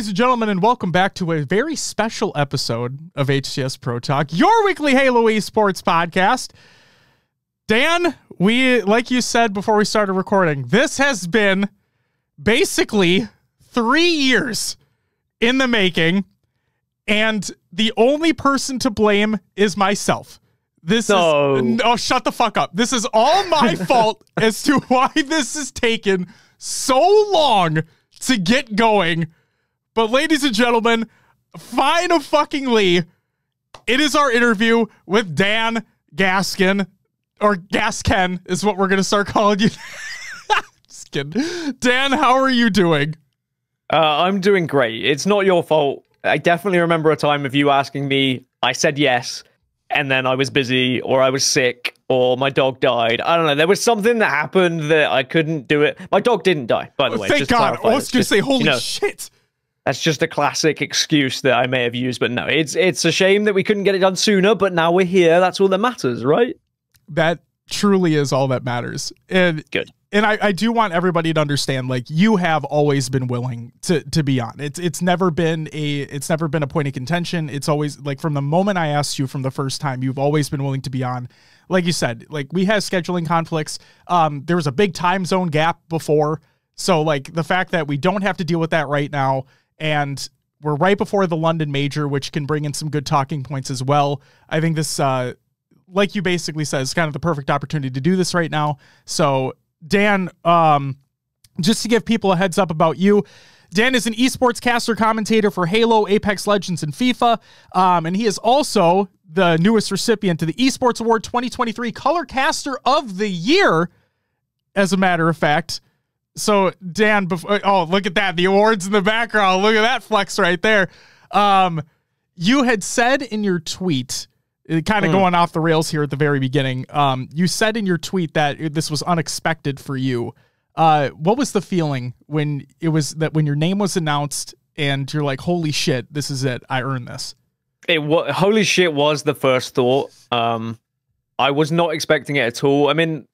Ladies and gentlemen, and welcome back to a very special episode of HCS Pro Talk, your weekly Halo Esports podcast. Dan, like you said before we started recording, this has been basically 3 years in the making, and the only person to blame is myself. Oh, shut the fuck up. This is all my fault as to why this has taken so long to get going. But ladies and gentlemen, finally, it is our interview with Dan Gaskin, or Gaskin is what we're going to start calling you. Just kidding. Dan, how are you doing? I'm doing great. It's not your fault. I definitely remember a time of you asking me, I said yes, and then I was busy, or I was sick, or my dog died. I don't know. There was something that happened that I couldn't do it. My dog didn't die, by the way. Thank God. I was going to say, holy shit. That's just a classic excuse that I may have used, but no, it's a shame that we couldn't get it done sooner, but now we're here. That's all that matters, right? That truly is all that matters. And good. And I do want everybody to understand, like, you have always been willing to be on. It's never been a point of contention. It's always, like, from the moment I asked you from the first time, you've always been willing to be on. Like you said, like, we had scheduling conflicts. There was a big time zone gap before. So, like, the fact that we don't have to deal with that right now, and we're right before the London Major, which can bring in some good talking points as well. I think this, like you basically said, is kind of the perfect opportunity to do this right now. So, Dan, just to give people a heads up about you, Dan is an esports caster commentator for Halo, Apex Legends, and FIFA. And he is also the newest recipient to the Esports Award 2023 Colour Caster of the Year, as a matter of fact. So, Dan, oh, look at that. The awards in the background. Look at that flex right there. You had said in your tweet, kind of going off the rails here at the very beginning, you said in your tweet that this was unexpected for you. What was the feeling when when your name was announced and you're like, holy shit, this is it. I earned this. Holy shit was the first thought. I was not expecting it at all. I mean,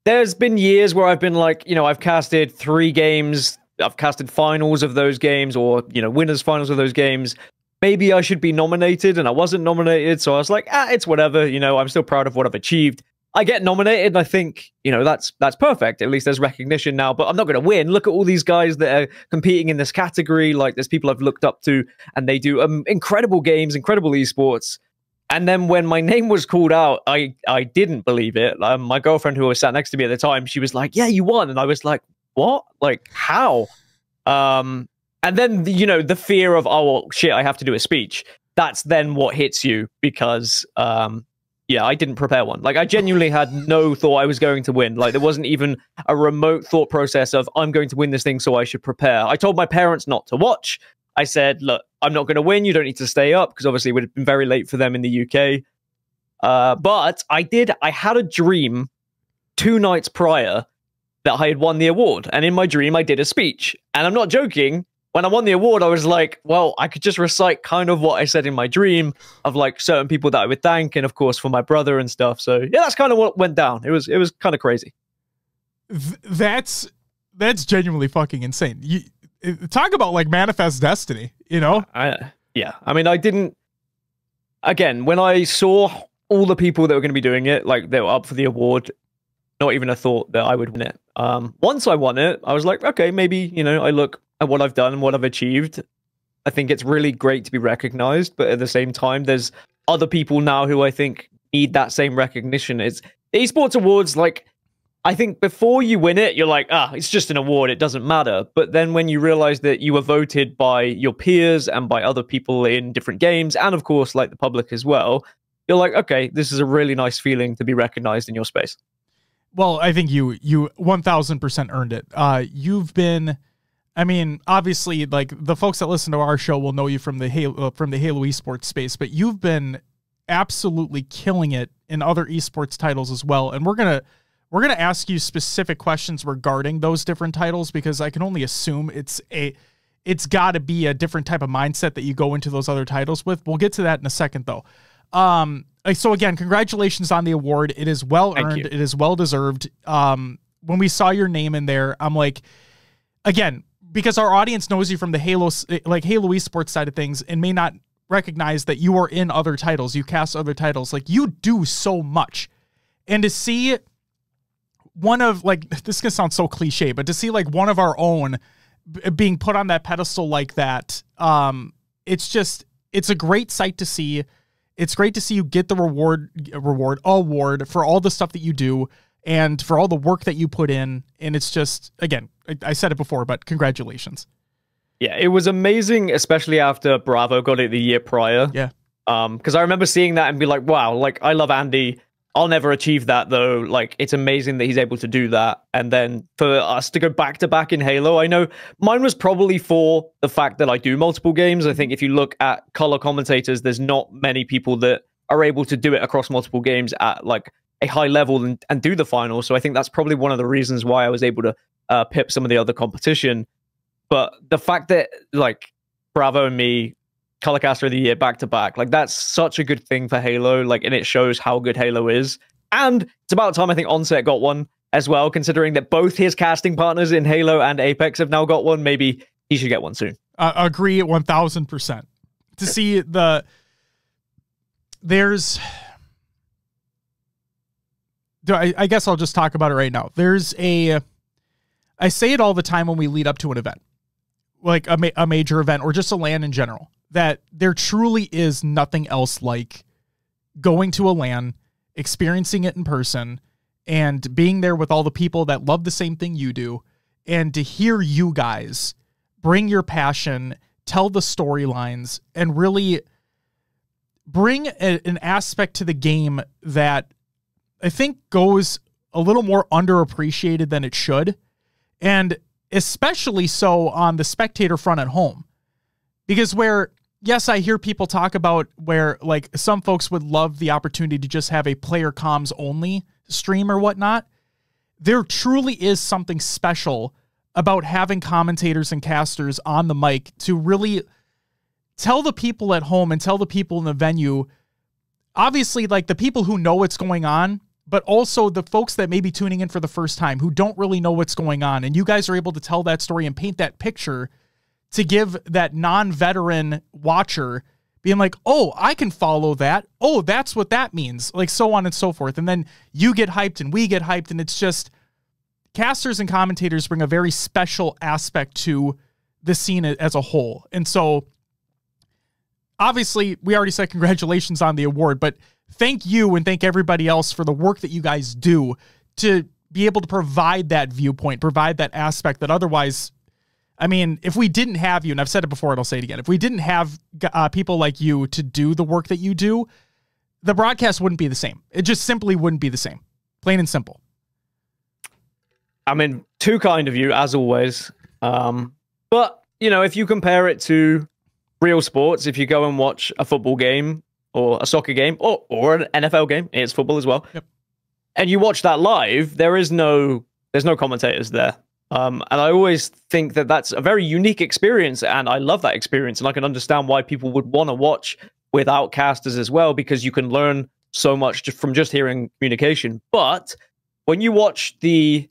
there's been years where I've been like, I've casted 3 games. I've casted finals of those games, or, winners finals of those games. Maybe I should be nominated, and I wasn't nominated. So I was like, it's whatever. I'm still proud of what I've achieved. I get nominated, and I think, that's perfect. At least there's recognition now, but I'm not going to win. Look at all these guys that are competing in this category. Like, there's people I've looked up to, and they do incredible games, incredible esports. And then when my name was called out, I didn't believe it. My girlfriend, who was sat next to me at the time, she was like, yeah, you won. And I was like, what? Like, how? And then, the fear of, oh, well, shit, I have to do a speech. That's then what hits you, because, yeah, I didn't prepare one. Like, I genuinely had no thought I was going to win. Like, there wasn't even a remote thought process of, I'm going to win this thing, so I should prepare. I told my parents not to watch. I said, look, I'm not going to win. You don't need to stay up, because obviously it would have been very late for them in the UK. But I had a dream 2 nights prior that I had won the award. And in my dream, I did a speech. And I'm not joking. When I won the award, I was like, well, I could just recite kind of what I said in my dream of, like, certain people that I would thank. And of course, for my brother and stuff. So yeah, that's kind of what went down. It was kind of crazy. That's genuinely fucking insane. Talk about, like, manifest destiny, Yeah. I mean, I didn't... Again, when I saw all the people that were going to be doing it, like, they were up for the award, not even a thought that I would win it. Once I won it, I was like, okay, maybe, I look at what I've done and what I've achieved. I think it's really great to be recognized, but at the same time, there's other people now who I think need that same recognition. It's the Esports Awards, like... I think before you win it, you're like, it's just an award, it doesn't matter. But then when you realize that you were voted by your peers and by other people in different games, and of course, like, the public as well, you're like, okay, this is a really nice feeling to be recognized in your space. Well, I think you 1000% earned it. You've been, I mean, obviously, like, the folks that listen to our show will know you from the Halo esports space, but you've been absolutely killing it in other esports titles as well. And we're going to ask you specific questions regarding those different titles, because I can only assume it's got to be a different type of mindset that you go into those other titles with. We'll get to that in a second, though. So again, congratulations on the award. It is well earned. It is well deserved. When we saw your name in there, I'm like, again, because our audience knows you from the Halo Esports side of things and may not recognize that you are in other titles, you cast other titles, like you do so much. And to see one of, like, this is gonna sound so cliche, but to see like one of our own being put on that pedestal like that, it's a great sight to see. It's great to see you get the award for all the stuff that you do and for all the work that you put in. And it's just, again, I said it before, but congratulations. Yeah, it was amazing, especially after Bravo got it the year prior. Yeah. Because I remember seeing that and be like, wow, like, I love Andy. I'll never achieve that, though. Like, it's amazing that he's able to do that. And then for us to go back to back in Halo, I know mine was probably for the fact that I do multiple games. I think if you look at color commentators, there's not many people that are able to do it across multiple games at like a high level and do the final. So I think that's probably one of the reasons why I was able to pip some of the other competition. But the fact that like Bravo and me, Colour Caster of the Year back to back, like that's such a good thing for Halo, like, and it shows how good Halo is. And it's about time I think Onset got one as well, considering that both his casting partners in Halo and Apex have now got one. Maybe he should get one soon. Agree 1000%. To see I guess I'll just talk about it right now. I say it all the time when we lead up to an event, like a major event or just a LAN in general, that there truly is nothing else like going to a LAN, experiencing it in person, and being there with all the people that love the same thing you do, and to hear you guys bring your passion, tell the storylines, and really bring an aspect to the game that I think goes a little more underappreciated than it should, and especially so on the spectator front at home. Because yes, I hear people talk about where like some folks would love the opportunity to just have a player comms only stream or whatnot. There truly is something special about having commentators and casters on the mic to really tell the people at home and tell the people in the venue, obviously like the people who know what's going on, but also the folks that may be tuning in for the first time who don't really know what's going on. And you guys are able to tell that story and paint that picture to give that non-veteran watcher being like, oh, I can follow that. Oh, that's what that means. Like so on and so forth. And then you get hyped and we get hyped. And it's just casters and commentators bring a very special aspect to the scene as a whole. And so obviously we already said congratulations on the award, but thank you and thank everybody else for the work that you guys do to be able to provide that viewpoint, provide that aspect that otherwise, I mean, if we didn't have you, and I've said it before and I'll say it again, if we didn't have people like you to do the work that you do, the broadcast wouldn't be the same. It just simply wouldn't be the same. Plain and simple. I mean, too kind of you, as always. But, you know, if you compare it to real sports, if you go and watch a football game or a soccer game or an NFL game, it's football as well, yep, and you watch that live, there's no commentators there. And I always think that that's a very unique experience, and I love that experience, and I can understand why people would want to watch without casters as well, because you can learn so much just from just hearing communication. But when you watch the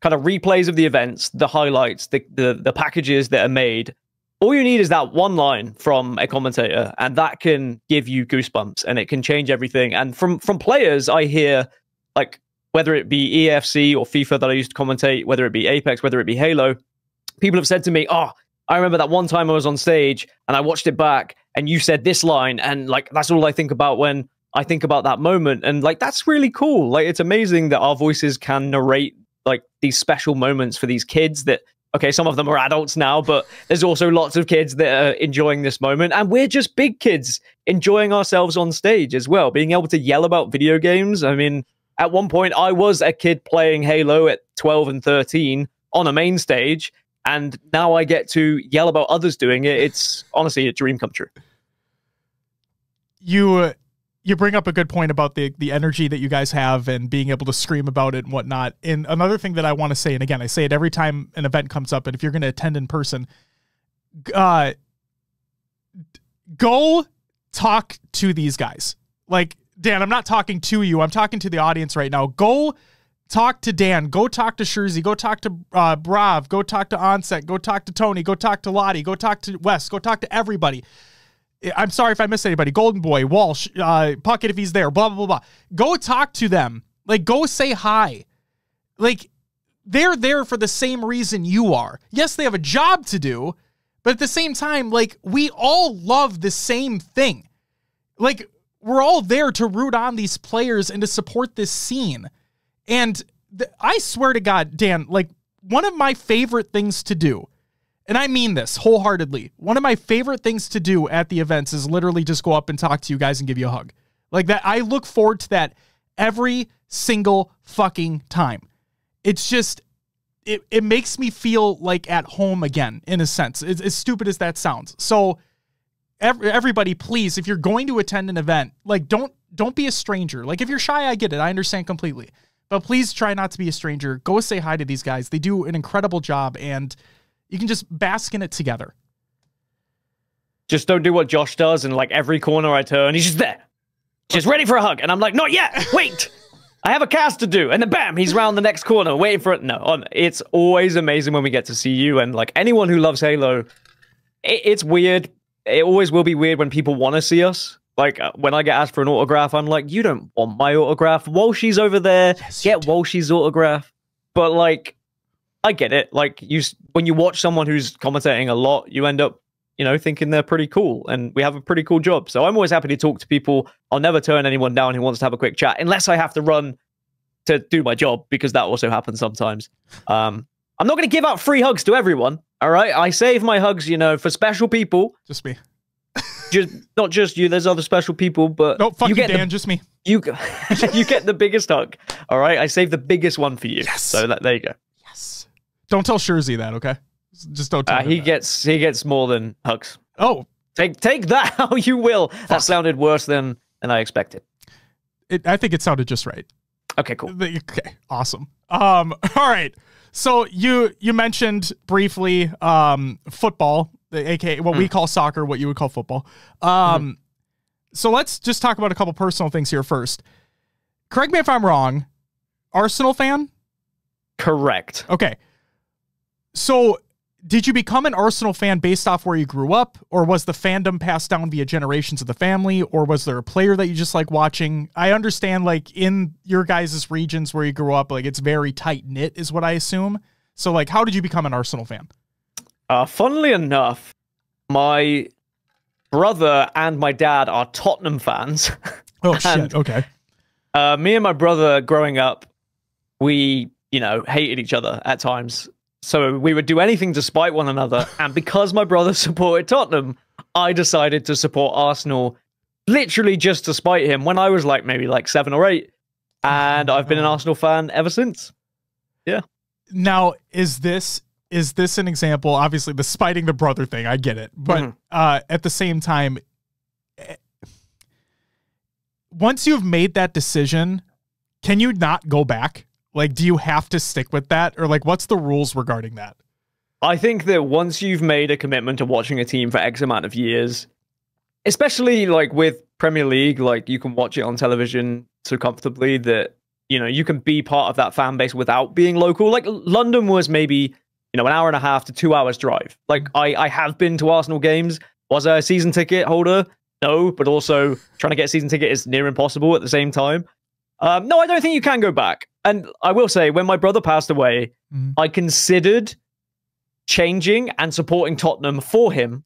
kind of replays of the events, the highlights, the packages that are made, all you need is that one line from a commentator, and that can give you goosebumps, and it can change everything. And from players, I hear, like, whether it be EAFC or FIFA that I used to commentate, whether it be Apex, whether it be Halo, people have said to me, oh, I remember that one time I was on stage and I watched it back and you said this line, and like that's all I think about when I think about that moment. And like that's really cool. Like it's amazing that our voices can narrate like these special moments for these kids that, okay, some of them are adults now, but there's also lots of kids that are enjoying this moment. And we're just big kids enjoying ourselves on stage as well, being able to yell about video games. I mean, at one point, I was a kid playing Halo at 12 and 13 on a main stage, and now I get to yell about others doing it. It's honestly a dream come true. You bring up a good point about the energy that you guys have and being able to scream about it and whatnot. And another thing that I want to say, and again, I say it every time an event comes up, and if you're going to attend in person, go talk to these guys. Like, Dan, I'm not talking to you. I'm talking to the audience right now. Go talk to Dan, go talk to Shurzy, go talk to Brav, go talk to Onset, go talk to Tony, go talk to Lottie, go talk to Wes, go talk to everybody. I'm sorry if I missed anybody. Golden Boy, Walsh, Puckett if he's there, blah, blah, blah. Go talk to them. Like, go say hi. Like, they're there for the same reason you are. Yes, they have a job to do, but at the same time, like, we all love the same thing. Like, we're all there to root on these players and to support this scene. And I swear to God, Dan, like, one of my favorite things to do, and I mean this wholeheartedly, one of my favorite things to do at the events is literally just go up and talk to you guys and give you a hug. Like that, I look forward to that every single fucking time. It's just, it makes me feel like at home again, in a sense, as stupid as that sounds. So everybody, please, if you're going to attend an event, like, don't be a stranger. Like, if you're shy, I get it. I understand completely. But please try not to be a stranger. Go say hi to these guys. They do an incredible job, and you can just bask in it together. Just don't do what Josh does, and like every corner I turn, he's just there. Just ready for a hug. And I'm like, not yet. Wait. I have a cast to do. And then bam, he's around the next corner waiting for it. No, it's always amazing when we get to see you. And like anyone who loves Halo, it's weird. It always will be weird when people want to see us. Like, when I get asked for an autograph, I'm like, you don't want my autograph. Walshy's over there. Yes, get Walshy's autograph. But, like, I get it. Like, when you watch someone who's commentating a lot, you end up, you know, thinking they're pretty cool. And we have a pretty cool job. So I'm always happy to talk to people. I'll never turn anyone down who wants to have a quick chat, unless I have to run to do my job, because that also happens sometimes. I'm not going to give out free hugs to everyone, all right? I save my hugs, you know, for special people. Just me. Not just you, there's other special people, but no, fuck you, Dan, just me. You get the biggest hug. All right, I saved the biggest one for you. Yes. So there you go. Yes. Don't tell Shurzy that, okay? Just don't tell him he gets more than hugs. Oh, take that how you will. Fuck. That sounded worse than I expected. I think it sounded just right. Okay, cool. Okay, awesome. All right. So you mentioned briefly football, aka what we call soccer, what you would call football. So let's just talk about a couple personal things here first. Correct me if I'm wrong. Arsenal fan? Correct. Okay. So did you become an Arsenal fan based off where you grew up, or was the fandom passed down via generations of the family, or was there a player that you just like watching? I understand, like, in your guys' regions where you grew up, like, it's very tight-knit is what I assume. So, like, how did you become an Arsenal fan? Funnily enough, my brother and my dad are Tottenham fans. Oh, shit. Okay. Me and my brother growing up, we, you know, hated each other at times. So we would do anything to spite one another. And because my brother supported Tottenham, I decided to support Arsenal literally just to spite him when I was like maybe like 7 or 8. And I've been an Arsenal fan ever since. Yeah. Now, is this an example? Obviously, the spiting the brother thing, I get it. But at the same time, once you've made that decision, can you not go back? Like, do you have to stick with that? Or, like, what's the rules regarding that? I think that once you've made a commitment to watching a team for X amount of years, especially, like, with Premier League, like, you can watch it on television so comfortably that, you know, you can be part of that fan base without being local. Like, London was maybe, you know, an hour and a half to 2 hours drive. Like, I have been to Arsenal games. Was I a season ticket holder? No, but also trying to get a season ticket is near impossible at the same time. No, I don't think you can go back. And I will say, when my brother passed away, I considered changing and supporting Tottenham for him.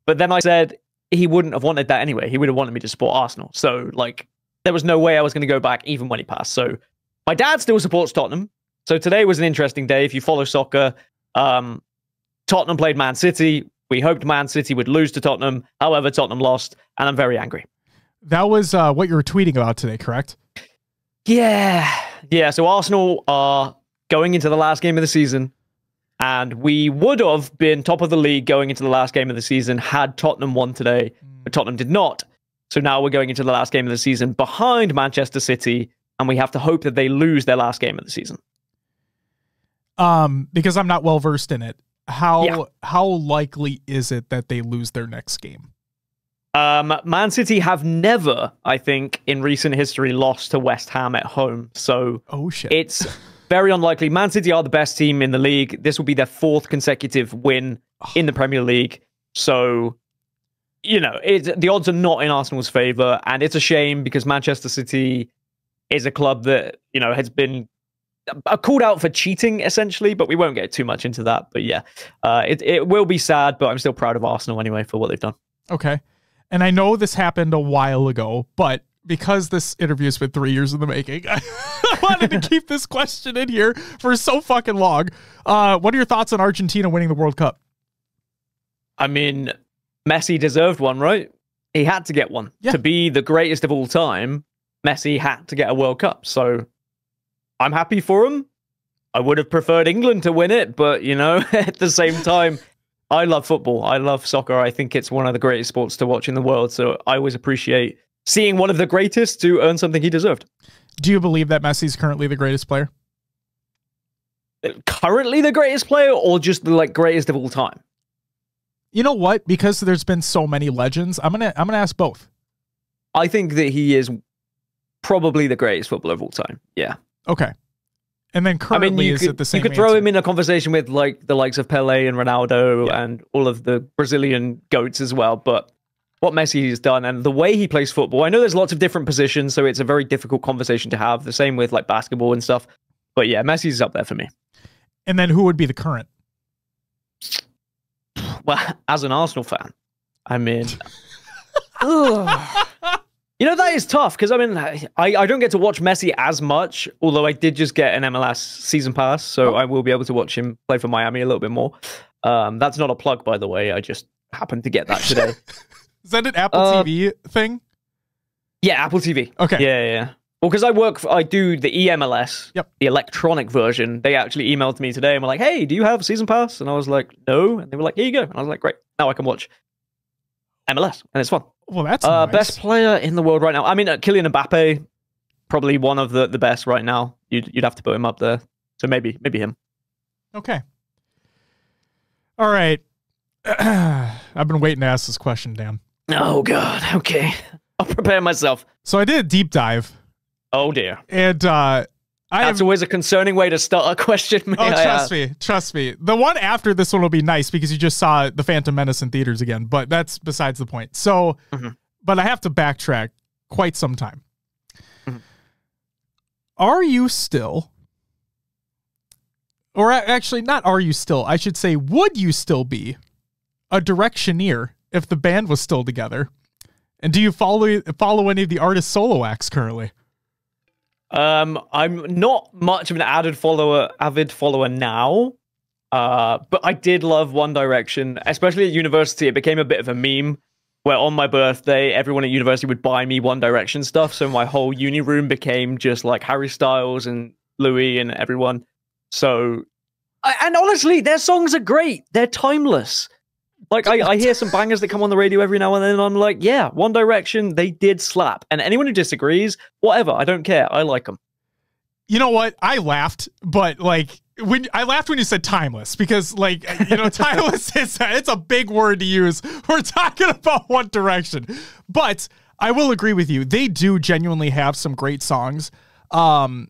But then I said he wouldn't have wanted that anyway. He would have wanted me to support Arsenal. So, like, there was no way I was going to go back even when he passed. So my dad still supports Tottenham. So today was an interesting day. If you follow soccer, Tottenham played Man City. We hoped Man City would lose to Tottenham. However, Tottenham lost, and I'm very angry. That was what you were tweeting about today, correct? Yeah. So Arsenal are going into the last game of the season, and we would have been top of the league going into the last game of the season had Tottenham won today, but Tottenham did not. So now we're going into the last game of the season behind Manchester City, and we have to hope that they lose their last game of the season. Because I'm not well versed in it. How likely is it that they lose their next game? Man City have never, I think, in recent history, lost to West Ham at home. So it's very unlikely. Man City are the best team in the league. This will be their 4th consecutive win in the Premier League. So, you know, the odds are not in Arsenal's favour. And it's a shame because Manchester City is a club that, you know, has been called out for cheating, essentially. But we won't get too much into that. But yeah, it will be sad, but I'm still proud of Arsenal anyway for what they've done. Okay. And I know this happened a while ago, but because this interview has been 3 years in the making, I wanted to keep this question in here for so fucking long. What are your thoughts on Argentina winning the World Cup? I mean, Messi deserved one, right? He had to get one. Yeah. To be the greatest of all time, Messi had to get a World Cup. So I'm happy for him. I would have preferred England to win it, but, you know, at the same time, I love football. I love soccer. I think it's one of the greatest sports to watch in the world. So I always appreciate seeing one of the greatest to earn something he deserved. Do you believe that Messi's currently the greatest player? Currently the greatest player, or just the greatest of all time? You know what? Because there's been so many legends, I'm gonna ask both. I think that he is probably the greatest footballer of all time. Yeah. Okay. And then currently, is it the same? You could throw him in a conversation with the likes of Pelé and Ronaldo and all of the Brazilian GOATs as well. But what Messi has done and the way he plays football, I know there's lots of different positions, so it's a very difficult conversation to have. The same with basketball and stuff. But yeah, Messi's up there for me. And then who would be the current? Well, as an Arsenal fan, I mean, you know, that is tough because, I mean, I don't get to watch Messi as much, although I did just get an MLS season pass, so I will be able to watch him play for Miami a little bit more. That's not a plug, by the way. I just happened to get that today. Is that an Apple TV thing? Yeah, Apple TV. Okay. Yeah. Well, because I do the EMLS, the electronic version. They actually emailed me today and were like, hey, do you have season pass? And I was like, no. And they were like, here you go. And I was like, great. Now I can watch MLS, and it's fun. Well, that's nice. Best player in the world right now. I mean, Kylian Mbappe, probably one of the best right now. You'd have to put him up there. So maybe him. Okay. All right. I've been waiting to ask this question, Dan. Oh, God. Okay. I'll prepare myself. So I did a deep dive. Oh, dear. And that's always a concerning way to start a question. Trust me. The one after this one will be nice because you just saw The Phantom Menace in theaters again, but that's besides the point. So, but I have to backtrack quite some time. Are you still, or actually not are you still, I should say, would you still be a Directioneer if the band was still together? And do you follow any of the artist solo acts currently? I'm not much of an avid follower now, but I did love One Direction, especially at university. It became a bit of a meme where on my birthday, everyone at university would buy me One Direction stuff. So my whole uni room became just like Harry Styles and Louis and everyone. So, and honestly, their songs are great. They're timeless. Like, I hear some bangers that come on the radio every now and then, and I'm like, yeah, One Direction, they did slap. And anyone who disagrees, whatever, I don't care. I like them. You know what? I laughed, but like, I laughed when you said timeless, because like, you know, timeless it's a big word to use. We're talking about One Direction. But I will agree with you. They do genuinely have some great songs. And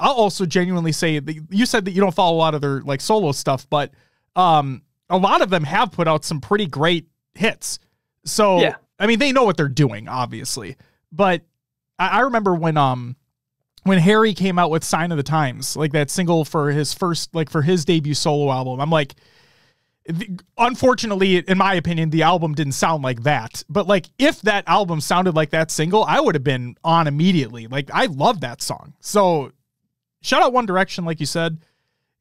I'll also genuinely say that you said that you don't follow a lot of their like solo stuff, but a lot of them have put out some pretty great hits. So, yeah. I mean, they know what they're doing, obviously. But I remember when Harry came out with Sign of the Times, like that single for his first, like for his debut solo album, I'm like, unfortunately, in my opinion, the album didn't sound like that. But like, if that album sounded like that single, I would have been on immediately. Like, I love that song. So, shout out One Direction, like you said.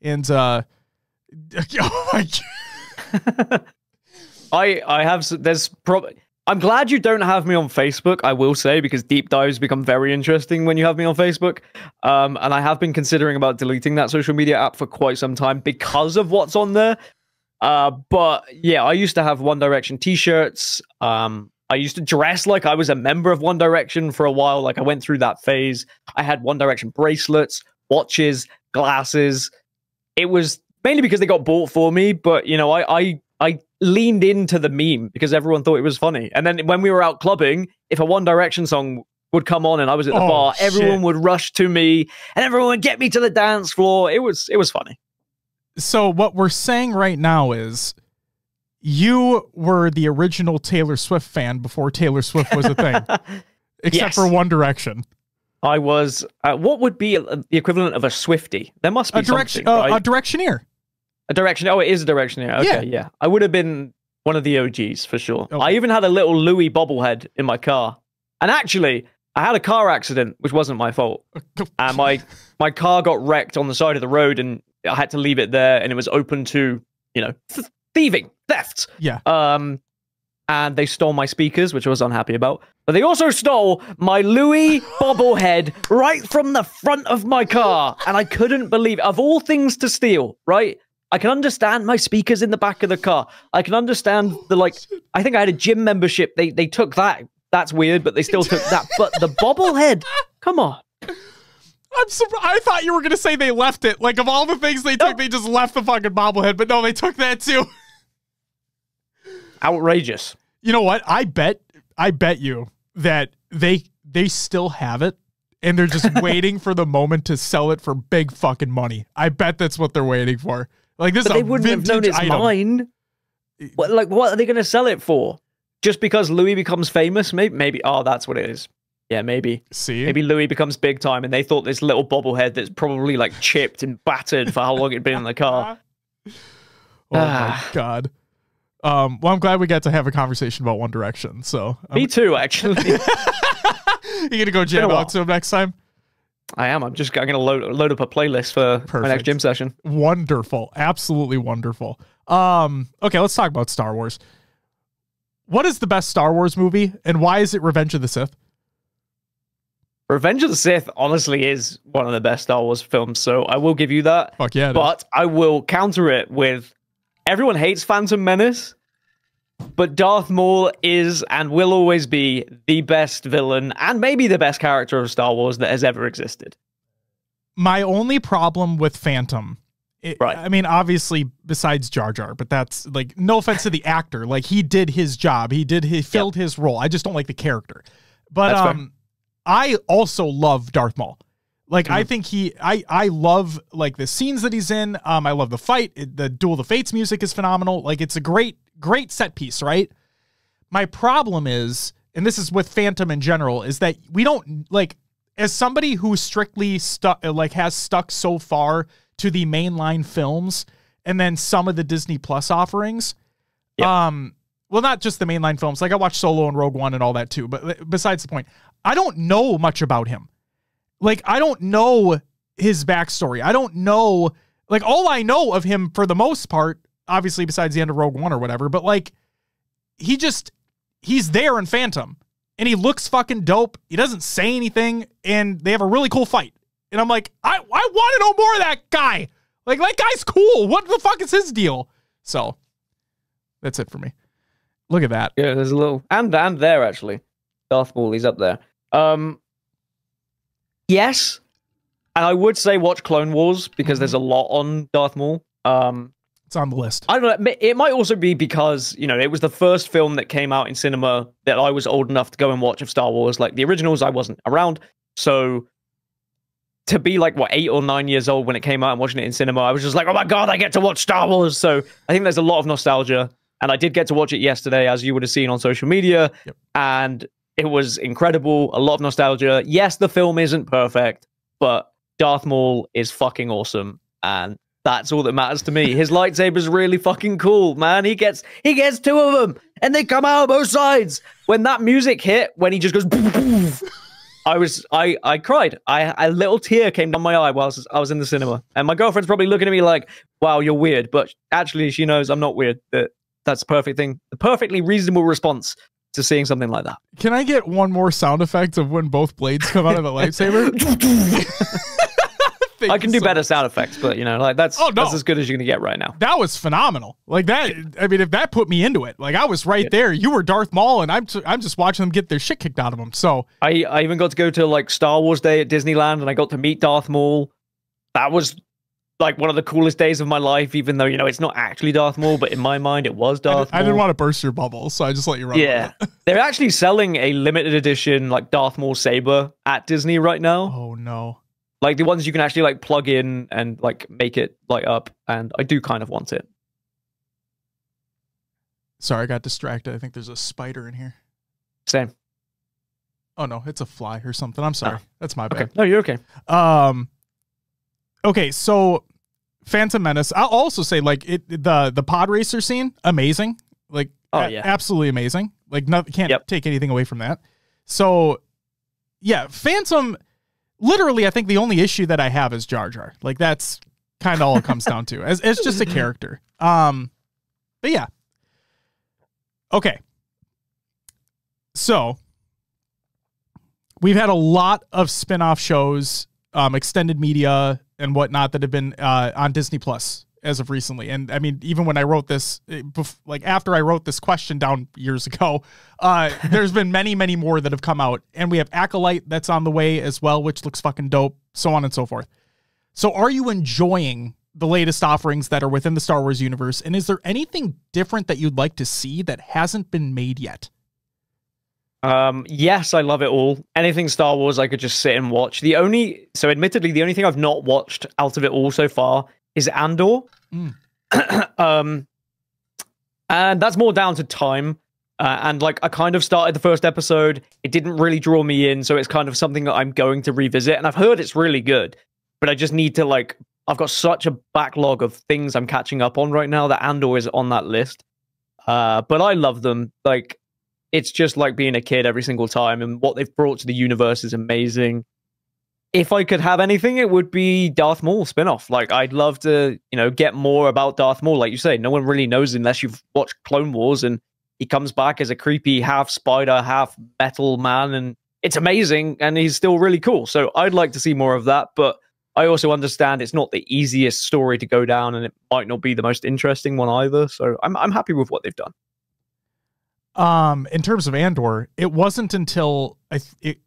And, oh my God. I'm glad you don't have me on Facebook, I will say, because deep dives become very interesting when you have me on Facebook. And I have been considering about deleting that social media app for quite some time because of what's on there. But yeah, I used to have One Direction t-shirts. I used to dress like I was a member of One Direction for a while. Like, I went through that phase. I had One Direction bracelets, watches, glasses. It was mainly because they got bought for me, but you know, I leaned into the meme because everyone thought it was funny. And then when we were out clubbing, if a One Direction song would come on and I was at the bar, everyone would rush to me and everyone would get me to the dance floor. It was funny. So what we're saying right now is you were the original Taylor Swift fan before Taylor Swift was a thing, except for One Direction. I was, what would be the equivalent of a Swiftie? There must be something, right? A Directioneer. A Directioner. Oh, it is a Directioner. Okay, yeah. I would have been one of the OGs for sure. Okay. I even had a little Louis bobblehead in my car. And actually, I had a car accident, which wasn't my fault. And my car got wrecked on the side of the road, and I had to leave it there, and it was open to, you know, thieving, thefts. Yeah. And they stole my speakers, which I was unhappy about. But they also stole my Louis bobblehead right from the front of my car. And I couldn't believe it. Of all things to steal, right? I can understand my speakers in the back of the car. I can understand the, like, I think I had a gym membership. They took that. That's weird, but they still took that. But the bobblehead, come on. I'm surprised. I thought you were going to say they left it. Like, of all the things they took, they just left the fucking bobblehead. But no, they took that too. Outrageous. You know what? I bet you that they still have it and they're just waiting for the moment to sell it for big fucking money. I bet that's what they're waiting for. Like, this is they a wouldn't have known it's item. mine. What are they going to sell it for? Just because Louis becomes famous? Maybe. Oh, that's what it is. Yeah, maybe. See? Maybe Louis becomes big time and they thought this little bobblehead that's probably like chipped and battered for how long it'd been in the car. Oh my God. Well, I'm glad we got to have a conversation about One Direction. So me too, actually. You gonna go jam out to him next time? I am. I'm gonna load up a playlist for my next gym session. Wonderful, absolutely wonderful. Okay, let's talk about Star Wars. What is the best Star Wars movie, and why is it Revenge of the Sith? Revenge of the Sith honestly is one of the best Star Wars films, so I will give you that. Fuck yeah, but I will counter it with everyone hates Phantom Menace, but Darth Maul is and will always be the best villain and maybe the best character of Star Wars that has ever existed. My only problem with Phantom, I mean, obviously besides Jar Jar, but that's like, no offense to the actor, like he did his job, he filled his role. I just don't like the character. But I also love Darth Maul. Like, I think I love, like, the scenes that he's in. I love the fight. The Duel of the Fates music is phenomenal. Like, it's a great set piece, right? My problem is, and this is with Phantom in general, is that we don't, like, as somebody who strictly has stuck so far to the mainline films and then some of the Disney Plus offerings, well, not just the mainline films. Like, I watched Solo and Rogue One and all that too, but besides the point, I don't know much about him. Like, I don't know his backstory. I don't know, like, all I know of him for the most part, obviously besides the end of Rogue One or whatever, but like, he's there in Phantom and he looks fucking dope. He doesn't say anything and they have a really cool fight. And I'm like, I want to know more of that guy. Like, that guy's cool. What the fuck is his deal? So that's it for me. Look at that. Yeah, there's a little, and there actually. Darth Maul, he's up there. Yes, and I would say watch Clone Wars because there's a lot on Darth Maul. It's on the list. I don't know. It might also be because, you know, it was the first film that came out in cinema that I was old enough to go and watch of Star Wars. Like, the originals, I wasn't around. So to be like, what, 8 or 9 years old when it came out and watching it in cinema, I was just like, oh my God, I get to watch Star Wars. So I think there's a lot of nostalgia. And I did get to watch it yesterday, as you would have seen on social media. Yep. And it was incredible. A lot of nostalgia. Yes, the film isn't perfect, but Darth Maul is fucking awesome. And that's all that matters to me. His lightsaber's really fucking cool, man. He gets 2 of them and they come out of both sides. When that music hit, when he just goes, boof, boof, I cried. A little tear came down my eye whilst I was in the cinema. And my girlfriend's probably looking at me like, wow, you're weird. But actually, she knows I'm not weird. That's the perfect thing. The perfectly reasonable response to seeing something like that. Can I get one more sound effect of when both blades come out of the lightsaber? I can do better sound effects, but, you know, like that's as good as you're going to get right now. That was phenomenal. Like that, I mean, if that put me into it, like I was right there. You were Darth Maul, and I'm just watching them get their shit kicked out of them. So I even got to go to like Star Wars Day at Disneyland, and I got to meet Darth Maul. That was like one of the coolest days of my life, even though, you know, it's not actually Darth Maul, but in my mind it was Darth Maul. I didn't want to burst your bubble, so I just let you run. Yeah. They're actually selling a limited edition like Darth Maul saber at Disney right now. Oh no. Like the ones you can actually like plug in and like make it light up, and I do kind of want it. Sorry, I got distracted. I think there's a spider in here. Same. Oh no, it's a fly or something. I'm sorry. That's my bad. Okay. No, you're okay. Okay, so Phantom Menace. I'll also say like the pod racer scene, amazing. Like absolutely amazing. Like can't take anything away from that. So yeah, Phantom. Literally, I think the only issue that I have is Jar Jar. Like that's kind of all it comes down to. As just a character. But yeah. Okay. So we've had a lot of spin-off shows, extended media and whatnot that have been on Disney Plus as of recently. And I mean, even when I wrote this, like after I wrote this question down years ago, there's been many, many more that have come out. And we have Acolyte that's on the way as well, which looks fucking dope, so on and so forth. So are you enjoying the latest offerings that are within the Star Wars universe? And is there anything different that you'd like to see that hasn't been made yet? Yes, I love it all. Anything Star Wars, I could just sit and watch. Admittedly, the only thing I've not watched out of it all so far is Andor. And that's more down to time. And like, I kind of started the first episode. It didn't really draw me in, so it's kind of something that I'm going to revisit. And I've heard it's really good, but I just need to like, I've got such a backlog of things I'm catching up on right now that Andor is on that list. But I love them. Like, it's just like being a kid every single time, and what they've brought to the universe is amazing. If I could have anything, it would be Darth Maul spinoff. Like, I'd love to, you know, get more about Darth Maul. Like you say, no one really knows unless you've watched Clone Wars, and he comes back as a creepy half spider, half metal man, and it's amazing, and he's still really cool. So I'd like to see more of that, but I also understand it's not the easiest story to go down, and it might not be the most interesting one either. So I'm happy with what they've done. In terms of Andor, it wasn't until it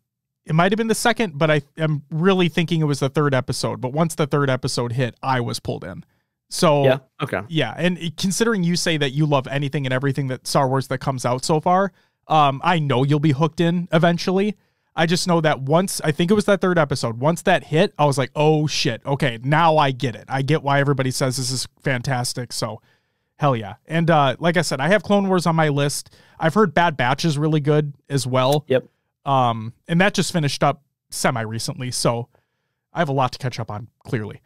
might have been the second, but I'm really thinking it was the third episode. But once the third episode hit, I was pulled in. So yeah, okay, yeah. And considering you say that you love anything and everything that Star Wars that comes out so far, I know you'll be hooked in eventually. I just know that once, I think it was that third episode, once that hit, I was like, oh shit, okay, now I get it. I get why everybody says this is fantastic. So hell yeah. And like I said, I have Clone Wars on my list. I've heard Bad Batch is really good as well. Yep. And that just finished up semi-recently, so I have a lot to catch up on, clearly.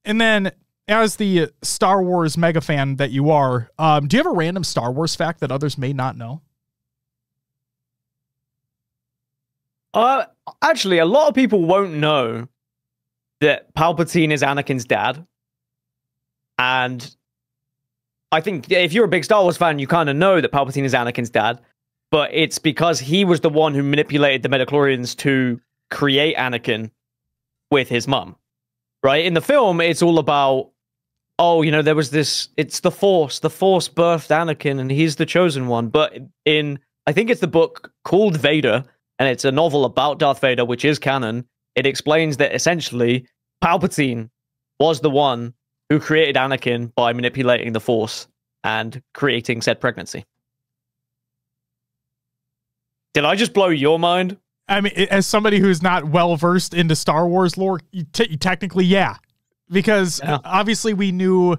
And then, as the Star Wars mega fan that you are, do you have a random Star Wars fact that others may not know? Actually, a lot of people won't know that Palpatine is Anakin's dad. And I think if you're a big Star Wars fan, you kind of know that Palpatine is Anakin's dad. But it's because he was the one who manipulated the midichlorians to create Anakin with his mum. Right? In the film, it's all about, oh, you know, there was this, it's the Force birthed Anakin, and he's the chosen one. But I think it's the book called Vader, and it's a novel about Darth Vader, which is canon. It explains that essentially Palpatine was the one who created Anakin by manipulating the Force and creating said pregnancy. Did I just blow your mind? I mean, as somebody who's not well-versed into Star Wars lore, technically, yeah. Because obviously we knew,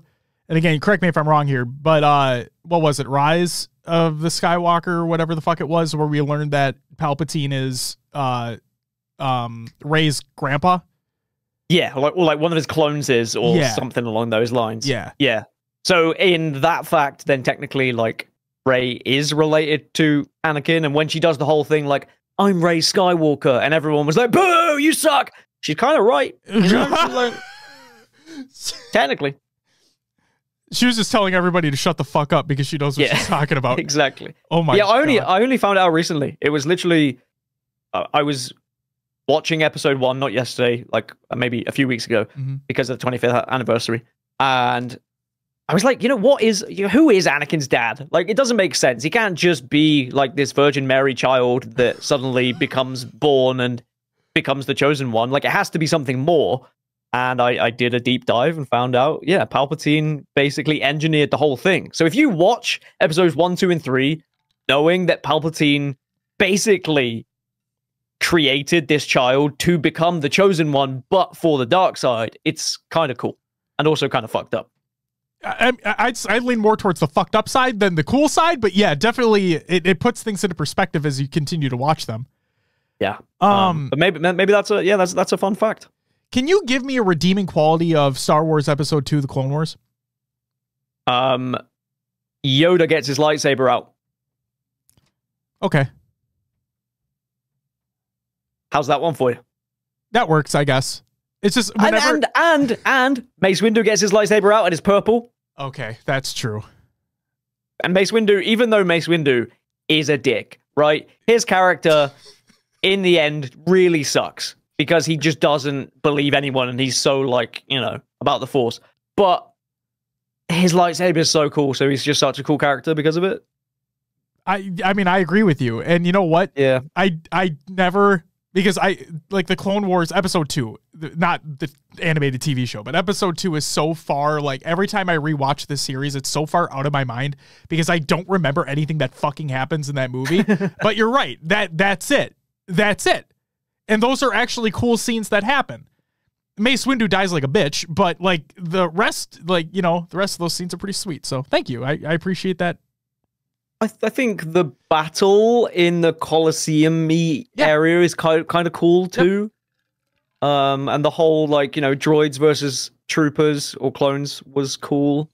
and again, correct me if I'm wrong here, but what was it, Rise of the Skywalker, or whatever the fuck it was, where we learned that Palpatine is Rey's grandpa? Yeah, like one of his clones is, or something along those lines. Yeah. Yeah. So in that fact, then technically, like, Rey is related to Anakin, and when she does the whole thing, like, I'm Rey Skywalker, and everyone was like, boo, you suck! She's kind of right. You know? Technically. She was just telling everybody to shut the fuck up because she knows what she's talking about. Exactly. Oh my God. I only found out recently. It was literally, I was watching episode 1, not yesterday, like maybe a few weeks ago, because of the 25th anniversary. And I was like, you know, who is Anakin's dad? Like, it doesn't make sense. He can't just be like this Virgin Mary child that suddenly becomes born and becomes the chosen one. Like, it has to be something more. And I did a deep dive and found out, yeah, Palpatine basically engineered the whole thing. So if you watch episodes 1, 2, and 3, knowing that Palpatine basically created this child to become the chosen one, but for the dark side, it's kind of cool and also kind of fucked up. I'd lean more towards the fucked up side than the cool side, but yeah, definitely it puts things into perspective as you continue to watch them. Yeah. But maybe that's a fun fact. Can you give me a redeeming quality of Star Wars Episode 2, The Clone Wars? Yoda gets his lightsaber out. Okay. How's that one for you? That works, I guess. It's just whenever... and Mace Windu gets his lightsaber out and it's purple. Okay, that's true. And Mace Windu, even though Mace Windu is a dick, right? His character, in the end, really sucks because he just doesn't believe anyone and he's so, like, you know, about the Force. But his lightsaber is so cool, so he's just such a cool character because of it. I mean, I agree with you. And you know what? Yeah. I never... Because like the Clone Wars Episode 2, not the animated TV show, but Episode 2 is so far, like every time I rewatch this series, it's so far out of my mind because I don't remember anything that fucking happens in that movie. But you're right. That's it. That's it. And those are actually cool scenes that happen. Mace Windu dies like a bitch, but like the rest, like, you know, the rest of those scenes are pretty sweet. So thank you. I appreciate that. I think the battle in the Colosseum area is kind of cool too. Yep. And the whole, like, you know, droids versus troopers or clones was cool.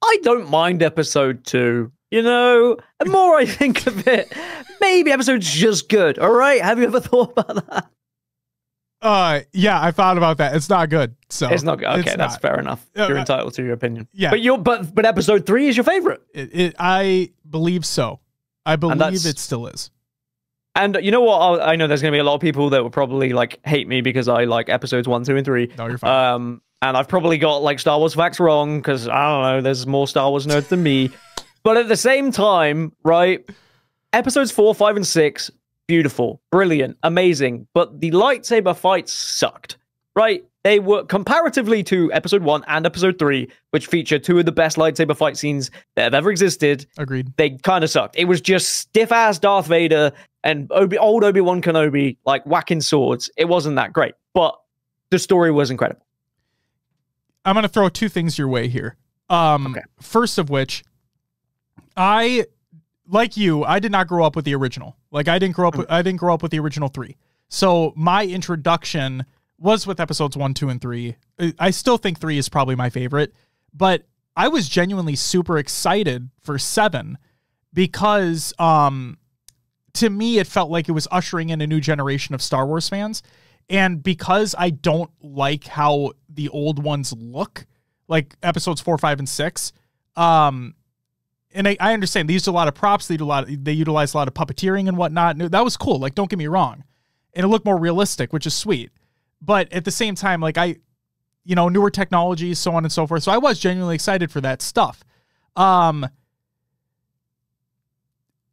I don't mind episode 2. You know, the more I think of it, maybe episode's just good. All right, have you ever thought about that? Yeah, I thought about that. It's not good. So it's not good. Okay, that's not. Fair enough. You're entitled to your opinion. Yeah, but episode 3 is your favorite. I believe so. I believe it still is. And you know what? I know there's going to be a lot of people that will probably like hate me because I like episodes 1, 2, and 3. No, you're fine. And I've probably got like Star Wars facts wrong because I don't know. There's more Star Wars nerds than me. But at the same time, right? Episodes 4, 5, and 6. Beautiful, brilliant, amazing, but the lightsaber fights sucked, right? They were, comparatively to episode 1 and episode 3, which feature 2 of the best lightsaber fight scenes that have ever existed. Agreed. They kind of sucked. It was just stiff-ass Darth Vader and old Obi-Wan Kenobi, like, whacking swords. It wasn't that great, but the story was incredible. I'm going to throw 2 things your way here. Okay. First of which, like you, I did not grow up with the original. Like I didn't grow up with the original 3. So my introduction was with episodes 1, 2, and 3. I still think 3 is probably my favorite, but I was genuinely super excited for 7 because to me it felt like it was ushering in a new generation of Star Wars fans. And because I don't like how the old ones look, like episodes 4, 5, and 6, and I understand they used a lot of props. They utilized a lot of puppeteering and whatnot. That was cool. Like, don't get me wrong. And it looked more realistic, which is sweet. But at the same time, like newer technologies, so on and so forth. So I was genuinely excited for that stuff. And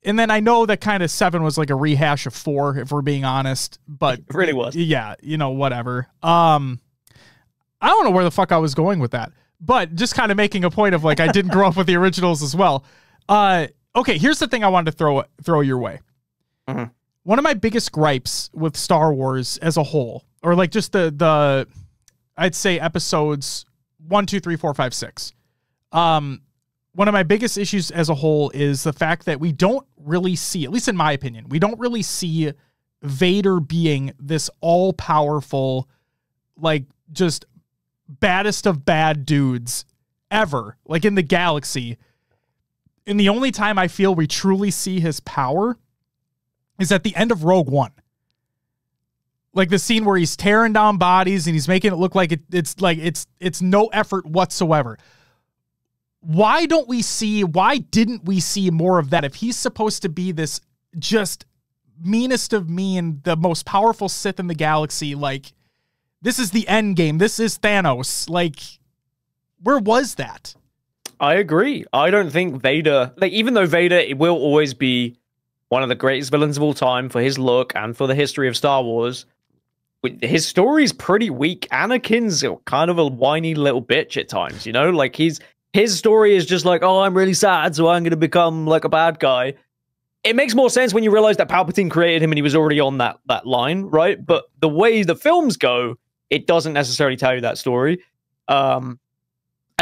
then I know that kind of 7 was like a rehash of 4, if we're being honest. But it really was. Yeah, whatever. I don't know where the fuck I was going with that. But just kind of making a point of like I didn't grow up with the originals as well. Okay, here's the thing I wanted to throw your way. Mm-hmm. One of my biggest gripes with Star Wars as a whole, or like just the I'd say episodes 1, 2, 3, 4, 5, 6. One of my biggest issues as a whole is the fact that we don't really see, at least in my opinion, we don't really see Vader being this all-powerful, like just baddest of bad dudes ever, like in the galaxy. And the only time I feel we truly see his power is at the end of Rogue One. Like the scene where he's tearing down bodies and he's making it look like it's no effort whatsoever. Why didn't we see more of that? If he's supposed to be this just meanest of mean, the most powerful Sith in the galaxy, like, this is the end game. This is Thanos. Like, where was that? I agree. I don't think Vader, like, even though Vader will always be one of the greatest villains of all time for his look and for the history of Star Wars, his story's pretty weak. Anakin's kind of a whiny little bitch at times, you know? Like, his story is just like, oh, I'm really sad, so I'm going to become, like, a bad guy. It makes more sense when you realize that Palpatine created him and he was already on that line, right? But the way the films go, it doesn't necessarily tell you that story. And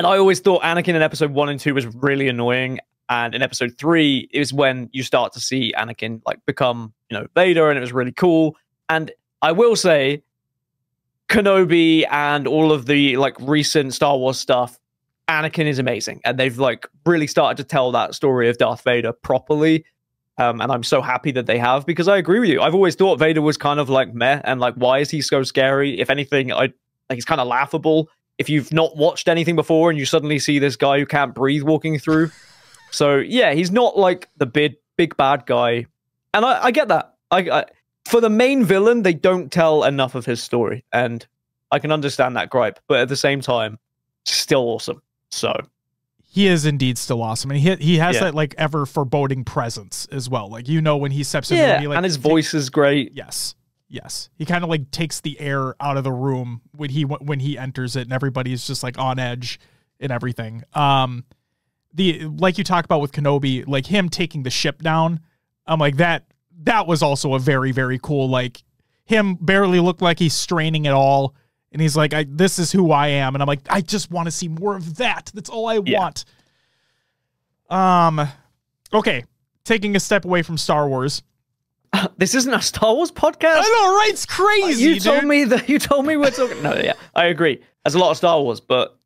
I always thought Anakin in episode 1 and 2 was really annoying. And in episode 3 is when you start to see Anakin like become, you know, Vader, and it was really cool. And I will say, Kenobi and all of the like recent Star Wars stuff, Anakin is amazing. And they've like really started to tell that story of Darth Vader properly. And I'm so happy that they have, because I agree with you. I've always thought Vader was kind of like meh, and like, why is he so scary? If anything, he's kind of laughable. If you've not watched anything before and you suddenly see this guy who can't breathe walking through. So yeah, he's not like the big bad guy. And I get that. For the main villain, they don't tell enough of his story. And I can understand that gripe. But at the same time, still awesome. So he is indeed still awesome. And he has that like ever foreboding presence as well. Like, you know, when he steps in the room, like, and his voice is great. Yes. He kind of like takes the air out of the room when he enters it, and everybody's just like on edge and everything. Like you talk about with Kenobi, like him taking the ship down, I'm like, that was also a very, very cool, like, him barely looked like he's straining at all. And he's like, this is who I am. And I'm like, I just want to see more of that. That's all I want. Okay. Taking a step away from Star Wars. This isn't a Star Wars podcast? I know, right? It's crazy, You told me we're talking. No, yeah, I agree. There's a lot of Star Wars, but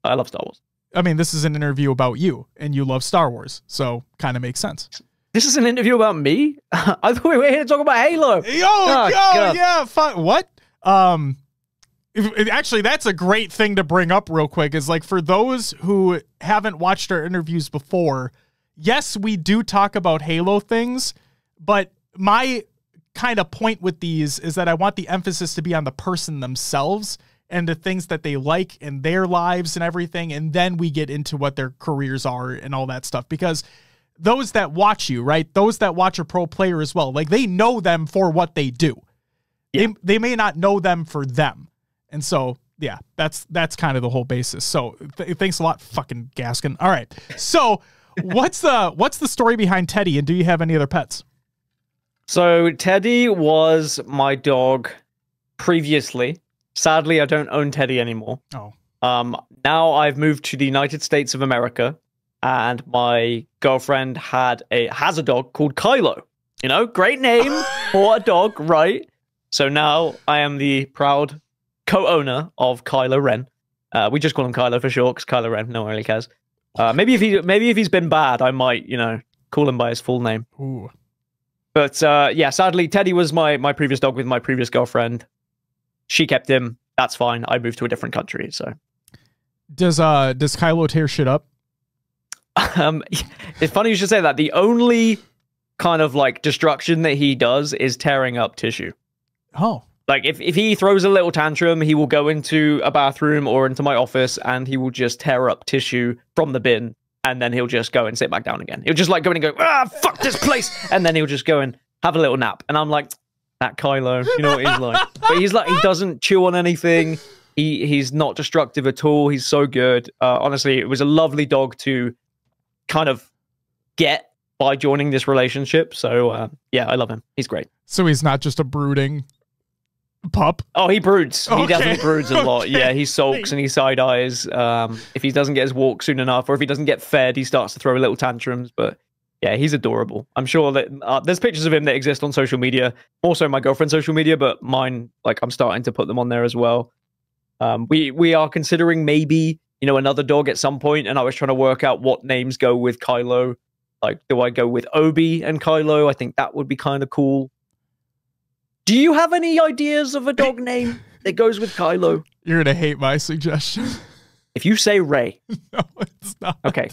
I love Star Wars. I mean, this is an interview about you, and you love Star Wars, so kind of makes sense. This is an interview about me? I thought we were here to talk about Halo. Yeah, fine. What? Actually, that's a great thing to bring up real quick, is like, for those who haven't watched our interviews before, yes, we do talk about Halo things, but my kind of point with these is that I want the emphasis to be on the person themselves and the things that they like in their lives and everything. And then we get into what their careers are and all that stuff, because those that watch you, right? Those that watch a pro player as well, like, they know them for what they do. Yeah. They may not know them for them. And so, yeah, that's kind of the whole basis. So thanks a lot, fucking Gaskin. All right. So what's the story behind Teddy, and do you have any other pets? So Teddy was my dog previously. Sadly, I don't own Teddy anymore. Oh. Now I've moved to the United States of America, and my girlfriend has a dog called Kylo. You know, great name for a dog, right? So now I am the proud co-owner of Kylo Ren. We just call him Kylo for short, because Kylo Ren, no one really cares. Maybe if he's been bad, I might, you know, call him by his full name. Ooh. But yeah, sadly, Teddy was my previous dog with my previous girlfriend. She kept him. That's fine. I moved to a different country. So does Kylo tear shit up? It's funny you should say that. The only kind of like destruction that he does is tearing up tissue. Oh. Like, if he throws a little tantrum, he will go into a bathroom or into my office, and he will just tear up tissue from the bin, and then he'll just go and sit back down again. He'll just like go in and go, fuck this place, and then he'll just go and have a little nap. And I'm like, that Kylo, you know what he's like. But he's like, he doesn't chew on anything. He's not destructive at all. He's so good. Honestly, it was a lovely dog to kind of get by joining this relationship. So yeah, I love him. He's great. So he's not just a brooding pup? Oh, he broods. Okay. He definitely broods a lot. Okay. Yeah, he sulks and he side eyes. If he doesn't get his walk soon enough, or if he doesn't get fed, he starts to throw little tantrums. But yeah, he's adorable. I'm sure that there's pictures of him that exist on social media, also my girlfriend's social media, but mine, like, I'm starting to put them on there as well. We are considering maybe, you know, another dog at some point, and I was trying to work out what names go with Kylo. Like, do I go with Obi and Kylo? I think that would be kind of cool. Do you have any ideas of a dog name that goes with Kylo? You're going to hate my suggestion. If you say Ray. No, it's not. Okay.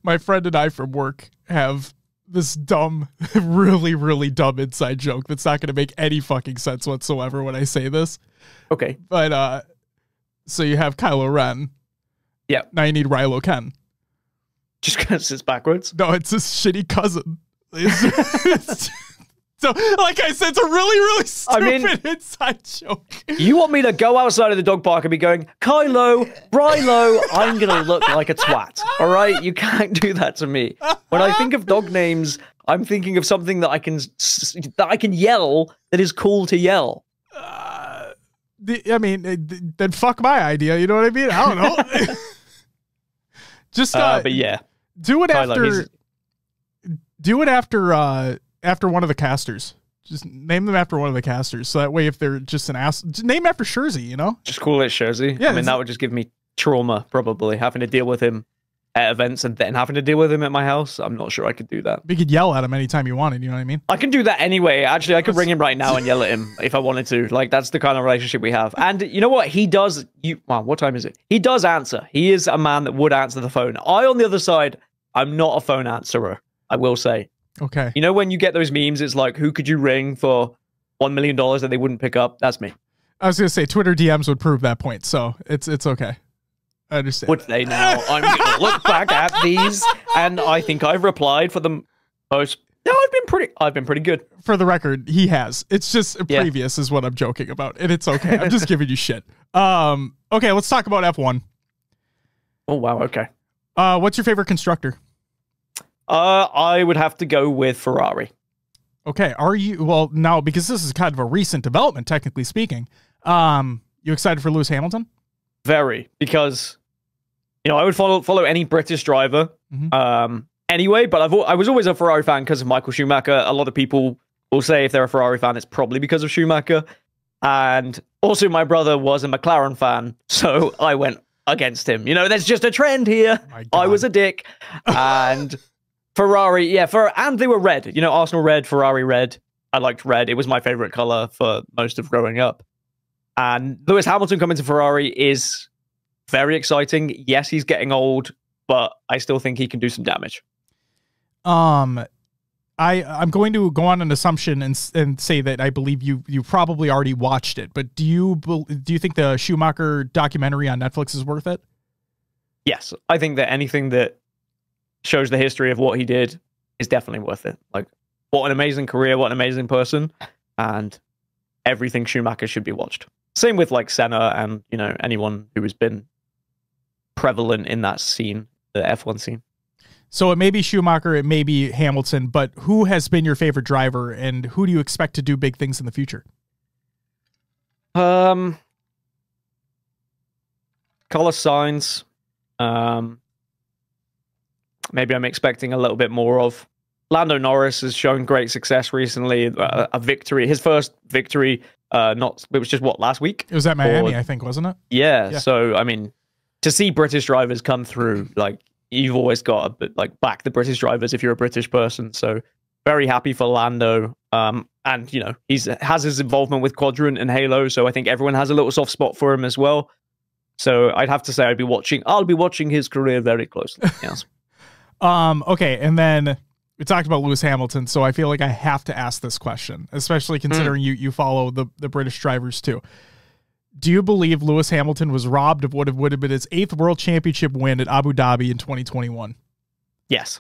My friend and I from work have this dumb, really, really dumb inside joke that's not going to make any fucking sense whatsoever when I say this. Okay. But, so you have Kylo Ren. Yeah. Now you need Rilo Ken. Just because it's backwards? No, it's his shitty cousin. It's So, like I said, it's a really, really stupid inside joke. You want me to inside joke? You want me to go outside of the dog park and be going, Kylo, Rilo, I'm going to look like a twat. All right? You can't do that to me. When I think of dog names, I'm thinking of something that I can yell that is cool to yell. Then fuck my idea. You know what I mean? I don't know. Just but yeah, do it Kylo, after one of the casters. Just name them after one of the casters. So that way, if they're just an ass, name after Scherzi. You know, just call it Scherzi. Yeah, I mean that would just give me trauma, probably having to deal with him at events and then having to deal with him at my house. I'm not sure I could do that. You could yell at him anytime you wanted. You know what I mean? I can do that anyway. Actually, I could ring him right now and yell at him if I wanted to. Like, that's the kind of relationship we have. And you know what? He does. Wow, what time is it? He does answer. He is a man that would answer the phone. I, on the other side, I'm not a phone answerer, I will say. Okay. You know, when you get those memes, it's like, who could you ring for $1 million that they wouldn't pick up? That's me. I was going to say Twitter DMs would prove that point. So it's okay. I understand. Would they now? I'm going to look back at these, and I think I've replied for the most. No, I've been pretty good. For the record, he has. It's just previous is what I'm joking about, and it's okay. I'm just giving you shit. Okay, let's talk about F1. Oh wow. Okay. What's your favorite constructor? I would have to go with Ferrari. Okay. Are you no, because this is kind of a recent development, technically speaking. You excited for Lewis Hamilton? Very, because I would follow any British driver anyway, but I was always a Ferrari fan because of Michael Schumacher. A lot of people will say if they're a Ferrari fan, it's probably because of Schumacher. And also my brother was a McLaren fan, so I went against him. There's just a trend here. I was a dick. And Ferrari, and they were red. Arsenal red, Ferrari red. I liked red. It was my favorite color for most of growing up. And Lewis Hamilton coming to Ferrari is very exciting. Yes, he's getting old, but I still think he can do some damage. I'm going to go on an assumption and say that I believe you probably already watched it, but do you think the Schumacher documentary on Netflix is worth it? Yes, I think that anything that shows the history of what he did is definitely worth it. Like, what an amazing career, what an amazing person, and everything Schumacher should be watched. Same with like Senna and anyone who has been prevalent in that scene, the F1 scene. So it may be Schumacher, it may be Hamilton, but who has been your favorite driver, and who do you expect to do big things in the future? Carlos Sainz. Maybe I'm expecting a little bit more of. Lando Norris has shown great success recently. A victory, his first victory. It was just last week? It was at Miami, I think, wasn't it? Yeah. So I mean, to see British drivers come through, like, you've always got to back the British drivers if you're a British person. So very happy for Lando. And he has his involvement with Quadrant and Halo, so I think everyone has a little soft spot for him as well. So I'd have to say I'll be watching his career very closely. Yes. Okay, and then we talked about Lewis Hamilton, so I feel like I have to ask this question, especially considering you follow the British drivers too. Do you believe Lewis Hamilton was robbed of what would have been his 8th World Championship win at Abu Dhabi in 2021? Yes.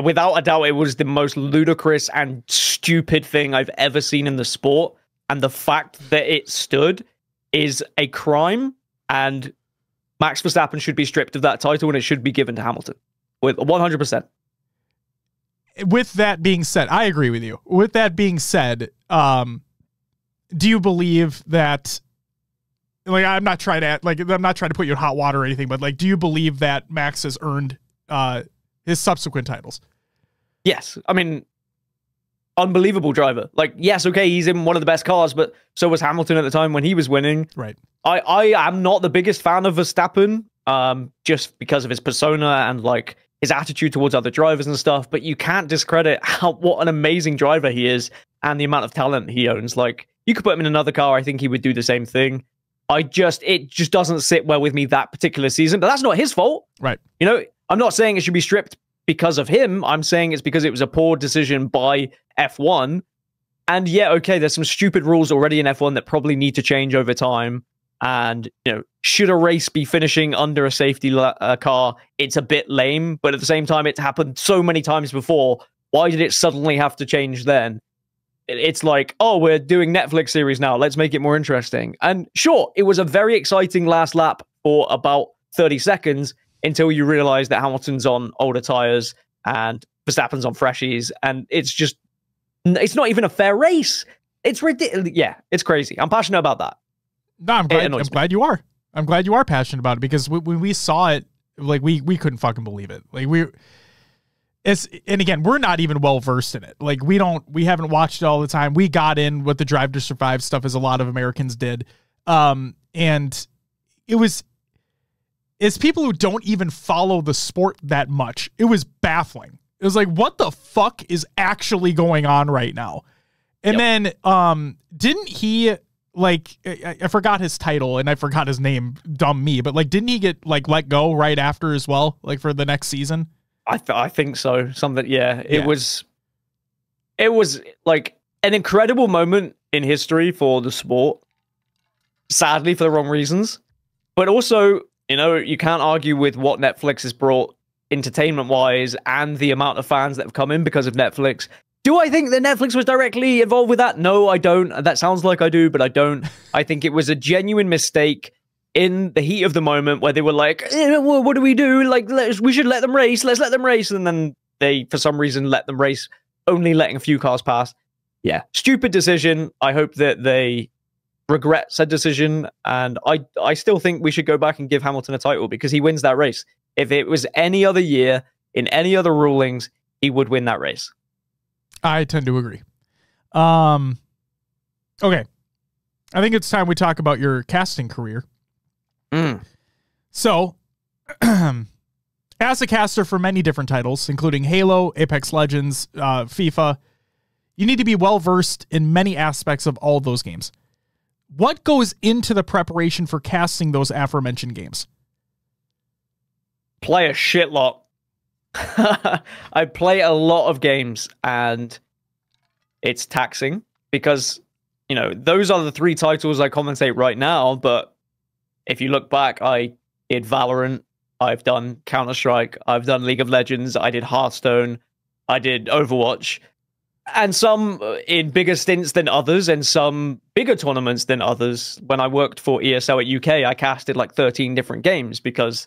Without a doubt, it was the most ludicrous and stupid thing I've ever seen in the sport. And the fact that it stood is a crime, and Max Verstappen should be stripped of that title and it should be given to Hamilton. With 100%. With that being said, I agree with you. With that being said, do you believe that, like, I'm not trying to put you in hot water or anything, but like, do you believe that Max has earned his subsequent titles? Yes. I mean, unbelievable driver. Like, yes, okay, he's in one of the best cars, but so was Hamilton at the time when he was winning. Right. I am not the biggest fan of Verstappen, just because of his persona and like his attitude towards other drivers and stuff, but you can't discredit what an amazing driver he is and the amount of talent he owns. Like, you could put him in another car, I think he would do the same thing. It just doesn't sit well with me that particular season, but that's not his fault. Right. I'm not saying it should be stripped because of him. I'm saying it's because it was a poor decision by F1. And yeah, okay, there's some stupid rules already in F1 that probably need to change over time. And, should a race be finishing under a safety car? It's a bit lame, but at the same time, it's happened so many times before. Why did it suddenly have to change then? it's like, oh, we're doing Netflix series now. Let's make it more interesting. And sure, it was a very exciting last lap for about 30 seconds until you realize that Hamilton's on older tires and Verstappen's on freshies. And it's not even a fair race. It's ridiculous. Yeah, it's crazy. I'm passionate about that. No, I'm glad you are. I'm glad you are passionate about it, because when we saw it, like we couldn't fucking believe it. Like and again, we're not even well versed in it. Like we haven't watched it all the time. We got in with the Drive to Survive stuff, as a lot of Americans did. And it was, as people who don't even follow the sport that much, it was baffling. It was like, what the fuck is actually going on right now? And then, didn't he, like, I forgot his title and I forgot his name, dumb me, but like, didn't he get like let go right after as well? Like for the next season? I think so. Something. Yeah. It was like an incredible moment in history for the sport. Sadly, for the wrong reasons, but also, you know, you can't argue with what Netflix has brought entertainment wise and the amount of fans that have come in because of Netflix. Do I think that Netflix was directly involved with that? No, I don't. That sounds like I do, but I don't. I think it was a genuine mistake in the heat of the moment where they were like, what do we do? Like, we should let them race. Let's let them race. And then they, for some reason, let them race, only letting a few cars pass. Yeah, stupid decision. I hope that they regret said decision. And I still think we should go back and give Hamilton a title because he wins that race. If it was any other year, in any other rulings, he would win that race. I tend to agree. Okay. I think it's time we talk about your casting career. So, as a caster for many different titles, including Halo, Apex Legends, FIFA, you need to be well-versed in many aspects of all those games. What goes into the preparation for casting those aforementioned games? Play a shit lot. I play a lot of games, and it's taxing because, you know, those are the 3 titles I commentate right now. But if you look back, I did Valorant, I've done Counter-Strike, I've done League of Legends, I did Hearthstone, I did Overwatch, and some in bigger stints than others, and some bigger tournaments than others. When I worked for ESL at UK, I casted like 13 different games because,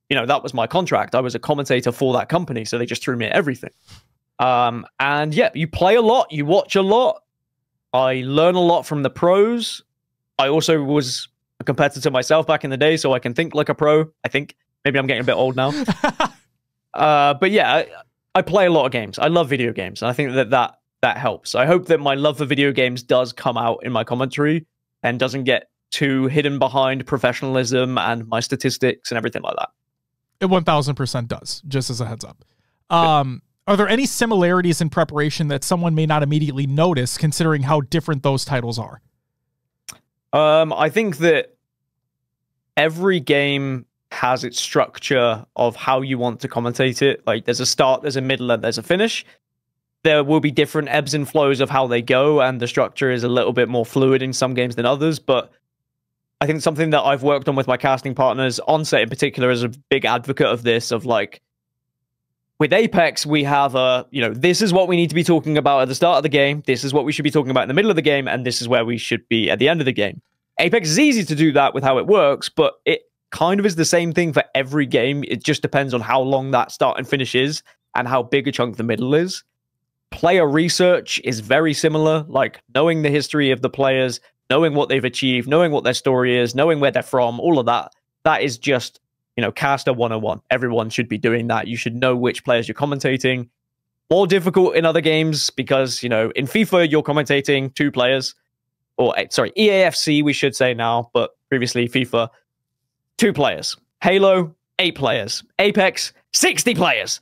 you know, that was my contract. I was a commentator for that company, so they just threw me at everything. And yeah, you play a lot, you watch a lot. I learn a lot from the pros. I also was a competitor myself back in the day, so I can think like a pro. I think maybe I'm getting a bit old now. But yeah, I play a lot of games. I love video games, and I think that helps. I hope that my love for video games does come out in my commentary and doesn't get too hidden behind professionalism and my statistics and everything like that. It 1000% does, just as a heads up. Are there any similarities in preparation that someone may not immediately notice, considering how different those titles are? I think that every game has its structure of how you want to commentate it. Like, there's a start, there's a middle, and there's a finish. There will be different ebbs and flows of how they go, and the structure is a little bit more fluid in some games than others. But I think something that I've worked on with my casting partners, Onset in particular, is a big advocate of this, of like, with Apex, we have this is what we need to be talking about at the start of the game. This is what we should be talking about in the middle of the game. And this is where we should be at the end of the game. Apex is easy to do that with how it works, but it kind of is the same thing for every game. It just depends on how long that start and finish is and how big a chunk the middle is. Player research is very similar, like knowing the history of the players, knowing what they've achieved, knowing what their story is, knowing where they're from, all of that. That is just, you know, caster 101. Everyone should be doing that. You should know which players you're commentating. More difficult in other games because, you know, in FIFA, you're commentating 2 players. Or, sorry, EAFC, we should say now, but previously FIFA, 2 players. Halo, 8 players. Apex, 60 players,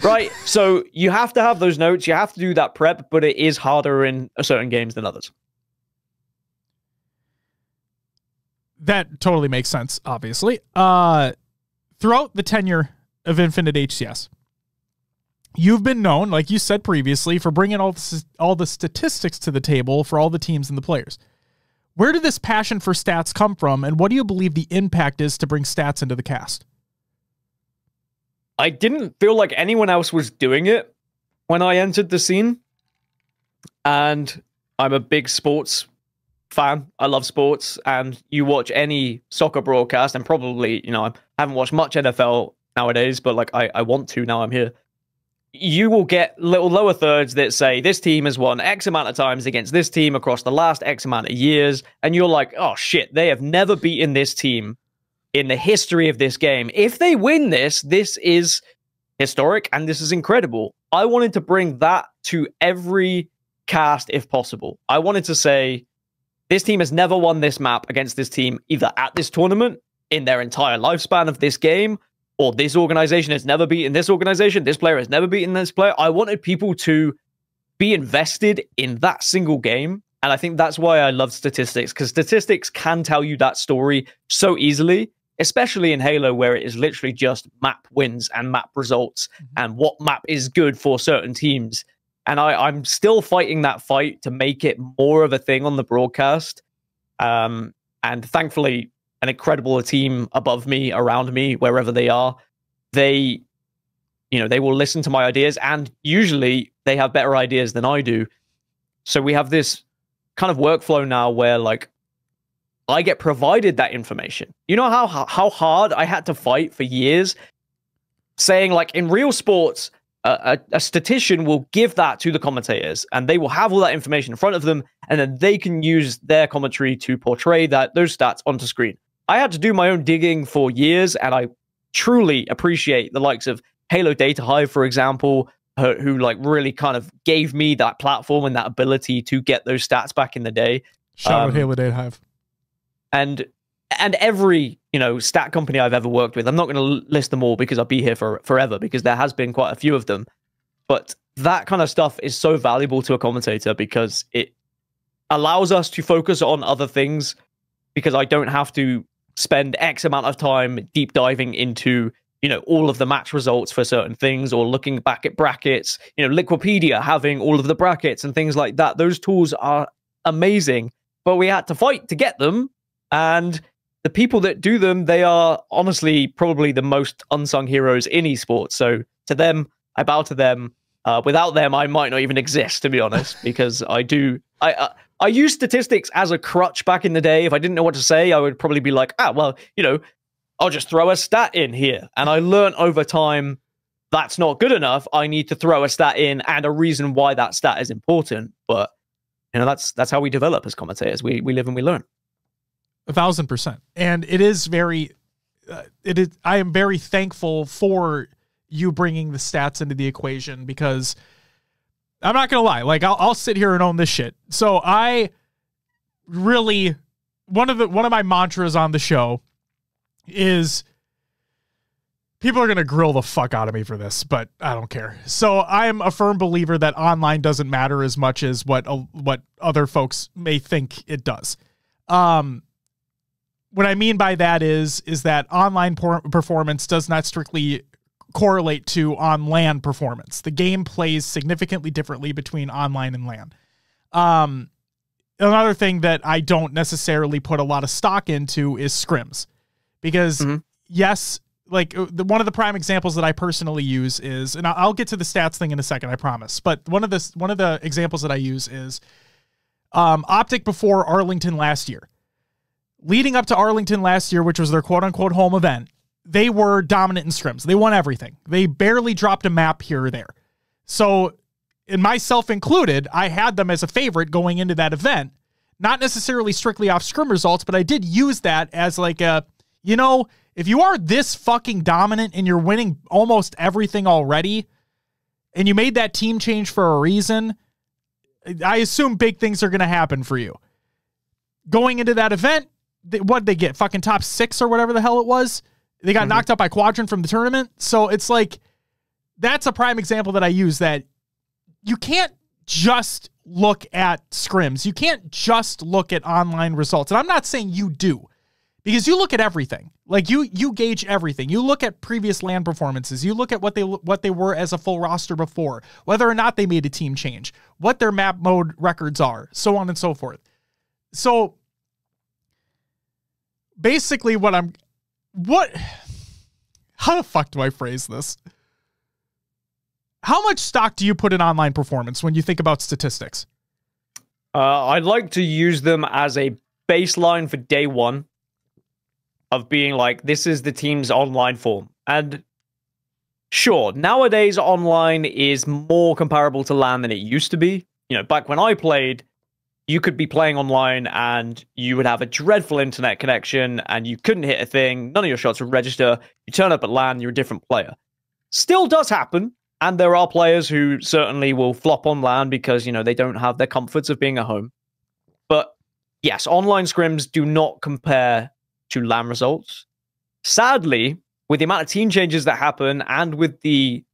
right? So you have to have those notes. You have to do that prep, but it is harder in certain games than others. That totally makes sense, obviously. Throughout the tenure of Infinite HCS, you've been known, like you said previously, for bringing all the statistics to the table for all the teams and the players. Where did this passion for stats come from, and what do you believe the impact is to bring stats into the cast? I didn't feel like anyone else was doing it when I entered the scene. And I'm a big sports fan. I love sports, and you watch any soccer broadcast, and probably, you know, I haven't watched much NFL nowadays, but like I want to now I'm here. You will get little lower thirds that say this team has won X amount of times against this team across the last X amount of years, and you're like, oh shit, they have never beaten this team in the history of this game. If they win this, this is historic and this is incredible. I wanted to bring that to every cast if possible. I wanted to say, this team has never won this map against this team, either at this tournament, in their entire lifespan of this game, or this organization has never beaten this organization, this player has never beaten this player. I wanted people to be invested in that single game. And I think that's why I love statistics, because statistics can tell you that story so easily, especially in Halo, where it is literally just map wins and map results and what map is good for certain teams. And I'm still fighting that fight to make it more of a thing on the broadcast. And thankfully, an incredible team above me, around me, wherever they are, they will listen to my ideas, and usually they have better ideas than I do. So we have this kind of workflow now where, like, I get provided that information. You know how hard I had to fight for years, saying, like, in real sports, a statistician will give that to the commentators, and they will have all that information in front of them, and then they can use their commentary to portray those stats onto screen. I had to do my own digging for years, and I truly appreciate the likes of Halo Data Hive, for example, who like really kind of gave me that platform and that ability to get those stats back in the day. Shout out Halo Data Hive. And every, stat company I've ever worked with, I'm not going to list them all because I'll be here forever, because there has been quite a few of them. But that kind of stuff is so valuable to a commentator because it allows us to focus on other things, because I don't have to spend X amount of time deep diving into, all of the match results for certain things, or looking back at brackets, Liquipedia having all of the brackets and things like that. Those tools are amazing, but we had to fight to get them. And the people that do them, they are honestly probably the most unsung heroes in esports. So to them, I bow to them. Without them, I might not even exist, to be honest, because I used statistics as a crutch back in the day. If I didn't know what to say, I would probably be like, I'll just throw a stat in here. And I learned over time, that's not good enough. I need to throw a stat in and a reason why that stat is important. But, that's how we develop as commentators. We live and we learn. 1,000%. And it is very, I am very thankful for you bringing the stats into the equation, because I'm not going to lie. Like, I'll sit here and own this shit. So I really, one of my mantras on the show is, people are going to grill the fuck out of me for this, but I don't care. So I'm a firm believer that online doesn't matter as much as what other folks may think it does. What I mean by that is that online performance does not strictly correlate to on LAN performance. The game plays significantly differently between online and LAN. Another thing that I don't necessarily put a lot of stock into is scrims, because yes, like one of the prime examples that I personally use is, and I'll get to the stats thing in a second, I promise. But one of the examples that I use is Optic before Arlington last year. Leading up to Arlington last year, which was their quote-unquote home event, they were dominant in scrims. They won everything. They barely dropped a map here or there. So, and myself included, I had them as a favorite going into that event. Not necessarily strictly off scrim results, but I did use that as like a, if you are this fucking dominant and you're winning almost everything already, and you made that team change for a reason, I assume big things are going to happen for you. Going into that event, what'd they get? Fucking top 6 or whatever the hell it was. They got knocked out by Quadrant from the tournament. So it's like, that's a prime example that I use, that you can't just look at scrims. You can't just look at online results. And I'm not saying you do, because you look at everything. Like you gauge everything. You look at previous LAN performances. You look at what they were as a full roster before, whether or not they made a team change, what their map mode records are, so on and so forth. So basically how the fuck do I phrase this? How much stock do you put in online performance when you think about statistics? I'd like to use them as a baseline for day one of being like, this is the team's online form. And sure, nowadays online is more comparable to LAN than it used to be. You know, back when I played, you could be playing online and you would have a dreadful internet connection and you couldn't hit a thing. None of your shots would register. You turn up at LAN, you're a different player. Still does happen. And there are players who certainly will flop on LAN because, you know, they don't have the comforts of being at home. But yes, online scrims do not compare to LAN results. Sadly, with the amount of team changes that happen and with the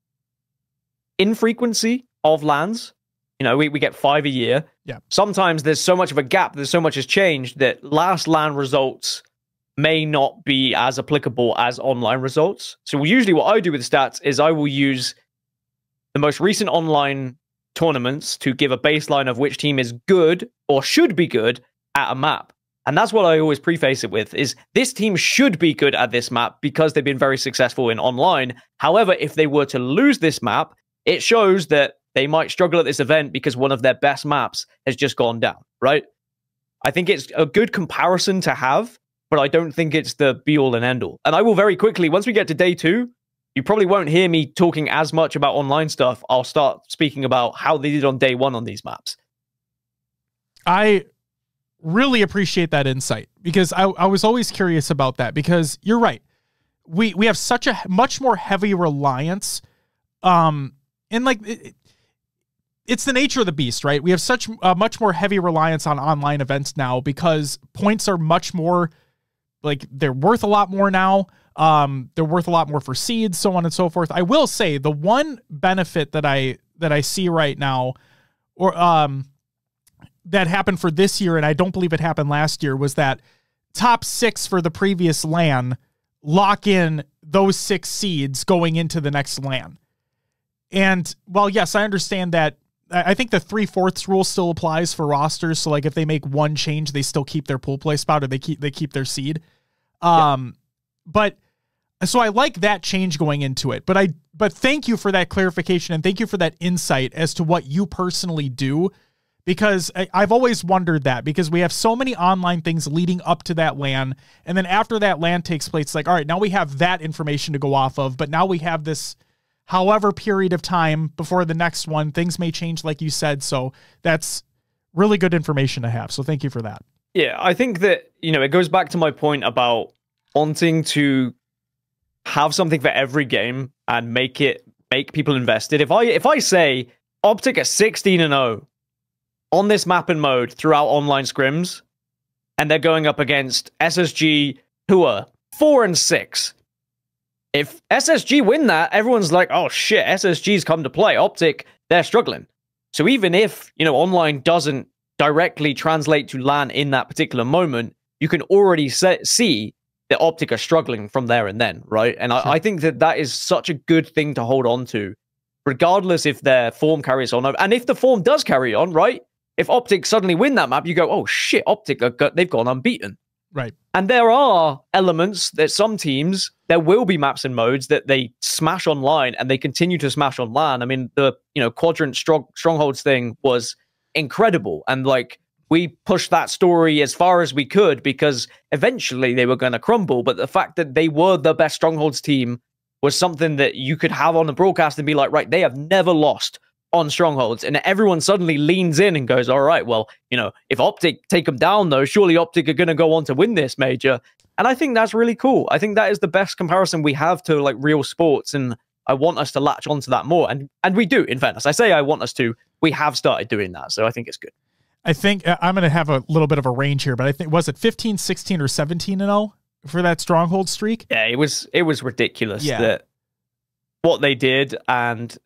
infrequency of LANs, you know, we get 5 a year. Yeah. Sometimes there's so much of a gap, there's so much has changed that last LAN results may not be as applicable as online results. So usually what I do with stats is I will use the most recent online tournaments to give a baseline of which team is good or should be good at a map. And that's what I always preface it with, is this team should be good at this map because they've been very successful in online. However, if they were to lose this map, it shows that they might struggle at this event because one of their best maps has just gone down, right? I think it's a good comparison to have, but I don't think it's the be-all and end-all. And I will very quickly, once we get to day 2, you probably won't hear me talking as much about online stuff. I'll start speaking about how they did on day 1 on these maps. I really appreciate that insight because I was always curious about that because you're right. We have such a much more heavy reliance. And like, it's the nature of the beast, right? We have such a much more heavy reliance on online events now because points are much more, like, they're worth a lot more now. They're worth a lot more for seeds, so on and so forth. I will say the one benefit that I see right now, or that happened for this year, and I don't believe it happened last year, was that top 6 for the previous LAN lock in those 6 seeds going into the next LAN. And while yes, I understand that, I think the 3/4 rule still applies for rosters. So like if they make one change, they still keep their pool play spot, or they keep their seed. But so I like that change going into it. But thank you for that clarification, and thank you for that insight as to what you personally do, because I've always wondered that, because we have so many online things leading up to that LAN, and then after that LAN takes place, it's like, all right, now we have that information to go off of, but now we have this however period of time before the next one. Things may change, like you said, so that's really good information to have. So thank you for that. Yeah, I think that, you know, it goes back to my point about wanting to have something for every game and make people invested. If I say Optic are 16-0 on this map and mode throughout online scrims, and they're going up against SSG, who are 4-6. If SSG win that, everyone's like, oh shit, SSG's come to play. Optic, they're struggling. So even if, you know, online doesn't directly translate to LAN in that particular moment, you can already see that Optic are struggling from there and then, right? And sure. I think that is such a good thing to hold on to, regardless if their form carries on. And if the form does carry on, right? If Optic suddenly win that map, you go, oh shit, Optic, they've gone unbeaten. Right. And there are elements that some teams, there will be maps and modes that they smash online and they continue to smash on LAN. I mean, the, you know, Quadrant Strongholds thing was incredible. And like, we pushed that story as far as we could because eventually they were going to crumble. But the fact that they were the best Strongholds team was something that you could have on the broadcast and be like, right, they have never lost on Strongholds. And everyone suddenly leans in and goes, all right, well, you know, if Optic take them down, though, surely Optic are going to go on to win this major. And I think that's really cool. I think that is the best comparison we have to like real sports. And I want us to latch onto that more. And we do, in fairness. I say I want us to. We have started doing that. So I think it's good. I think I'm going to have a little bit of a range here, but I think, was it 15, 16, or 17-0 for that Stronghold streak? Yeah, it was ridiculous that what they did. And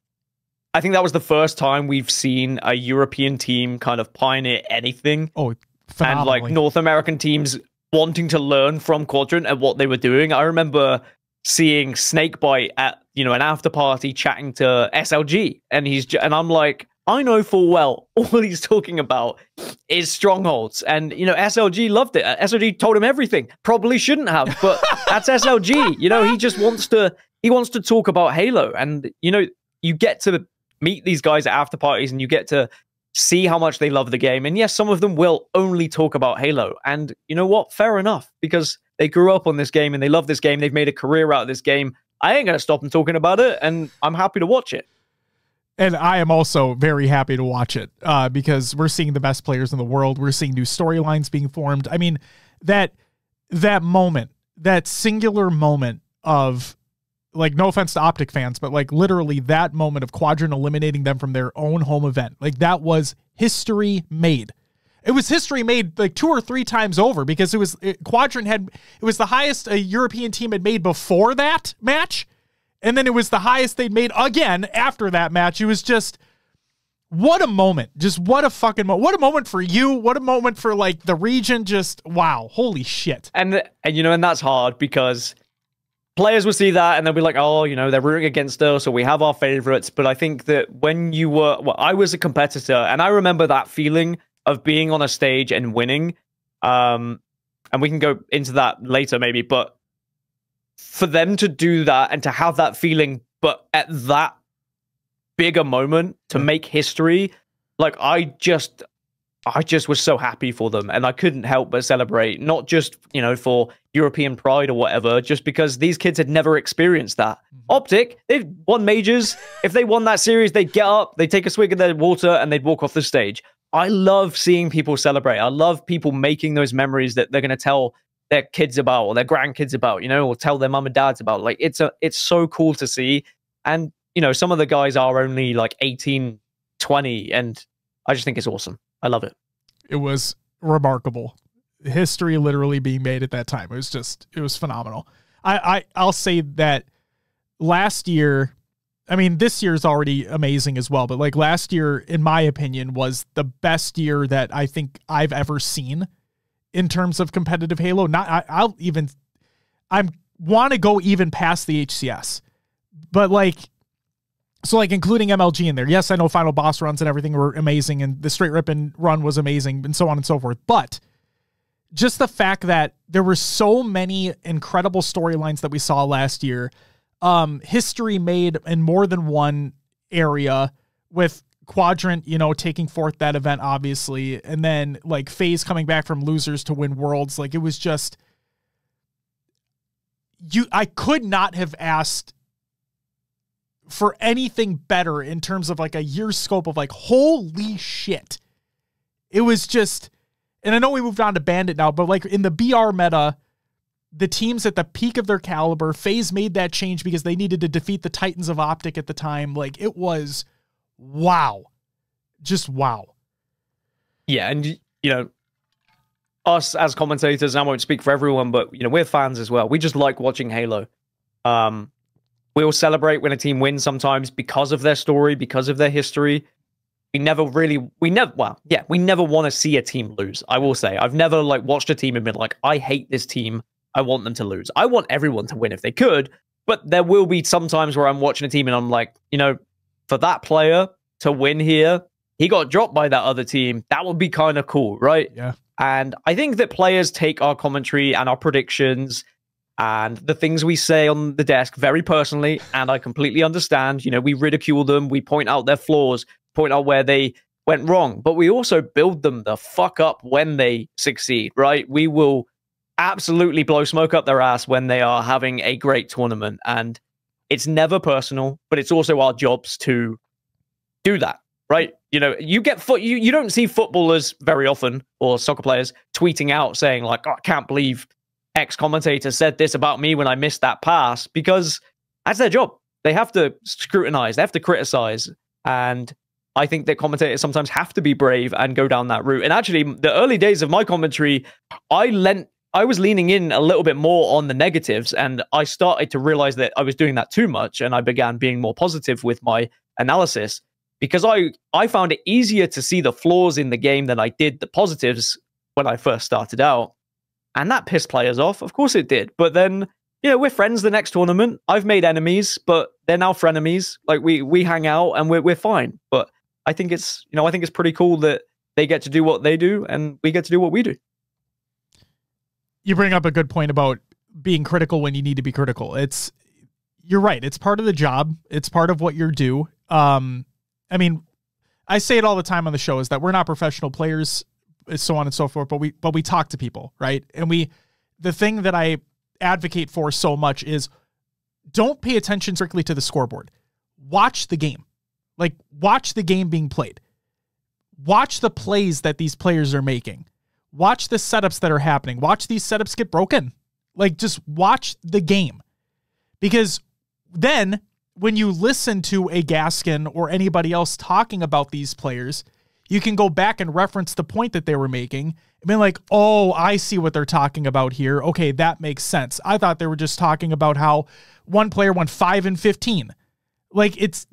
I think that was the first time we've seen a European team kind of pioneer anything. Oh, and like North American teams wanting to learn from Quadrant and what they were doing. I remember seeing Snakebite at, you know, an after party chatting to SLG, and I'm like, I know full well all he's talking about is Strongholds. And, you know, SLG loved it. SLG told him everything. Probably shouldn't have, but that's SLG. You know, he just wants to talk about Halo. And, you know, you get to meet these guys at after parties and you get to see how much they love the game. And yes, some of them will only talk about Halo. And you know what? Fair enough, because they grew up on this game and they love this game. They've made a career out of this game. I ain't going to stop them talking about it, and I'm happy to watch it. And I am also very happy to watch it because we're seeing the best players in the world. We're seeing new storylines being formed. I mean, that moment, that singular moment of, like, no offense to Optic fans, but like literally that moment of Quadrant eliminating them from their own home event, like that was history made. It was history made like 2 or 3 times over, because Quadrant it was the highest a European team had made before that match. And then it was the highest they'd made again after that match. It was just, what a moment. Just what a fucking moment. What a moment for you. What a moment for like the region. Just wow. Holy shit. And you know, and that's hard because players will see that and they'll be like, oh, you know, they're rooting against us, or we have our favorites. But I think that when I was a competitor, and I remember that feeling of being on a stage and winning. And we can go into that later maybe, but for them to do that and to have that feeling, but at that bigger moment to make history, like I just was so happy for them, and I couldn't help but celebrate, not just, you know, for European pride or whatever, just because these kids had never experienced that. Optic, they've won majors. If they won that series, they'd get up, they'd take a swig of their water, and they'd walk off the stage. I love seeing people celebrate. I love people making those memories that they're going to tell their kids about, or their grandkids about, you know, or tell their mum and dads about. Like, it's so cool to see. And, you know, some of the guys are only like 18, 20, and I just think it's awesome. I love it. It was remarkable. History literally being made at that time. It was phenomenal. I'll say that last year, I mean, this year is already amazing as well, but like last year, in my opinion, was the best year that I think I've ever seen in terms of competitive Halo. I want to go even past the HCS, but like, so like including MLG in there. Yes, I know final boss runs and everything were amazing, and the straight ripping run was amazing, and so on and so forth. But just the fact that there were so many incredible storylines that we saw last year, history made in more than one area, with Quadrant, you know, taking forth that event, obviously, and then like FaZe coming back from losers to win Worlds. Like, it was just, I could not have asked for anything better in terms of like a year's scope of like, holy shit. It was just, and I know we moved on to Bandit now, but like in the BR meta, the teams at the peak of their caliber, FaZe made that change because they needed to defeat the Titans of Optic at the time. Like, it was wow. Just wow. Yeah, and, you know, us as commentators, and I won't speak for everyone, but, you know, we're fans as well. We just like watching Halo. We'll celebrate when a team wins sometimes because of their story, because of their history. We never want to see a team lose, I will say. I've never, like, watched a team and been like, I hate this team, I want them to lose. I want everyone to win if they could, but there will be some times where I'm watching a team and I'm like, you know, for that player to win here, he got dropped by that other team. That would be kind of cool, right? Yeah. And I think that players take our commentary and our predictions and the things we say on the desk very personally, and I completely understand. You know, we ridicule them, we point out their flaws, point out where they went wrong, but we also build them the fuck up when they succeed, right? We will absolutely blow smoke up their ass when they are having a great tournament, and it's never personal, but it's also our jobs to do that, right? You know, you don't see footballers very often, or soccer players, tweeting out saying like, oh, I can't believe X commentator said this about me when I missed that pass, because that's their job. They have to scrutinize, they have to criticize, and I think that commentators sometimes have to be brave and go down that route. And actually, the early days of my commentary, I was leaning in a little bit more on the negatives, and I started to realize that I was doing that too much, and I began being more positive with my analysis, because I found it easier to see the flaws in the game than I did the positives when I first started out. And that pissed players off. Of course it did. But then, you know, we're friends the next tournament. I've made enemies, but they're now frenemies. Like, we hang out and we're fine. But I think it's pretty cool that they get to do what they do and we get to do what we do. You bring up a good point about being critical when you need to be critical. You're right. It's part of the job. It's part of what you're due. I mean, I say it all the time on the show, is that we're not professional players, so on and so forth, but we talk to people, right? And the thing that I advocate for so much is don't pay attention strictly to the scoreboard. Watch the game. Like, watch the game being played. Watch the plays that these players are making. Watch the setups that are happening. Watch these setups get broken. Like, just watch the game. Because then when you listen to a Gaskin or anybody else talking about these players, you can go back and reference the point that they were making and be like, oh, I see what they're talking about here. Okay, that makes sense. I thought they were just talking about how one player went 5-15. Like, it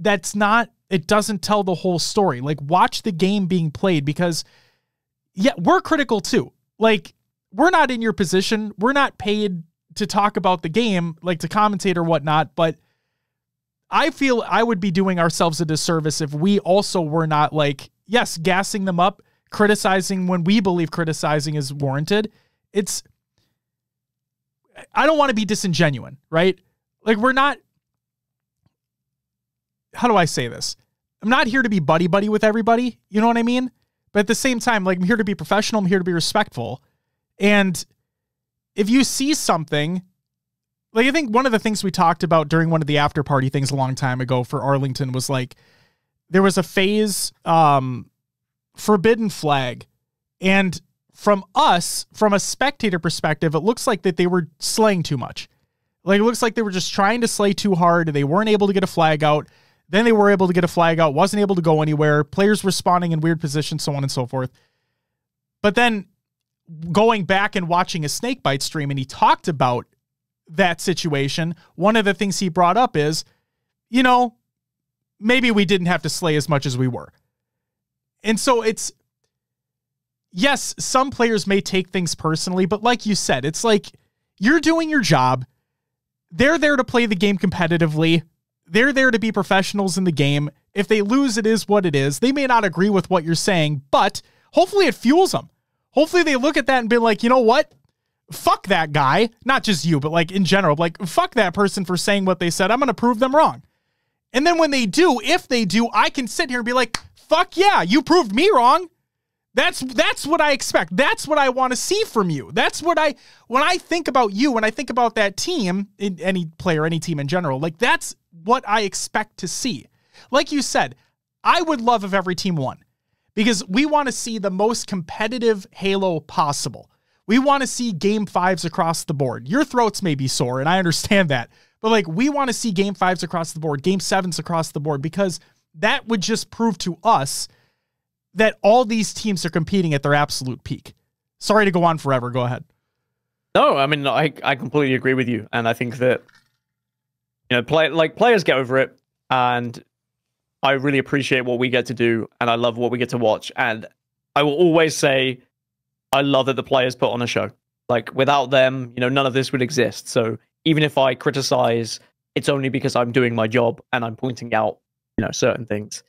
doesn't tell the whole story. Like, watch the game being played, because yeah, we're critical too. Like, we're not in your position. We're not paid to talk about the game, like to commentate or whatnot, but I feel I would be doing ourselves a disservice if we also were not, like, yes, gassing them up, criticizing when we believe criticizing is warranted. I don't want to be disingenuous, right? Like, we're not, how do I say this? I'm not here to be buddy-buddy with everybody. You know what I mean? But at the same time, like, I'm here to be professional. I'm here to be respectful. And if you see something, like, I think one of the things we talked about during one of the after party things a long time ago for Arlington was, like, there was a phase, forbidden flag. And from us, from a spectator perspective, it looks like that they were slaying too much. Like, it looks like they were just trying to slay too hard. They weren't able to get a flag out. Then they were able to get a flag out, wasn't able to go anywhere. Players were spawning in weird positions, so on and so forth. But then going back and watching a Snakebite stream, and he talked about that situation, one of the things he brought up is, you know, maybe we didn't have to slay as much as we were. And so it's, yes, some players may take things personally, but like you said, it's like, you're doing your job. They're there to play the game competitively. They're there to be professionals in the game. If they lose, it is what it is. They may not agree with what you're saying, but hopefully it fuels them. Hopefully they look at that and be like, you know what? Fuck that guy. Not just you, but like in general, like, fuck that person for saying what they said. I'm going to prove them wrong. And then when they do, if they do, I can sit here and be like, fuck yeah, you proved me wrong. That's what I expect. That's what I want to see from you. That's what when I think about you, when I think about that team, in any player, any team in general, like, that's what I expect to see. Like you said, I would love if every team won, because we want to see the most competitive Halo possible. We want to see game 5s across the board. Your throats may be sore, and I understand that, but like, we want to see game 5s across the board, game 7s across the board, because that would just prove to us that all these teams are competing at their absolute peak. Sorry to go on forever. Go ahead. No, I mean, I completely agree with you. And I think that, you know, players get over it. And I really appreciate what we get to do. And I love what we get to watch. And I will always say, I love that the players put on a show. Like, without them, you know, none of this would exist. So even if I criticize, it's only because I'm doing my job and I'm pointing out, you know, certain things.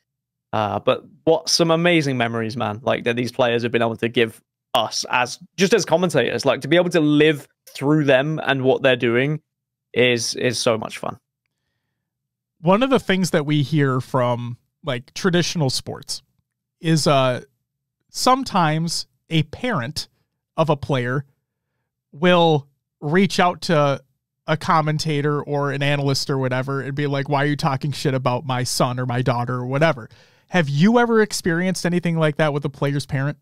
But what some amazing memories, man, like, that these players have been able to give us as commentators, like, to be able to live through them and what they're doing is so much fun. One of the things that we hear from, like, traditional sports is sometimes a parent of a player will reach out to a commentator or an analyst or whatever and be like, why are you talking shit about my son or my daughter or whatever? Have you ever experienced anything like that with a player's parent?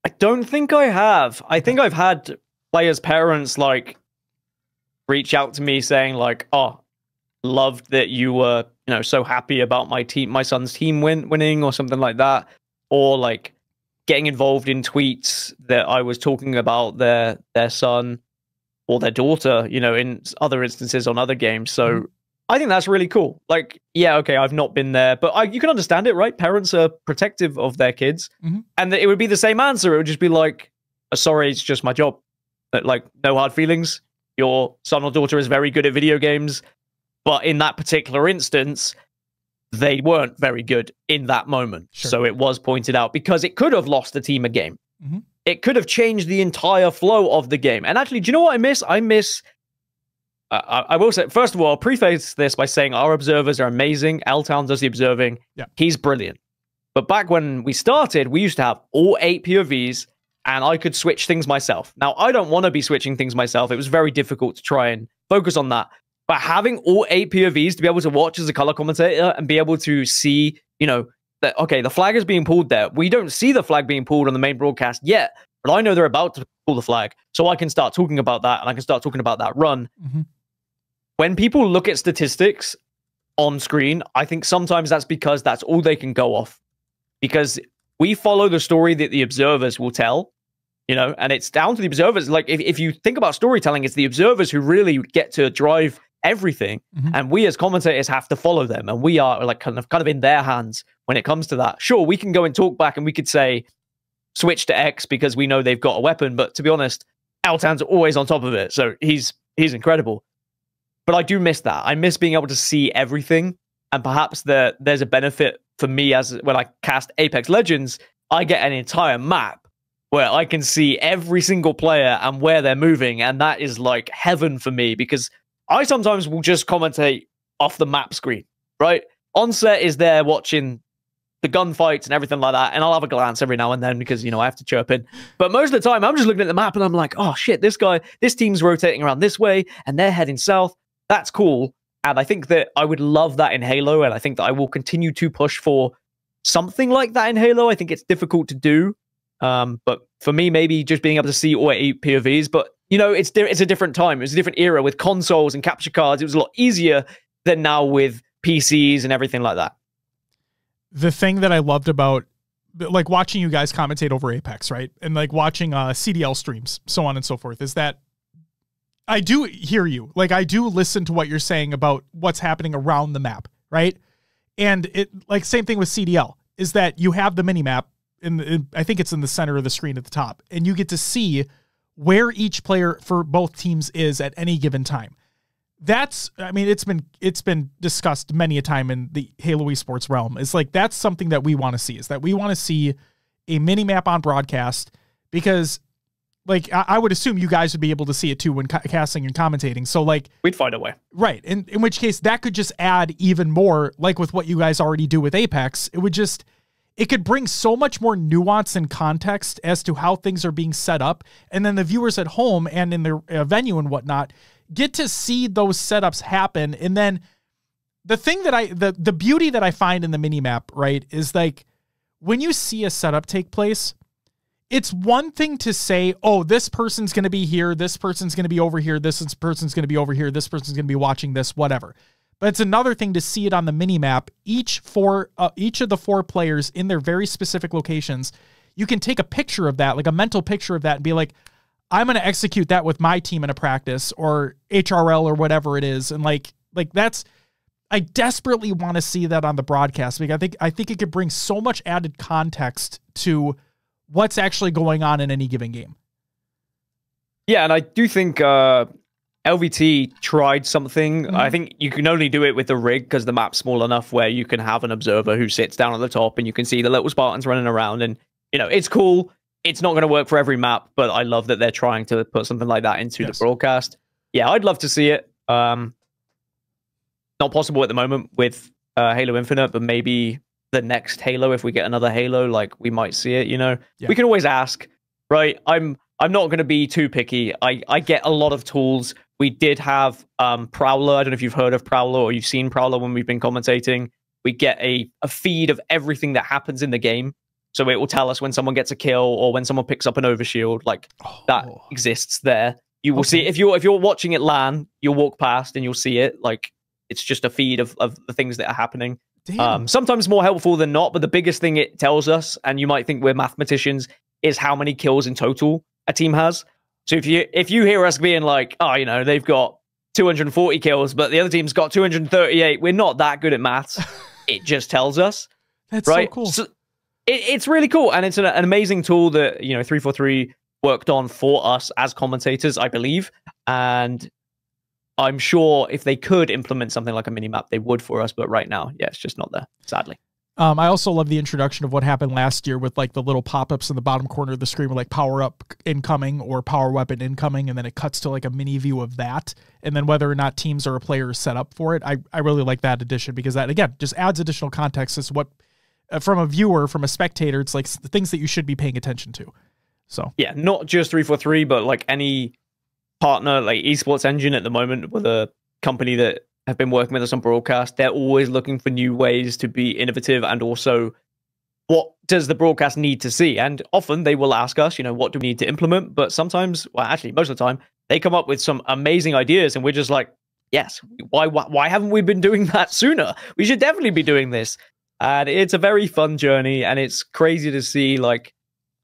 I don't think I have. I think I've had players' parents, like, reach out to me saying, like, oh, loved that you were, you know, so happy about my son's team winning or something like that. Or, like, getting involved in tweets that I was talking about their son or their daughter, you know, in other instances on other games. So I think that's really cool. Like, yeah, okay, I've not been there, but you can understand it, right? Parents are protective of their kids. And it would be the same answer. It would just be like, sorry, it's just my job. Like, no hard feelings. Your son or daughter is very good at video games. But in that particular instance, they weren't very good in that moment. Sure. So it was pointed out because it could have lost the team a game. It could have changed the entire flow of the game. And actually, do you know what I miss? I miss I will say, first of all, I'll preface this by saying our observers are amazing. L-Town does the observing. Yeah. He's brilliant. But back when we started, we used to have all 8 POVs, and I could switch things myself. Now, I don't want to be switching things myself. It was very difficult to try and focus on that. But having all 8 POVs to be able to watch as a color commentator and be able to see, you know, that, okay, the flag is being pulled there. We don't see the flag being pulled on the main broadcast yet, but I know they're about to pull the flag. So I can start talking about that, and I can start talking about that run. Mm-hmm. When people look at statistics on screen, I think sometimes that's because that's all they can go off. Because we follow the story that the observers will tell, you know, and it's down to the observers. Like, if you think about storytelling, it's the observers who really get to drive everything. Mm-hmm. And we as commentators have to follow them. And we are like kind of in their hands when it comes to that. Sure, we can go and talk back and we could say, switch to X because we know they've got a weapon. But to be honest, L-Town's always on top of it. So he's incredible. But I do miss that. I miss being able to see everything. And perhaps there's a benefit for me as when I cast Apex Legends, I get an entire map where I can see every single player and where they're moving. And that is like heaven for me, because I sometimes will just commentate off the map screen, right? Onset is there watching the gunfights and everything like that. And I'll have a glance every now and then because, you know, I have to chirp in. But most of the time, I'm just looking at the map and I'm like, oh shit, this team's rotating around this way and they're heading south. That's cool. And I think that I would love that in Halo. And I think that I will continue to push for something like that in Halo. I think it's difficult to do. But for me, maybe just being able to see all 8 POVs. But, you know, it's a different time. It was a different era with consoles and capture cards. It was a lot easier than now with PCs and everything like that. The thing that I loved about, like, watching you guys commentate over Apex, right? And like watching CDL streams, so on and so forth, is that I do hear you. Like, I do listen to what you're saying about what's happening around the map, right? And it, like, same thing with CDL, is that you have the mini map I think it's in the center of the screen at the top, and you get to see where each player for both teams is at any given time. That's, I mean, it's been discussed many a time in the Halo Esports realm. It's like, that's something that we want to see, is that we want to see a mini map on broadcast, because like, I would assume you guys would be able to see it too when casting and commentating. So like, we'd find a way. Right. And in which case that could just add even more, like with what you guys already do with Apex. It could bring so much more nuance and context as to how things are being set up. And then the viewers at home and in their venue and whatnot get to see those setups happen. And then the thing that the beauty that I find in the minimap, right, is like, when you see a setup take place, it's one thing to say, oh, this person's going to be here, this person's going to be over here, this person's going to be over here, this person's going to be watching this, whatever. But it's another thing to see it on the mini-map. Each of the 4 players in their very specific locations, you can take a picture of that, like a mental picture of that, and be like, I'm going to execute that with my team in a practice or HRL or whatever it is. And like that's, I desperately want to see that on the broadcast, because I think it could bring so much added context to what's actually going on in any given game. Yeah, and I do think LVT tried something. I think you can only do it with the rig because the map's small enough where you can have an observer who sits down at the top and you can see the little Spartans running around. And, you know, it's cool. It's not going to work for every map, but I love that they're trying to put something like that into the broadcast. Yeah, I'd love to see it. Not possible at the moment with Halo Infinite, but maybe the next Halo, if we get another Halo, like, we might see it, you know? Yeah. We can always ask, right? I'm not going to be too picky. I get a lot of tools. We did have Prowler. I don't know if you've heard of Prowler or you've seen Prowler when we've been commentating. We get a feed of everything that happens in the game. So it will tell us when someone gets a kill or when someone picks up an overshield. Like, that exists there. You will see, if you're watching it LAN, you'll walk past and you'll see it. Like, it's just a feed of the things that are happening. Sometimes more helpful than not, but the biggest thing it tells us, and you might think we're mathematicians, is how many kills in total a team has. So if you hear us being like, oh, you know, they've got 240 kills, but the other team's got 238, we're not that good at maths. It just tells us. That's right? So cool. So it's really cool, and it's an amazing tool that, you know, 343 worked on for us as commentators, I believe. And I'm sure if they could implement something like a mini map, they would for us. But right now, yeah, it's just not there, sadly. I also love the introduction of what happened last year with like the little pop-ups in the bottom corner of the screen with like power up incoming or power weapon incoming, and then it cuts to like a mini view of that, and then whether or not teams or a player is set up for it. I really like that addition because that, again, just adds additional context as what from a viewer, from a spectator, it's like the things that you should be paying attention to. So yeah, not just 343, but like any partner, like Esports Engine at the moment, with a company that have been working with us on broadcast, they're always looking for new ways to be innovative, and also what does the broadcast need to see? And often they will ask us, what do we need to implement? But sometimes, well, actually, most of the time, they come up with some amazing ideas, and we're just like, yes, why haven't we been doing that sooner? We should definitely be doing this. And it's a very fun journey, and it's crazy to see like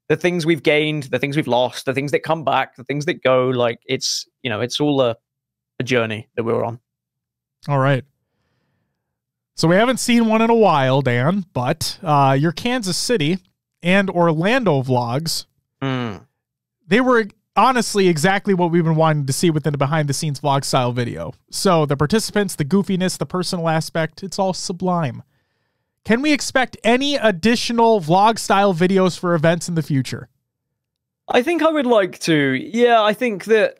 the things we've gained, the things we've lost, the things that come back, the things that go. Like it's all a journey that we're on. All right. So we haven't seen one in a while, Dan, but your Kansas City and Orlando vlogs, they were honestly exactly what we've been wanting to see within a behind-the-scenes vlog style video. So the participants, the goofiness, the personal aspect, it's all sublime. Can we expect any additional vlog style videos for events in the future? I think I would like to. Yeah, I think that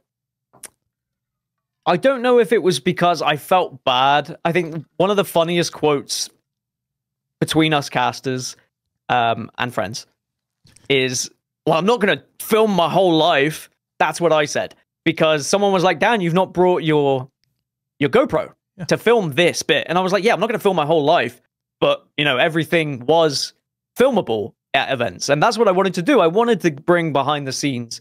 I don't know if it was because I felt bad. I think one of the funniest quotes between us casters and friends is, well, I'm not going to film my whole life. That's what I said. Because someone was like, Dan, you've not brought your GoPro to film this bit. And I was like, yeah, I'm not going to film my whole life. But, everything was filmable at events. And that's what I wanted to do. I wanted to bring behind the scenes.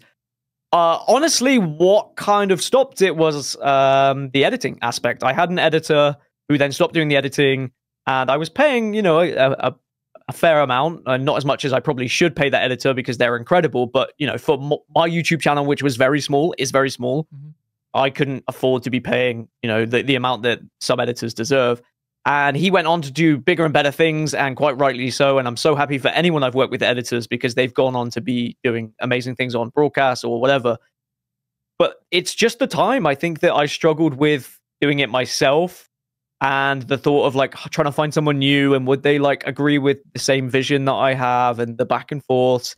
Honestly, what kind of stopped it was the editing aspect. I had an editor who then stopped doing the editing, and I was paying, a fair amount, not as much as I probably should pay that editor because they're incredible. But, for my YouTube channel, which was very small, I couldn't afford to be paying, the amount that some editors deserve. And he went on to do bigger and better things, and quite rightly so. And I'm so happy for anyone I've worked with editors, because they've gone on to be doing amazing things on broadcast or whatever. But it's just the time. I think that I struggled with doing it myself, and the thought of like trying to find someone new, and would they like agree with the same vision that I have, and the back and forths.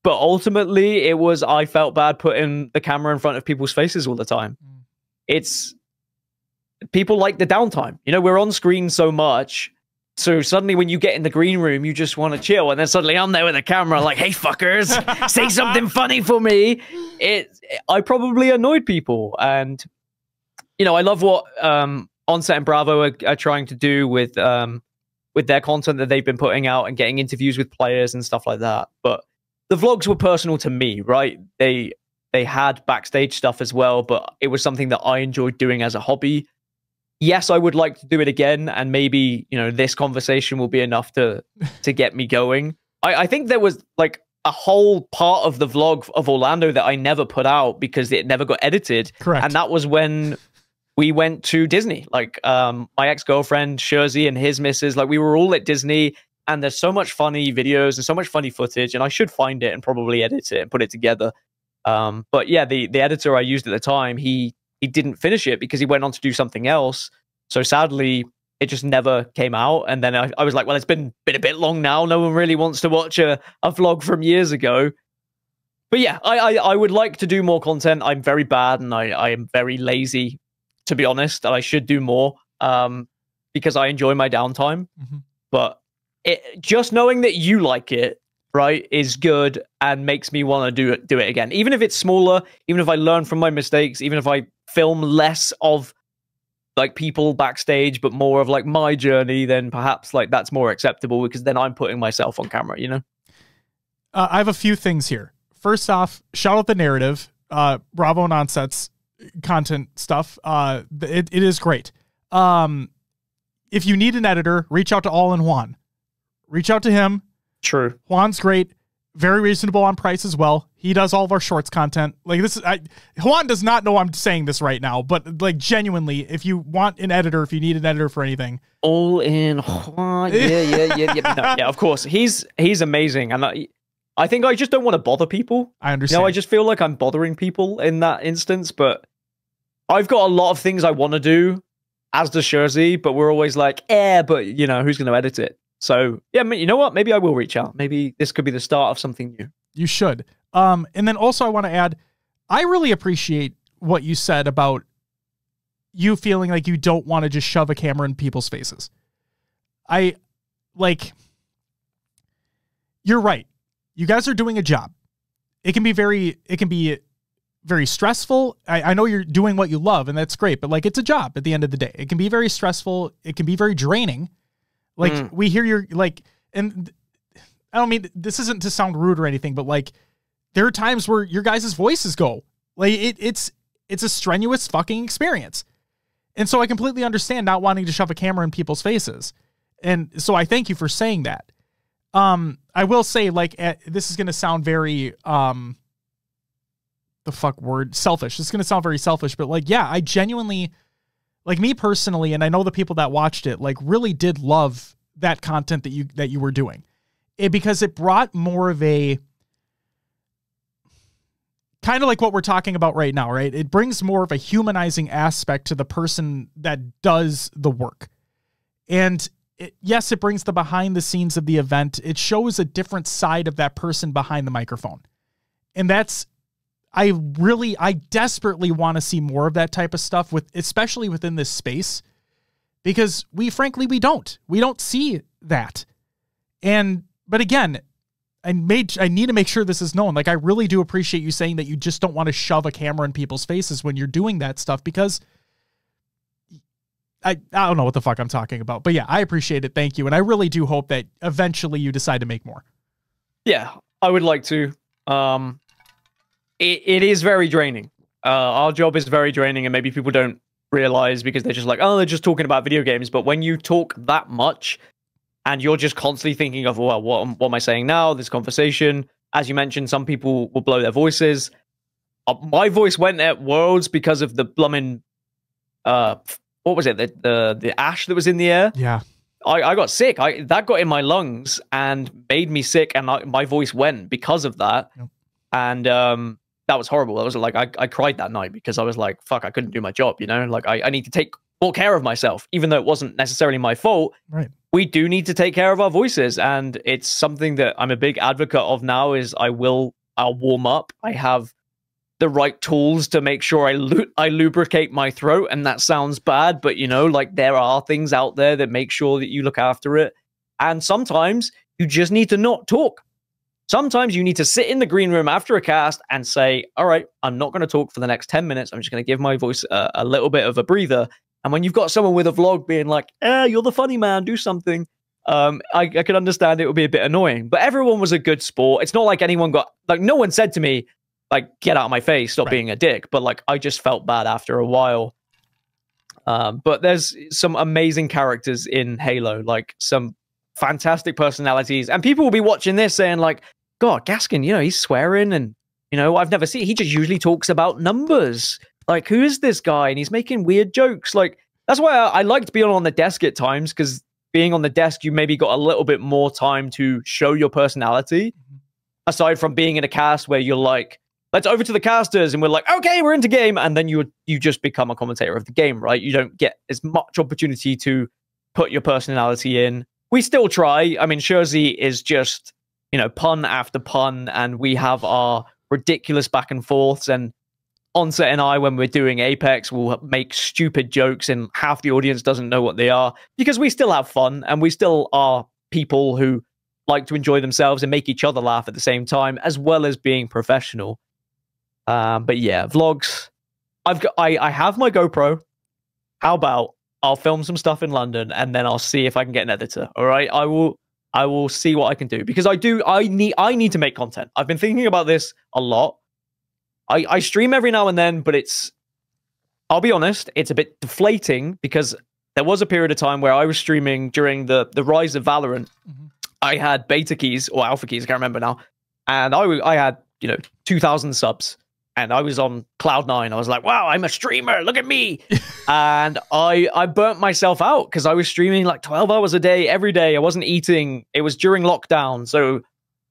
But ultimately, I felt bad putting the camera in front of people's faces all the time. People like the downtime. We're on screen so much. So suddenly when you get in the green room, you just want to chill. And then suddenly I'm there with a camera like, hey, fuckers, say something funny for me. I probably annoyed people. And, I love what Onset and Bravo are trying to do with their content that they've been putting out and getting interviews with players and stuff like that. But the vlogs were personal to me, right? They had backstage stuff as well, but it was something that I enjoyed doing as a hobby. Yes, I would like to do it again, and maybe, this conversation will be enough to get me going. I think there was like a whole part of the vlog of Orlando that I never put out because it never got edited. Correct. And that was when we went to Disney. Like my ex-girlfriend, Sherzy, and his missus, like we were all at Disney, and there's so much funny videos and so much funny footage, and I should find it and probably edit it and put it together. But yeah, the editor I used at the time, he didn't finish it because he went on to do something else. So sadly, it just never came out. And then I was like, well, it's been a bit long now. No one really wants to watch a vlog from years ago. But yeah, I would like to do more content. I'm very bad, and I am very lazy, to be honest. And I should do more because I enjoy my downtime. But just knowing that you like it, right, is good and makes me want to do it again. Even if it's smaller, even if I learn from my mistakes, even if I film less of like people backstage, but more of like my journey, then perhaps like that's more acceptable, because then I'm putting myself on camera, I have a few things here. First off, shout out the narrative, Bravo and Onset's content stuff. It is great. If you need an editor, reach out to All in Juan. Reach out to him. True. Juan's great. Very reasonable on price as well. He does all of our shorts content. Like this, Juan does not know I'm saying this right now, but like genuinely, if you want an editor, if you need an editor for anything, All in Juan. Yeah. No, yeah, of course. He's amazing, and I think I just don't want to bother people. I understand. I just feel like I'm bothering people in that instance. But I've got a lot of things I want to do, as does Sherzy. But we're always like, but who's going to edit it? So yeah, you know what? Maybe I will reach out. Maybe this could be the start of something new. You should. And then also I want to add, I really appreciate what you said about you feeling like you don't want to just shove a camera in people's faces. You're right. You guys are doing a job. It can be very stressful. I know you're doing what you love, and that's great, but like, it's a job at the end of the day. It can be very stressful. It can be very draining. Like we hear your, like, and I don't mean, this isn't to sound rude or anything, but like, there are times where your guys' voices go. Like it's a strenuous fucking experience. And so I completely understand not wanting to shove a camera in people's faces. And so I thank you for saying that. I will say, like, this is going to sound very, selfish. This is going to sound very selfish, but like, yeah, I genuinely, like, me personally, and I know the people that watched it, like, really did love that content that you were doing. Because it brought more of a, kind of like what we're talking about right now, right? It brings more of a humanizing aspect to the person that does the work. And yes, it brings the behind the scenes of the event. It shows a different side of that person behind the microphone. And that's, I desperately want to see more of that type of stuff, especially within this space, because we don't see that. But again, I need to make sure this is known. Like, I really do appreciate you saying that you just don't want to shove a camera in people's faces when you're doing that stuff, because I don't know what the fuck I'm talking about, but yeah, I appreciate it. Thank you. And I really do hope that eventually you decide to make more. Yeah, I would like to. It is very draining. Our job is very draining, and maybe people don't realize because they're just like, oh, they're just talking about video games. But when you talk that much and you're just constantly thinking of, well, what am I saying now? This conversation, as you mentioned, some people will blow their voices. My voice went at Worlds because of the blooming, what was it? The ash that was in the air. Yeah. I got sick. That got in my lungs and made me sick, and my voice went because of that. Yep. And that was horrible. I was like, I cried that night because I was like, fuck, I couldn't do my job, you know? Like, I need to take more care of myself, even though it wasn't necessarily my fault. Right. We do need to take care of our voices, and it's something that I'm a big advocate of now. Is I'll warm up. I have the right tools to make sure I lubricate my throat, and that sounds bad, but you know, like, there are things out there that make sure that you look after it. And sometimes you just need to not talk. Sometimes you need to sit in the green room after a cast and say, all right, I'm not going to talk for the next 10 minutes. I'm just going to give my voice a little bit of a breather. And when you've got someone with a vlog being like, you're the funny man, do something, I could understand it would be a bit annoying. But everyone was a good sport. It's not like anyone got, like, no one said to me, like, get out of my face, stop being a dick. But like, I just felt bad after a while. But there's some amazing characters in Halo, like some fantastic personalities. And people will be watching this saying like, God, Gaskin, you know, he's swearing and, you know, I've never seen, he just usually talks about numbers. Like, who is this guy? And he's making weird jokes. Like, that's why I liked being on the desk at times, because being on the desk, you maybe got a little bit more time to show your personality, aside from being in a cast where you're like, let's over to the casters, and we're like, okay, we're into game, and then you just become a commentator of the game, right? You don't get as much opportunity to put your personality in. We still try. I mean, Shurzy is just, you know, pun after pun, and we have our ridiculous back and forths, and Onset and I, when we're doing Apex, will make stupid jokes, and half the audience doesn't know what they are, because we still have fun, and we still are people who like to enjoy themselves and make each other laugh at the same time, as well as being professional. But yeah, vlogs. I have my GoPro. How about I'll film some stuff in London, and then I'll see if I can get an editor. All right, I will see what I can do, because I need to make content. I've been thinking about this a lot. I stream every now and then, but I'll be honest, it's a bit deflating, because there was a period of time where I was streaming during the rise of Valorant. Mm-hmm. I had beta keys or alpha keys, I can't remember now, and I had, you know, 2,000 subs. And I was on cloud 9. I was like, wow, I'm a streamer. Look at me. And I burnt myself out, because I was streaming like 12 hours a day, every day. I wasn't eating. It was during lockdown. So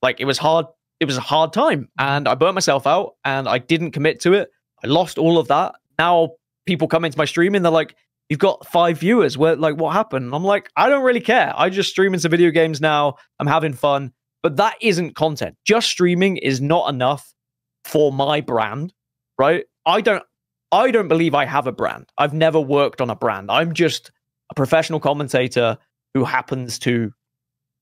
like, it was hard. It was a hard time. And I burnt myself out, and I didn't commit to it. I lost all of that. Now people come into my stream and they're like, you've got 5 viewers. Where, like, what happened? And I'm like, I don't really care. I just stream into video games now. I'm having fun. But that isn't content. Just streaming is not enough for my brand, right? I don't believe I have a brand. I've never worked on a brand. I'm just a professional commentator who happens to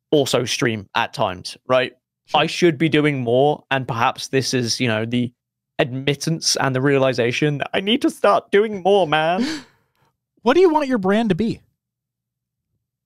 also stream at times, right? Sure. I should be doing more, and perhaps this is, you know, the admittance and the realization that I need to start doing more, man. What do you want your brand to be?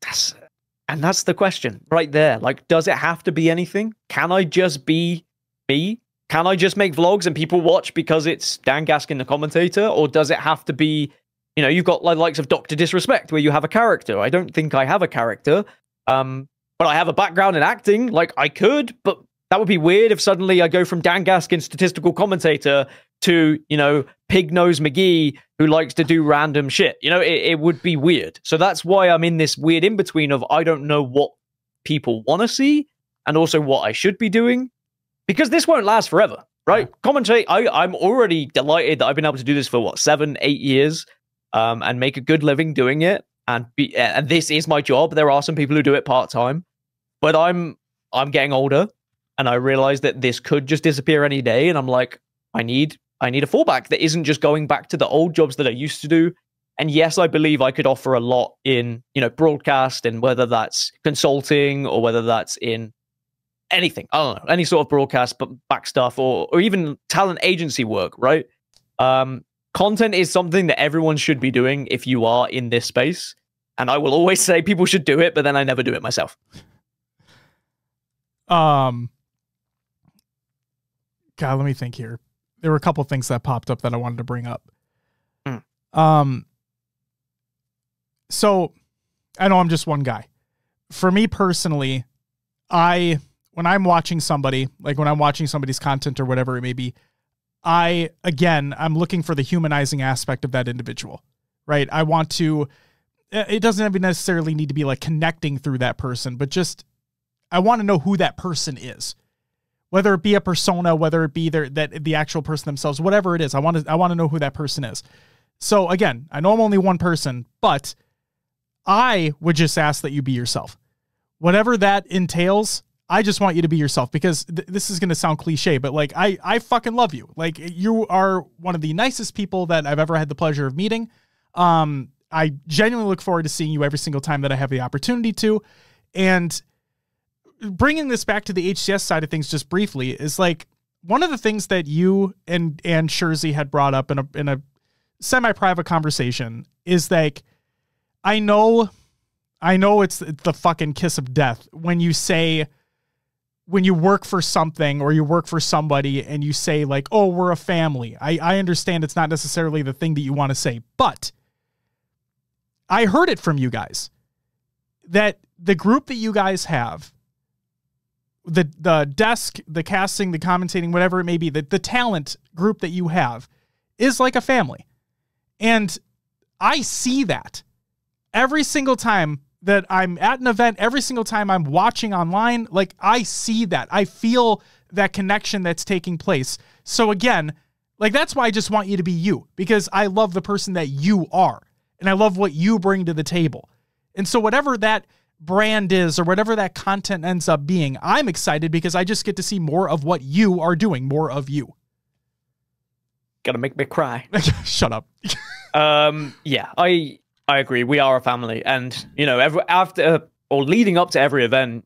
That's the question right there. Like, does it have to be anything? Can I just be me? Can I just make vlogs and people watch because it's Dan Gaskin, the commentator? Or does it have to be, you know, you've got like likes of Dr. Disrespect where you have a character. I don't think I have a character. But I have a background in acting. Like, I could, but that would be weird if suddenly I go from Dan Gaskin, statistical commentator, to, you know, Pig Nose McGee, who likes to do random shit. You know, it would be weird. So that's why I'm in this weird in-between of I don't know what people want to see and also what I should be doing, because this won't last forever, right? Yeah. Commentate, I'm already delighted that I've been able to do this for, what, 7, 8 years, and make a good living doing it. And this is my job. There are some people who do it part-time, but I'm getting older, and I realize that this could just disappear any day. And I'm like, I need a fallback that isn't just going back to the old jobs that I used to do. And yes, I believe I could offer a lot in, you know, broadcast, and whether that's consulting or whether that's in anything, I don't know, any sort of broadcast, but back stuff, or even talent agency work, right? Content is something that everyone should be doing if you are in this space. And I will always say people should do it, but then I never do it myself. God, let me think here. There were a couple of things that popped up that I wanted to bring up. So I know I'm just one guy. For me personally, when I'm watching somebody, like when I'm watching somebody's content or whatever it may be, I'm looking for the humanizing aspect of that individual, right? I want to, it doesn't even necessarily need to be like connecting through that person, but just, I want to know who that person is. Whether it be a persona, whether it be the actual person themselves, whatever it is, I want to know who that person is. So again, I know I'm only one person, but I would just ask that you be yourself. Whatever that entails, I just want you to be yourself, because this is going to sound cliche, but like, I fucking love you. Like, you are one of the nicest people that I've ever had the pleasure of meeting. I genuinely look forward to seeing you every single time that I have the opportunity to. And bringing this back to the HCS side of things just briefly is like, one of the things that you and Shurzy had brought up in a semi-private conversation is like, I know it's the fucking kiss of death when you say, when you work for something or you work for somebody and you say like, oh, we're a family. I understand it's not necessarily the thing that you want to say, but I heard it from you guys that the group that you guys have, the desk, the casting, the commentating, whatever it may be, the talent group that you have is like a family. And I see that every single time that I'm at an event, every single time I'm watching online, like I see that. I feel that connection that's taking place. So again, like that's why I just want you to be you, because I love the person that you are and I love what you bring to the table. And so whatever that brand is or whatever that content ends up being, I'm excited because I just get to see more of what you are doing, more of you. Gotta make me cry. Shut up. Yeah, I agree. We are a family, and you know, after or leading up to every event,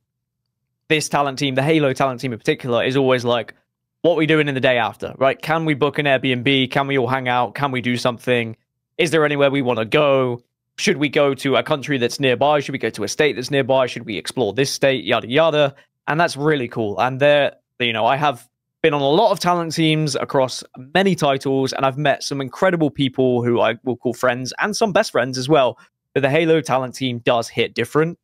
this talent team, the Halo talent team in particular, is always like, what are we doing in the day after, right? Can we book an Airbnb? Can we all hang out? Can we do something? Is there anywhere we want to go? Should we go to a country that's nearby? Should we go to a state that's nearby? Should we explore this state? Yada, yada. And that's really cool. And you know, I have been on a lot of talent teams across many titles, and I've met some incredible people who I will call friends and some best friends as well. But the Halo talent team does hit different.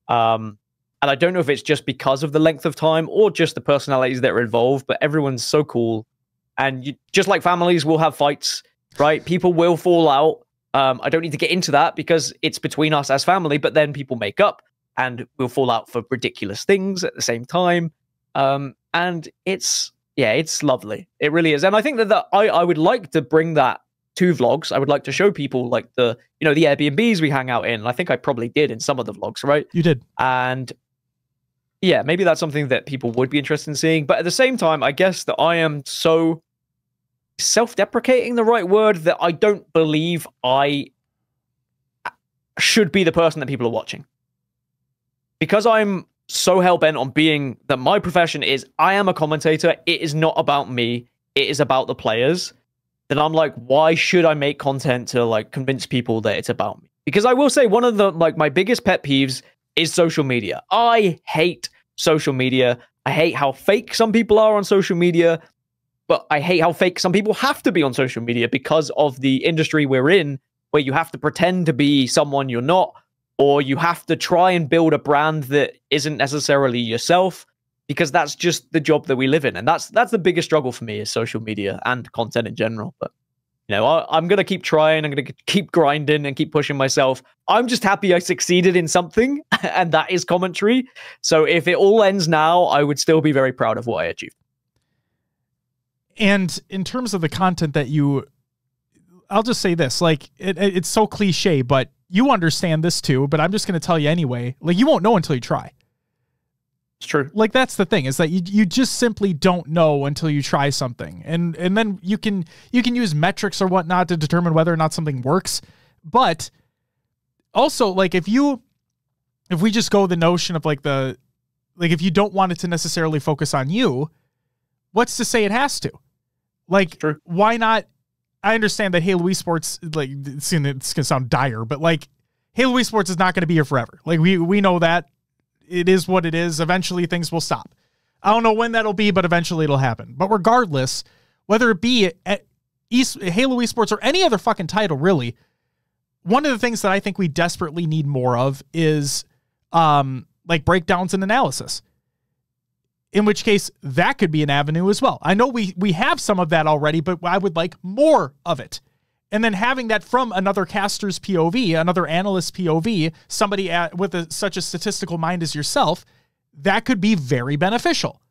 And I don't know if it's just because of the length of time or just the personalities that are involved, but everyone's so cool. And just like families will have fights, right? People will fall out. I don't need to get into that because it's between us as family, but then people make up and we'll fall out for ridiculous things at the same time. And it's lovely. It really is. And I think that I would like to bring that 2 vlogs. I would like to show people like the Airbnbs we hang out in. And I think I probably did in some of the vlogs, right? You did. And yeah, maybe that's something that people would be interested in seeing. But at the same time, I guess that I am so self-deprecating the right word that I don't believe I should be the person that people are watching. Because I'm so hell-bent on being that my profession is I am a commentator. It is not about me. It is about the players. Then I'm like, why should I make content to like convince people that it's about me? Because I will say one of the like my biggest pet peeves is social media. I hate social media. I hate how fake some people are on social media, but I hate how fake some people have to be on social media because of the industry we're in, where you have to pretend to be someone you're not, or you have to try and build a brand that isn't necessarily yourself, because that's just the job that we live in. And that's the biggest struggle for me is social media and content in general. But I'm going to keep trying. I'm going to keep grinding and keep pushing myself. I'm just happy I succeeded in something, and that is commentary. So if it all ends now, I would still be very proud of what I achieved. And in terms of the content that I'll just say this, like it's so cliche, but you understand this too, but I'm just going to tell you anyway, like you won't know until you try. It's true. Like that's the thing, is that you just simply don't know until you try something. And then you can use metrics or whatnot to determine whether or not something works. But also, like if we just go the notion of like if you don't want it to necessarily focus on you, what's to say it has to? Like, why not? I understand that Halo Esports, like it's gonna sound dire, but like Halo Esports is not going to be here forever. Like we know that. It is what it is. Eventually things will stop. I don't know when that'll be, but eventually it'll happen. But regardless, whether it be at Halo Esports or any other fucking title, really, one of the things that I think we desperately need more of is like breakdowns and analysis. In which case, that could be an avenue as well. I know we have some of that already, but I would like more of it. And then having that from another caster's POV, another analyst's POV, somebody with such a statistical mind as yourself, that could be very beneficial.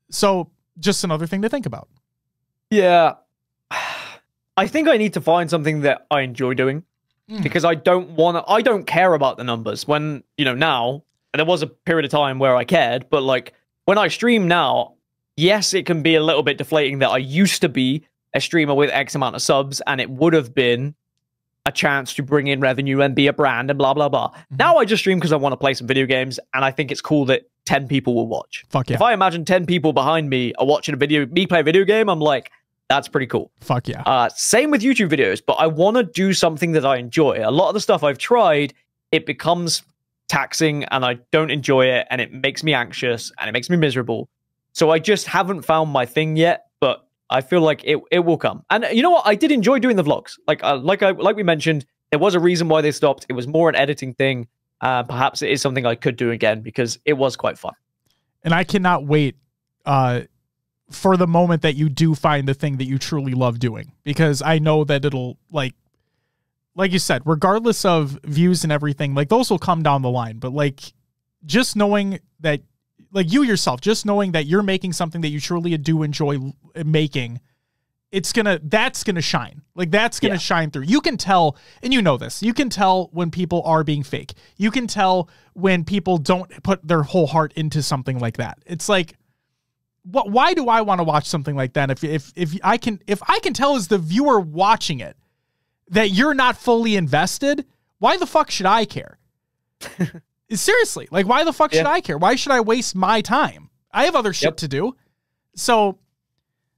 So just another thing to think about. Yeah. I think I need to find something that I enjoy doing because I don't care about the numbers when, now, and there was a period of time where I cared, but like when I stream now, yes, it can be a little bit deflating that I used to be a streamer with X amount of subs, and it would have been a chance to bring in revenue and be a brand and blah, blah, blah. Now I just stream because I want to play some video games, and I think it's cool that 10 people will watch. Fuck yeah. If I imagine 10 people behind me are watching me play a video game, I'm like, that's pretty cool. Fuck yeah. Same with YouTube videos, but I want to do something that I enjoy. A lot of the stuff I've tried, it becomes taxing, and I don't enjoy it, and it makes me anxious, and it makes me miserable. So I just haven't found my thing yet, but I feel like it will come. And you know what? I did enjoy doing the vlogs. Like we mentioned, there was a reason why they stopped. It was more an editing thing. Perhaps it is something I could do again because it was quite fun. And I cannot wait for the moment that you do find the thing that you truly love doing, because I know that it'll like you said, regardless of views and everything, like those will come down the line. But like just knowing that, like you yourself, just knowing that you're making something that you truly do enjoy making, that's gonna shine. Like that's gonna shine through. You can tell, and you know this, you can tell when people are being fake. You can tell when people don't put their whole heart into something like that. It's like, why do I want to watch something like that? If I can tell as the viewer watching it that you're not fully invested, why the fuck should I care? Seriously, like why the fuck should I care? Why should I waste my time? I have other shit to do. So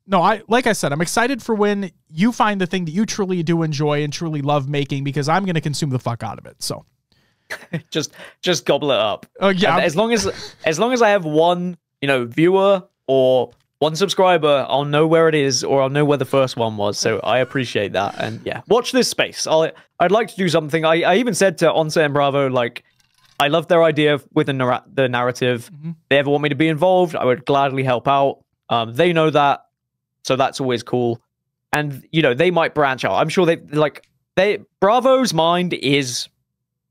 no, like I said, I'm excited for when you find the thing that you truly do enjoy and truly love making, because I'm going to consume the fuck out of it. So just gobble it up. Oh yeah. And as long as I have one, viewer or one subscriber, I'll know where it is, or I'll know where the first one was. So I appreciate that. And yeah, watch this space. I'd like to do something. I even said to Onse and Bravo, like, I love their idea with the narrative. If they ever want me to be involved, I would gladly help out. They know that, so that's always cool. And they might branch out. I'm sure Bravo's mind is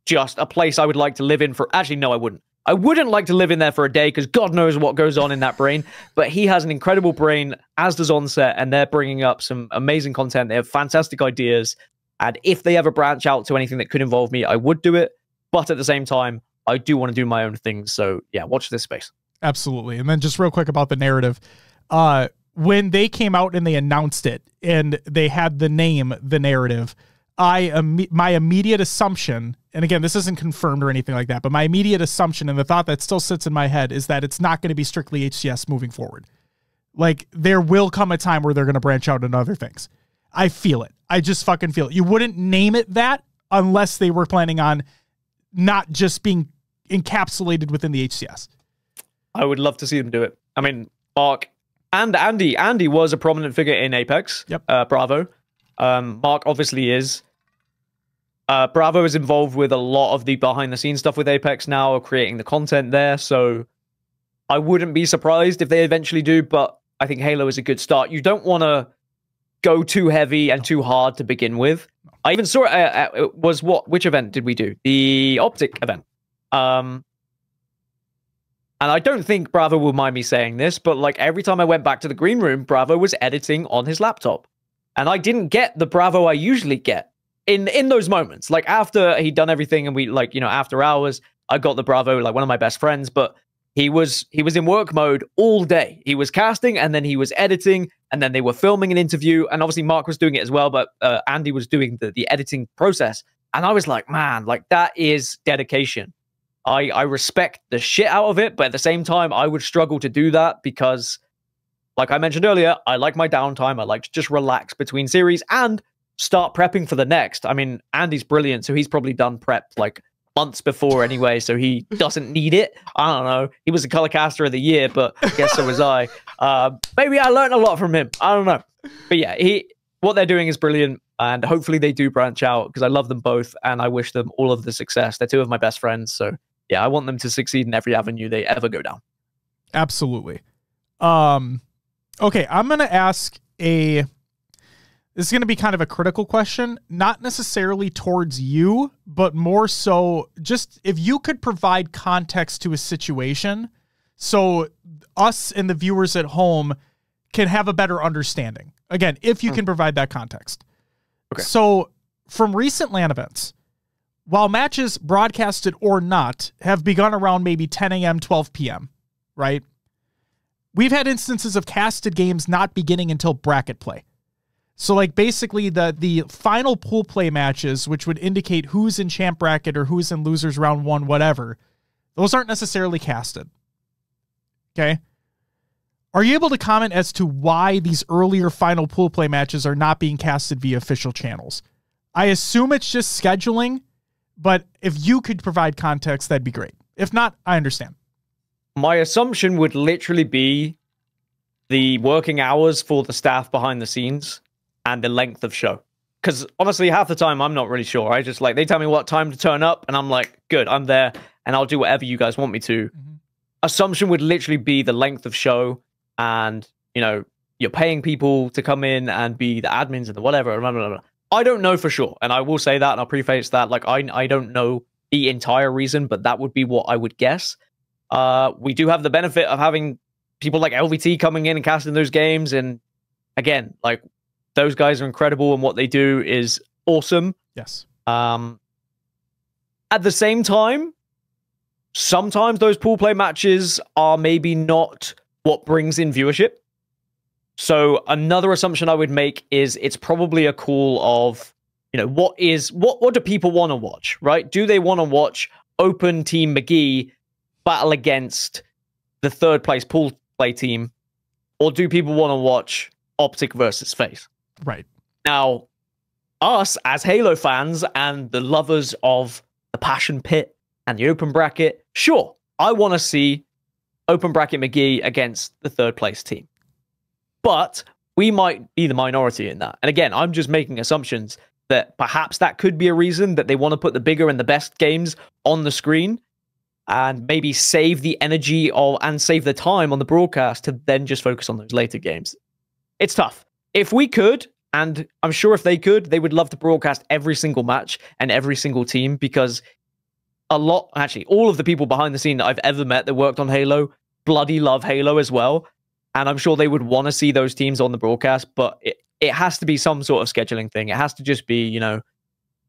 just a place I would like to live in for. Actually, no, I wouldn't. I wouldn't like to live in there for a day because God knows what goes on in that brain. But he has an incredible brain, as does Onset, and they're bringing up some amazing content. They have fantastic ideas. And if they ever branch out to anything that could involve me, I would do it. But at the same time, I do want to do my own things. So yeah, watch this space. Absolutely. And then just real quick about the narrative. When they came out and they announced it and they had the name, The Narrative, my immediate assumption, and again, this isn't confirmed or anything like that, but my immediate assumption and the thought that still sits in my head is that it's not going to be strictly HCS moving forward. Like, there will come a time where they're going to branch out into other things. I feel it. I just fucking feel it. You wouldn't name it that unless they were planning on not just being encapsulated within the HCS. I would love to see them do it. I mean, Mark and Andy. Andy was a prominent figure in Apex. Yep. Bravo. Mark obviously is. Bravo is involved with a lot of the behind-the-scenes stuff with Apex now, creating the content there. So I wouldn't be surprised if they eventually do, but I think Halo is a good start. You don't want to go too heavy and too hard to begin with. I even saw it was which event did we do? The Optic event. And I don't think Bravo will mind me saying this, but like every time I went back to the green room, Bravo was editing on his laptop. And I didn't get the Bravo I usually get in those moments. Like after he'd done everything and we like, you know, after hours, I got the Bravo, like one of my best friends, but he was in work mode all day. He was casting and then he was editing and then they were filming an interview. And obviously Mark was doing it as well, but Andy was doing the editing process. And I was like, man, like that is dedication. I respect the shit out of it, but at the same time, I would struggle to do that because, like I mentioned earlier, I like my downtime. I like to just relax between series and start prepping for the next. I mean, Andy's brilliant, so he's probably done prep like months before anyway, so he doesn't need it. I don't know. He was the Colour Caster of the year, but I guess so was I. Maybe I learned a lot from him. I don't know. But yeah, what they're doing is brilliant, and hopefully they do branch out because I love them both, and I wish them all of the success. They're two of my best friends, so yeah, I want them to succeed in every avenue they ever go down. Absolutely. Okay, I'm going to ask this is going to be kind of a critical question, not necessarily towards you, but more so just if you could provide context to a situation so us and the viewers at home can have a better understanding. Again, if you can provide that context. Okay. So from recent LAN events, while matches broadcasted or not have begun around maybe 10 a.m., 12 p.m., right? We've had instances of casted games not beginning until bracket play. So like basically the final pool play matches, which would indicate who's in champ bracket or who's in losers round one, whatever, those aren't necessarily casted. Okay. Are you able to comment as to why these earlier final pool play matches are not being casted via official channels? I assume it's just scheduling, but if you could provide context, that'd be great. If not, I understand. My assumption would literally be the working hours for the staff behind the scenes and the length of show. Because honestly, half the time, I'm not really sure. I just like, they tell me what time to turn up and I'm like, good, I'm there and I'll do whatever you guys want me to. Mm-hmm. Assumption would literally be the length of show and, you know, you're paying people to come in and be the admins and the whatever. Blah, blah, blah. I don't know for sure. And I will say that and I'll preface that. Like, I don't know the entire reason, but that would be what I would guess. We do have the benefit of having people like LVT coming in and casting those games. And again, like those guys are incredible and what they do is awesome. Yes. At the same time, sometimes those pool play matches are maybe not what brings in viewership. So another assumption I would make is it's probably a call of, you know, what do people want to watch, right? Do they want to watch Open Team McGee battle against the third place pool play team, or do people want to watch Optic versus FaZe? Right. Now, us as Halo fans and the lovers of the Passion Pit and the open bracket, sure, I want to see open bracket McGee against the third place team. But we might be the minority in that. And again, I'm just making assumptions that perhaps that could be a reason that they want to put the bigger and the best games on the screen and maybe save the energy and save the time on the broadcast to then just focus on those later games. It's tough. If we could, and I'm sure if they could, they would love to broadcast every single match and every single team because a lot, actually, all of the people behind the scene that I've ever met that worked on Halo bloody love Halo as well. And I'm sure they would want to see those teams on the broadcast, but it has to be some sort of scheduling thing. It has to just be, you know,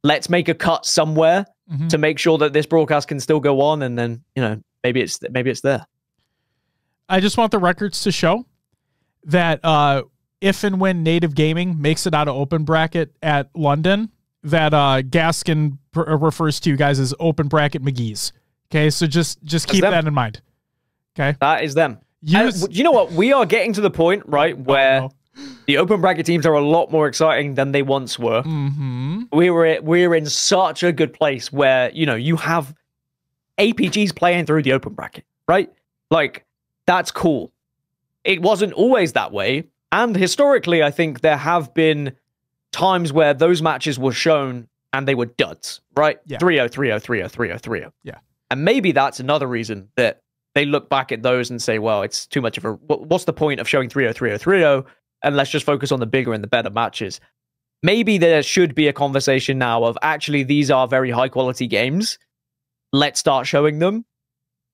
let's make a cut somewhere to make sure that this broadcast can still go on. And then, you know, maybe it's there. I just want the records to show that if and when Native Gaming makes it out of open bracket at London, that Gaskin refers to you guys as open bracket McGee's. Okay, so just keep that in mind. Okay, that is them. You know what? We are getting to the point, right, where the open bracket teams are a lot more exciting than they once were. We're in such a good place where, you know, you have APGs playing through the open bracket, right? Like, that's cool. It wasn't always that way. And historically, I think there have been times where those matches were shown and they were duds, right? Yeah. 3-0, 3-0, 3-0, 3-0, 3-0. Yeah. And maybe that's another reason that they look back at those and say, well, it's too much of a... What's the point of showing 3-0, 3-0, 3-0? And let's just focus on the bigger and the better matches. Maybe there should be a conversation now of, actually, these are very high-quality games. Let's start showing them.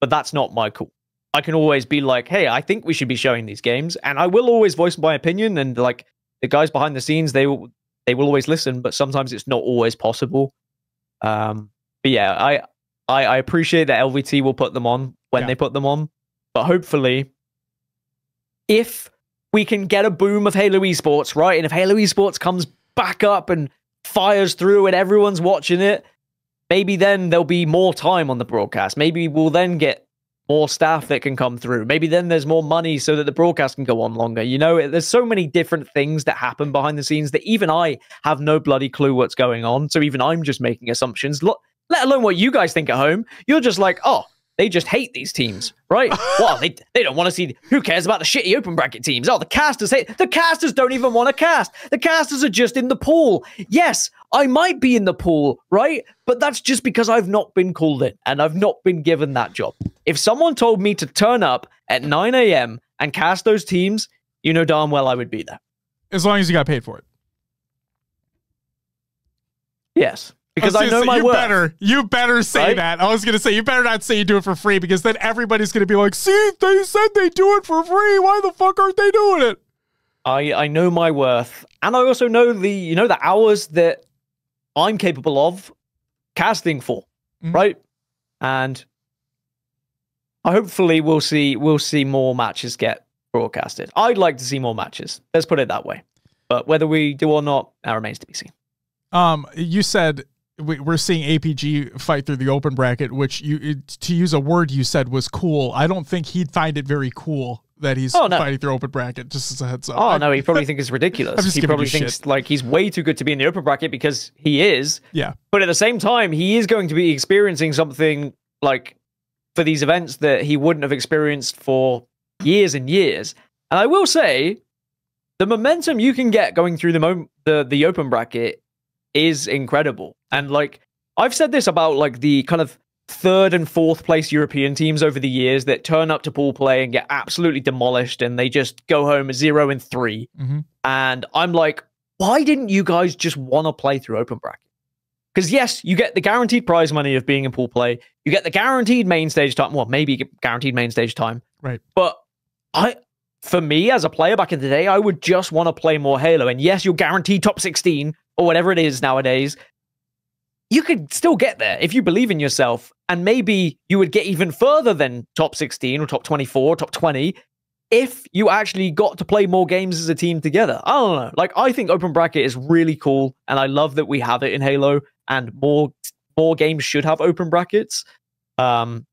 But that's not my call. I can always be like, hey, I think we should be showing these games. And I will always voice my opinion. And, like, the guys behind the scenes, they will always listen. But sometimes it's not always possible. But, yeah, I appreciate that LVT will put them on when they put them on. But hopefully, if we can get a boom of Halo Esports, right? And if Halo Esports comes back up and fires through and everyone's watching it, maybe then there'll be more time on the broadcast. Maybe we'll then get more staff that can come through. Maybe then there's more money so that the broadcast can go on longer. You know, there's so many different things that happen behind the scenes that even I have no bloody clue what's going on. So even I'm just making assumptions. Let alone what you guys think at home. You're just like, oh, they just hate these teams, right? Well, they don't want to see... Who cares about the shitty open bracket teams? Oh, the casters hate... The casters don't even want to cast. The casters are just in the pool. Yes, I might be in the pool, right? But that's just because I've not been called in and I've not been given that job. If someone told me to turn up at 9 a.m. and cast those teams, you know darn well I would be there. As long as you got paid for it. Yes. Because I know my worth. You better say that. I was going to say, you better not say you do it for free, because then everybody's going to be like, see, they said they do it for free. Why the fuck aren't they doing it? I know my worth. And I also know the hours that I'm capable of casting for, right? And hopefully we'll see more matches get broadcasted. I'd like to see more matches. Let's put it that way. But whether we do or not, that remains to be seen. You said we're seeing APG fight through the open bracket, which to use a word you said was cool. I don't think he'd find it very cool that he's fighting through open bracket, just as a heads up. Oh, no, he probably thinks it's ridiculous. He probably thinks like he's way too good to be in the open bracket, because he is. Yeah. But at the same time, he is going to be experiencing something like for these events that he wouldn't have experienced for years and years. And I will say, the momentum you can get going through the open bracket is incredible. And like, I've said this about like the kind of 3rd and 4th place European teams over the years that turn up to pool play and get absolutely demolished, and they just go home 0-3. And I'm like, why didn't you guys just want to play through open bracket? Because yes, you get the guaranteed prize money of being in pool play. You get the guaranteed main stage time. Well, maybe guaranteed main stage time. Right. But for me as a player back in the day, I would just want to play more Halo. And yes, you're guaranteed top 16 or whatever it is nowadays. You could still get there if you believe in yourself. And maybe you would get even further than top 16 or top 24, top 20, if you actually got to play more games as a team together. I don't know. Like, I think open bracket is really cool, and I love that we have it in Halo, and more games should have open brackets. And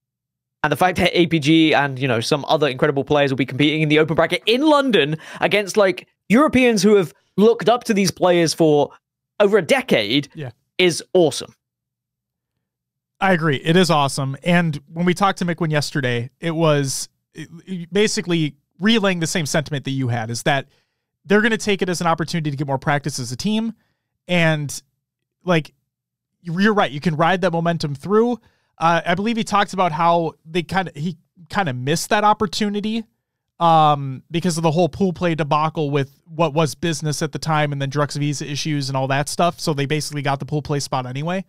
the fact that APG and, you know, some other incredible players will be competing in the open bracket in London against like Europeans who have looked up to these players for over a decade is awesome. I agree. It is awesome. And when we talked to McWin yesterday, it was basically relaying the same sentiment that you had, is that they're going to take it as an opportunity to get more practice as a team. And like, you're right. You can ride that momentum through. I believe he talked about how he kind of missed that opportunity because of the whole pool play debacle with what was business at the time, and then Drux visa issues and all that stuff. So they basically got the pool play spot anyway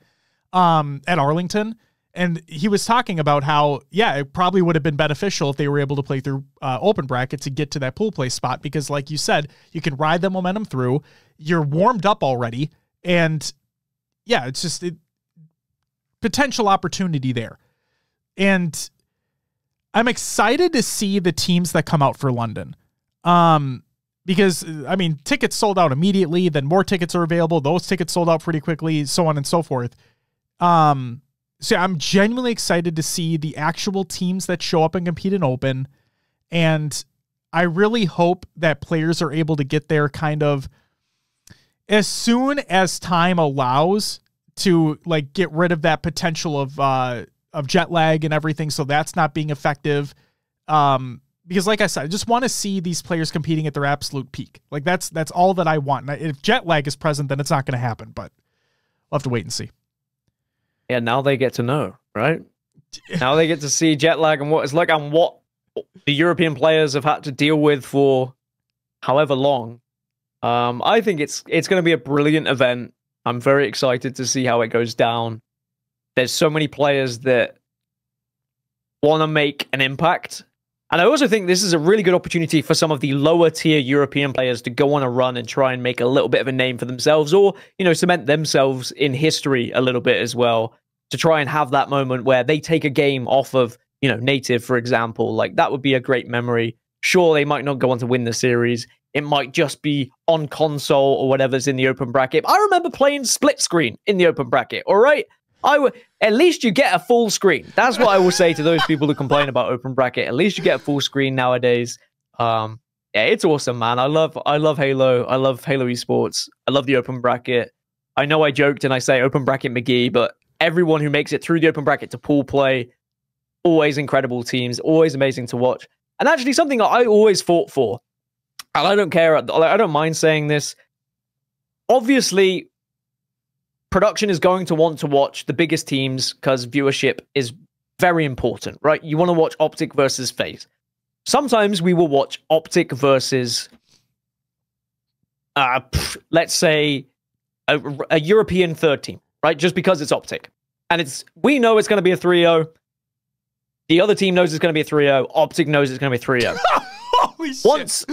at Arlington. And he was talking about how, yeah, it probably would have been beneficial if they were able to play through open bracket to get to that pool play spot, because like you said, you can ride the momentum through, you're warmed up already. And yeah, it's just potential opportunity there. And I'm excited to see the teams that come out for London. Because, I mean, tickets sold out immediately, then more tickets are available. Those tickets sold out pretty quickly, so on and so forth. So I'm genuinely excited to see the actual teams that show up and compete in Open. And I really hope that players are able to get there kind of as soon as time allows to like get rid of that potential of jet lag and everything. So that's not being effective. Because like I said, I just want to see these players competing at their absolute peak. Like that's all that I want. And if jet lag is present, then it's not going to happen, but we'll have to wait and see. Yeah, now they get to know, right? Now they get to see jet lag and what it's like and what the European players have had to deal with for however long. I think it's going to be a brilliant event. I'm very excited to see how it goes down. There's so many players that want to make an impact. And I also think this is a really good opportunity for some of the lower tier European players to go on a run and try and make a little bit of a name for themselves, or, you know, cement themselves in history a little bit as well, to try and have that moment where they take a game off of, you know, Native, for example. Like, that would be a great memory. Sure, they might not go on to win the series. It might just be on console or whatever's in the open bracket. I remember playing split screen in the open bracket, all right? At least you get a full screen. That's what I will say to those people who complain about open bracket. At least you get a full screen nowadays. Yeah, it's awesome, man. I love Halo. I love Halo Esports. I love the open bracket. I know I joked and I say open bracket McGee, but everyone who makes it through the open bracket to pool play, always incredible teams, always amazing to watch. And actually something I always fought for, and I don't care, I don't mind saying this. Obviously, production is going to want to watch the biggest teams because viewership is very important, right? You want to watch Optic versus FaZe. Sometimes we will watch Optic versus, let's say, a European third team, right? Just because it's Optic. And we know it's going to be a 3-0. The other team knows it's going to be a 3-0. Optic knows it's going to be a 3-0. Holy shit.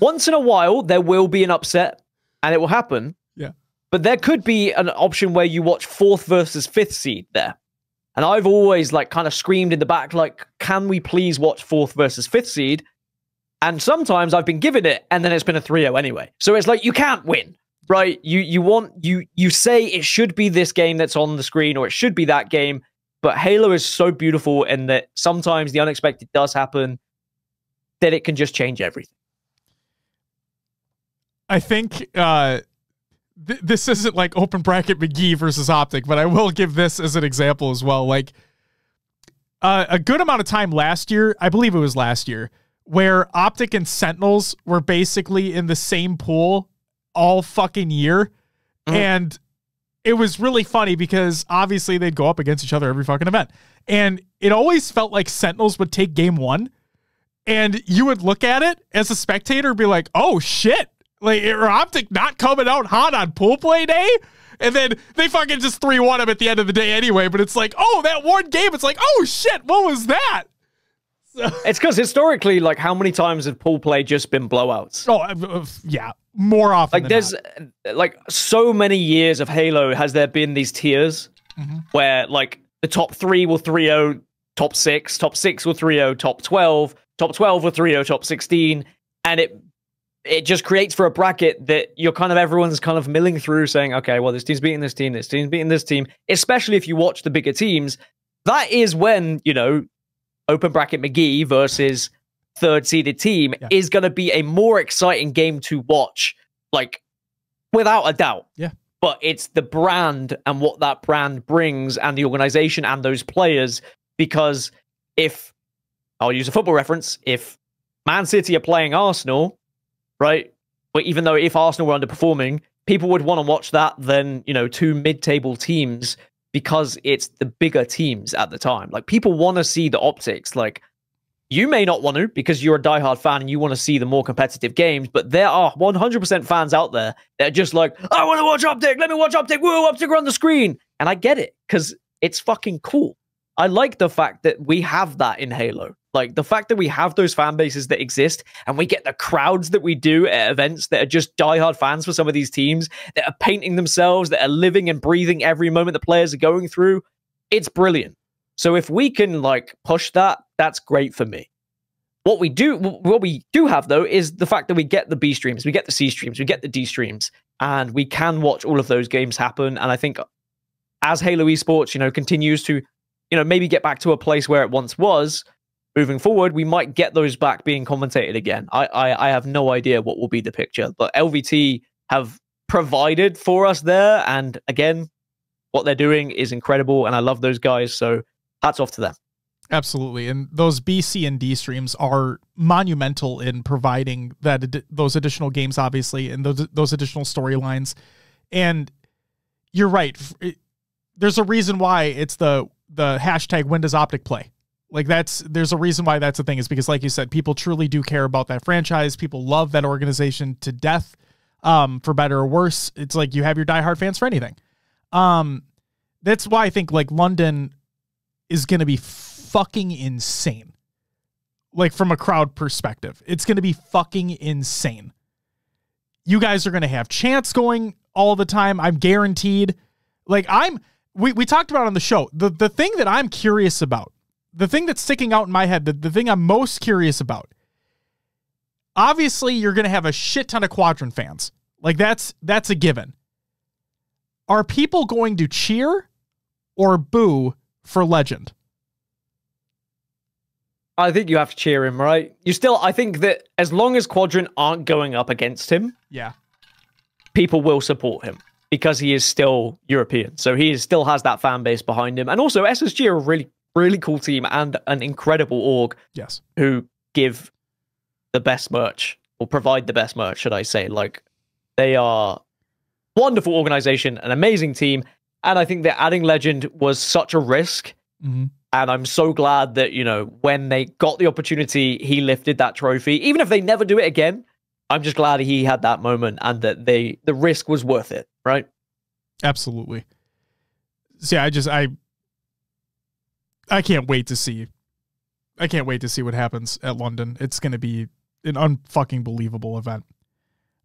Once in a while, there will be an upset, and it will happen. Yeah. But there could be an option where you watch 4th versus 5th seed there. And I've always like kind of screamed in the back, like, can we please watch 4th versus 5th seed? And sometimes I've been given it, and then it's been a 3-0 anyway. So it's like, you can't win, right? You say it should be this game that's on the screen, or it should be that game. But Halo is so beautiful in that sometimes the unexpected does happen, that it can just change everything. I think this isn't like open bracket McGee versus Optic, but I will give this as an example as well. Like a good amount of time last year, I believe it was last year, where Optic and Sentinels were basically in the same pool all fucking year. Mm-hmm. And it was really funny because obviously they'd go up against each other every fucking event. And it always felt like Sentinels would take game one, and you would look at it as a spectator and be like, oh shit. Like, or Optic not coming out hot on pool play day? And then they fucking just 3-1 him at the end of the day anyway. But it's like, oh, that one game, it's like, oh shit, what was that? So, it's because historically, like, how many times have pool play just been blowouts? Oh, yeah, more often like, there's not. Like, so many years of Halo has there been these tiers where, like, the top 3 will 3-0 top 6 will 3-0 top 12 will 3-0 top 16, and it just creates for a bracket that everyone's kind of milling through, saying, okay, well, this team's beating this team, this team's beating this team, especially if you watch the bigger teams. That is when, open bracket McGee versus third seeded team is going to be a more exciting game to watch, like, without a doubt. Yeah. But it's the brand and what that brand brings, and the organization and those players, because I'll use a football reference, if Man City are playing Arsenal, right? But even though if Arsenal were underperforming, people would want to watch that than, two mid-table teams, because it's the bigger teams at the time. Like, people want to see the optics. Like, you may not want to because you're a diehard fan and you want to see the more competitive games, but there are 100% fans out there that are just like, I want to watch Optic. Let me watch Optic. Whoa, Optic are on the screen. And I get it, because it's fucking cool. I like the fact that we have that in Halo. Like the fact that we have those fan bases that exist and we get the crowds that we do at events that are just diehard fans for some of these teams that are painting themselves, that are living and breathing every moment the players are going through. It's brilliant. So if we can like push that, that's great for me. What we do have though is the fact that we get the B streams, we get the C streams, we get the D streams, and we can watch all of those games happen. And I think as Halo Esports, continues to, maybe get back to a place where it once was, moving forward, we might get those back being commentated again. I have no idea what will be the picture, but LVT have provided for us there. And again, what they're doing is incredible. And I love those guys. So hats off to them. Absolutely. And those B, C, and D streams are monumental in providing those additional games, obviously, and those additional storylines. And you're right. There's a reason why it's the hashtag Windows Optic Play. Like there's a reason why that's a thing, is because like you said, people truly do care about that franchise. People love that organization to death, for better or worse. It's like you have your diehard fans for anything. That's why I think like London is going to be fucking insane. Like from a crowd perspective, it's going to be fucking insane. You guys are going to have chants going all the time. I'm guaranteed. Like we talked about on the show, the thing that I'm curious about, the thing that's sticking out in my head, the thing I'm most curious about, obviously you're going to have a shit ton of Quadrant fans. Like that's a given. Are people going to cheer or boo for Legend? I think you have to cheer him, right? I think that as long as Quadrant aren't going up against him, yeah, people will support him because he is still European. So he still has that fan base behind him. And also SSG are a really, really cool team and an incredible org. Yes. Who give the best merch, or provide the best merch, should I say. Like, they are wonderful organization, an amazing team. And I think that adding Legend was such a risk. Mm-hmm. And I'm so glad that, when they got the opportunity, he lifted that trophy. Even if they never do it again, I'm just glad he had that moment and that the risk was worth it, right? Absolutely. So yeah, I can't wait to see. I can't wait to see what happens at London. It's going to be an unfucking believable event.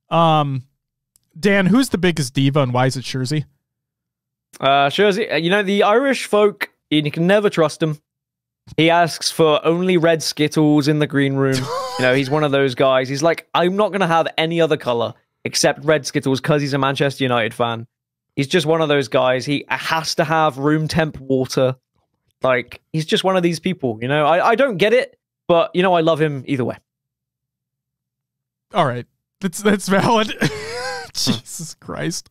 Dan, who's the biggest diva and why is it Shurzy? Shurzy, the Irish folk, you can never trust him. He asks for only red Skittles in the green room. He's one of those guys. He's like, I'm not going to have any other color except red Skittles because he's a Manchester United fan. He's just one of those guys. He has to have room temp water. Like, he's just one of these people, I don't get it, but, I love him either way. All right. That's valid. Jesus Christ.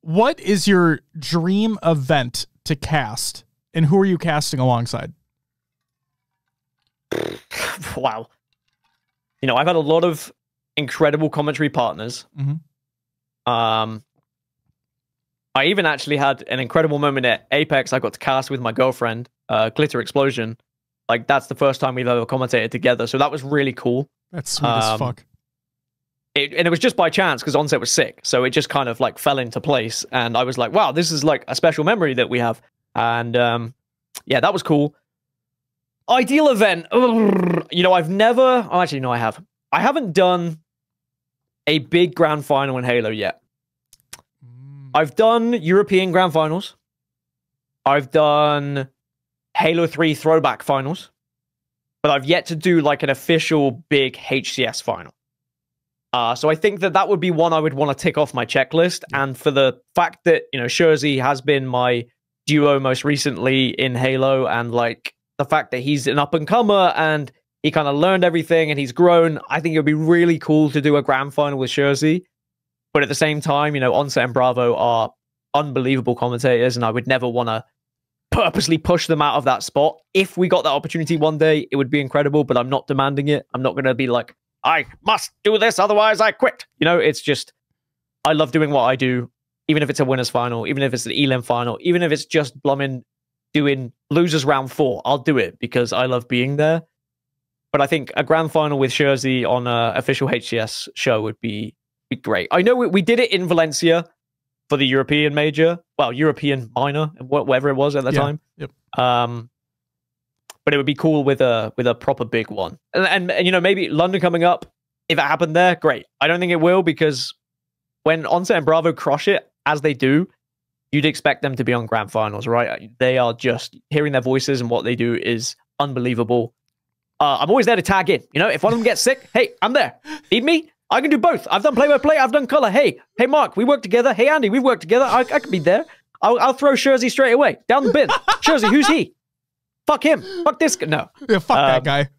What is your dream event to cast, and who are you casting alongside? Wow. I've had a lot of incredible commentary partners. Mm-hmm. I even actually had an incredible moment at Apex. I got to cast with my girlfriend, Glitter Explosion. Like, that's the first time we've ever commentated together. So that was really cool. That's sweet as fuck. And it was just by chance because Onset was sick. So it just kind of like fell into place. And I was like, wow, this is like a special memory that we have. And yeah, that was cool. Ideal event. I've never... Oh, actually, no, I have. I haven't done a big grand final in Halo yet. I've done European grand finals. I've done Halo 3 throwback finals. But I've yet to do like an official big HCS final. So I think that would be one I would want to tick off my checklist. And for the fact that, Shurzy has been my duo most recently in Halo, and like the fact that he's an up-and-comer and he kind of learned everything and he's grown, I think it would be really cool to do a grand final with Shurzy. But at the same time, Onset and Bravo are unbelievable commentators, and I would never want to purposely push them out of that spot. If we got that opportunity one day, it would be incredible, but I'm not demanding it. I'm not going to be like, I must do this, otherwise I quit. It's just, I love doing what I do, even if it's a winners final, even if it's an Elim final, even if it's just Blummin doing losers round 4, I'll do it because I love being there. But I think a grand final with Shurzy on an official HCS show would be great. I know we did it in Valencia for the European major, well, European minor, whatever it was at the time. Yep. But it would be cool with a proper big one, and you know, maybe London coming up. If it happened there, great. I don't think it will, because when Onset and Bravo crush it as they do, you'd expect them to be on grand finals, right? They are just, hearing their voices and what they do is unbelievable. I'm always there to tag in. You know, if one of them gets sick, hey, I'm there. Need me? I can do both. I've done play-by-play. I've done color. Hey, Mark, we work together. Hey, Andy, we work together. I can be there. I'll throw Jersey straight away down the bin. Jersey, who's he? Fuck him. Fuck this guy. No. Yeah, fuck that guy.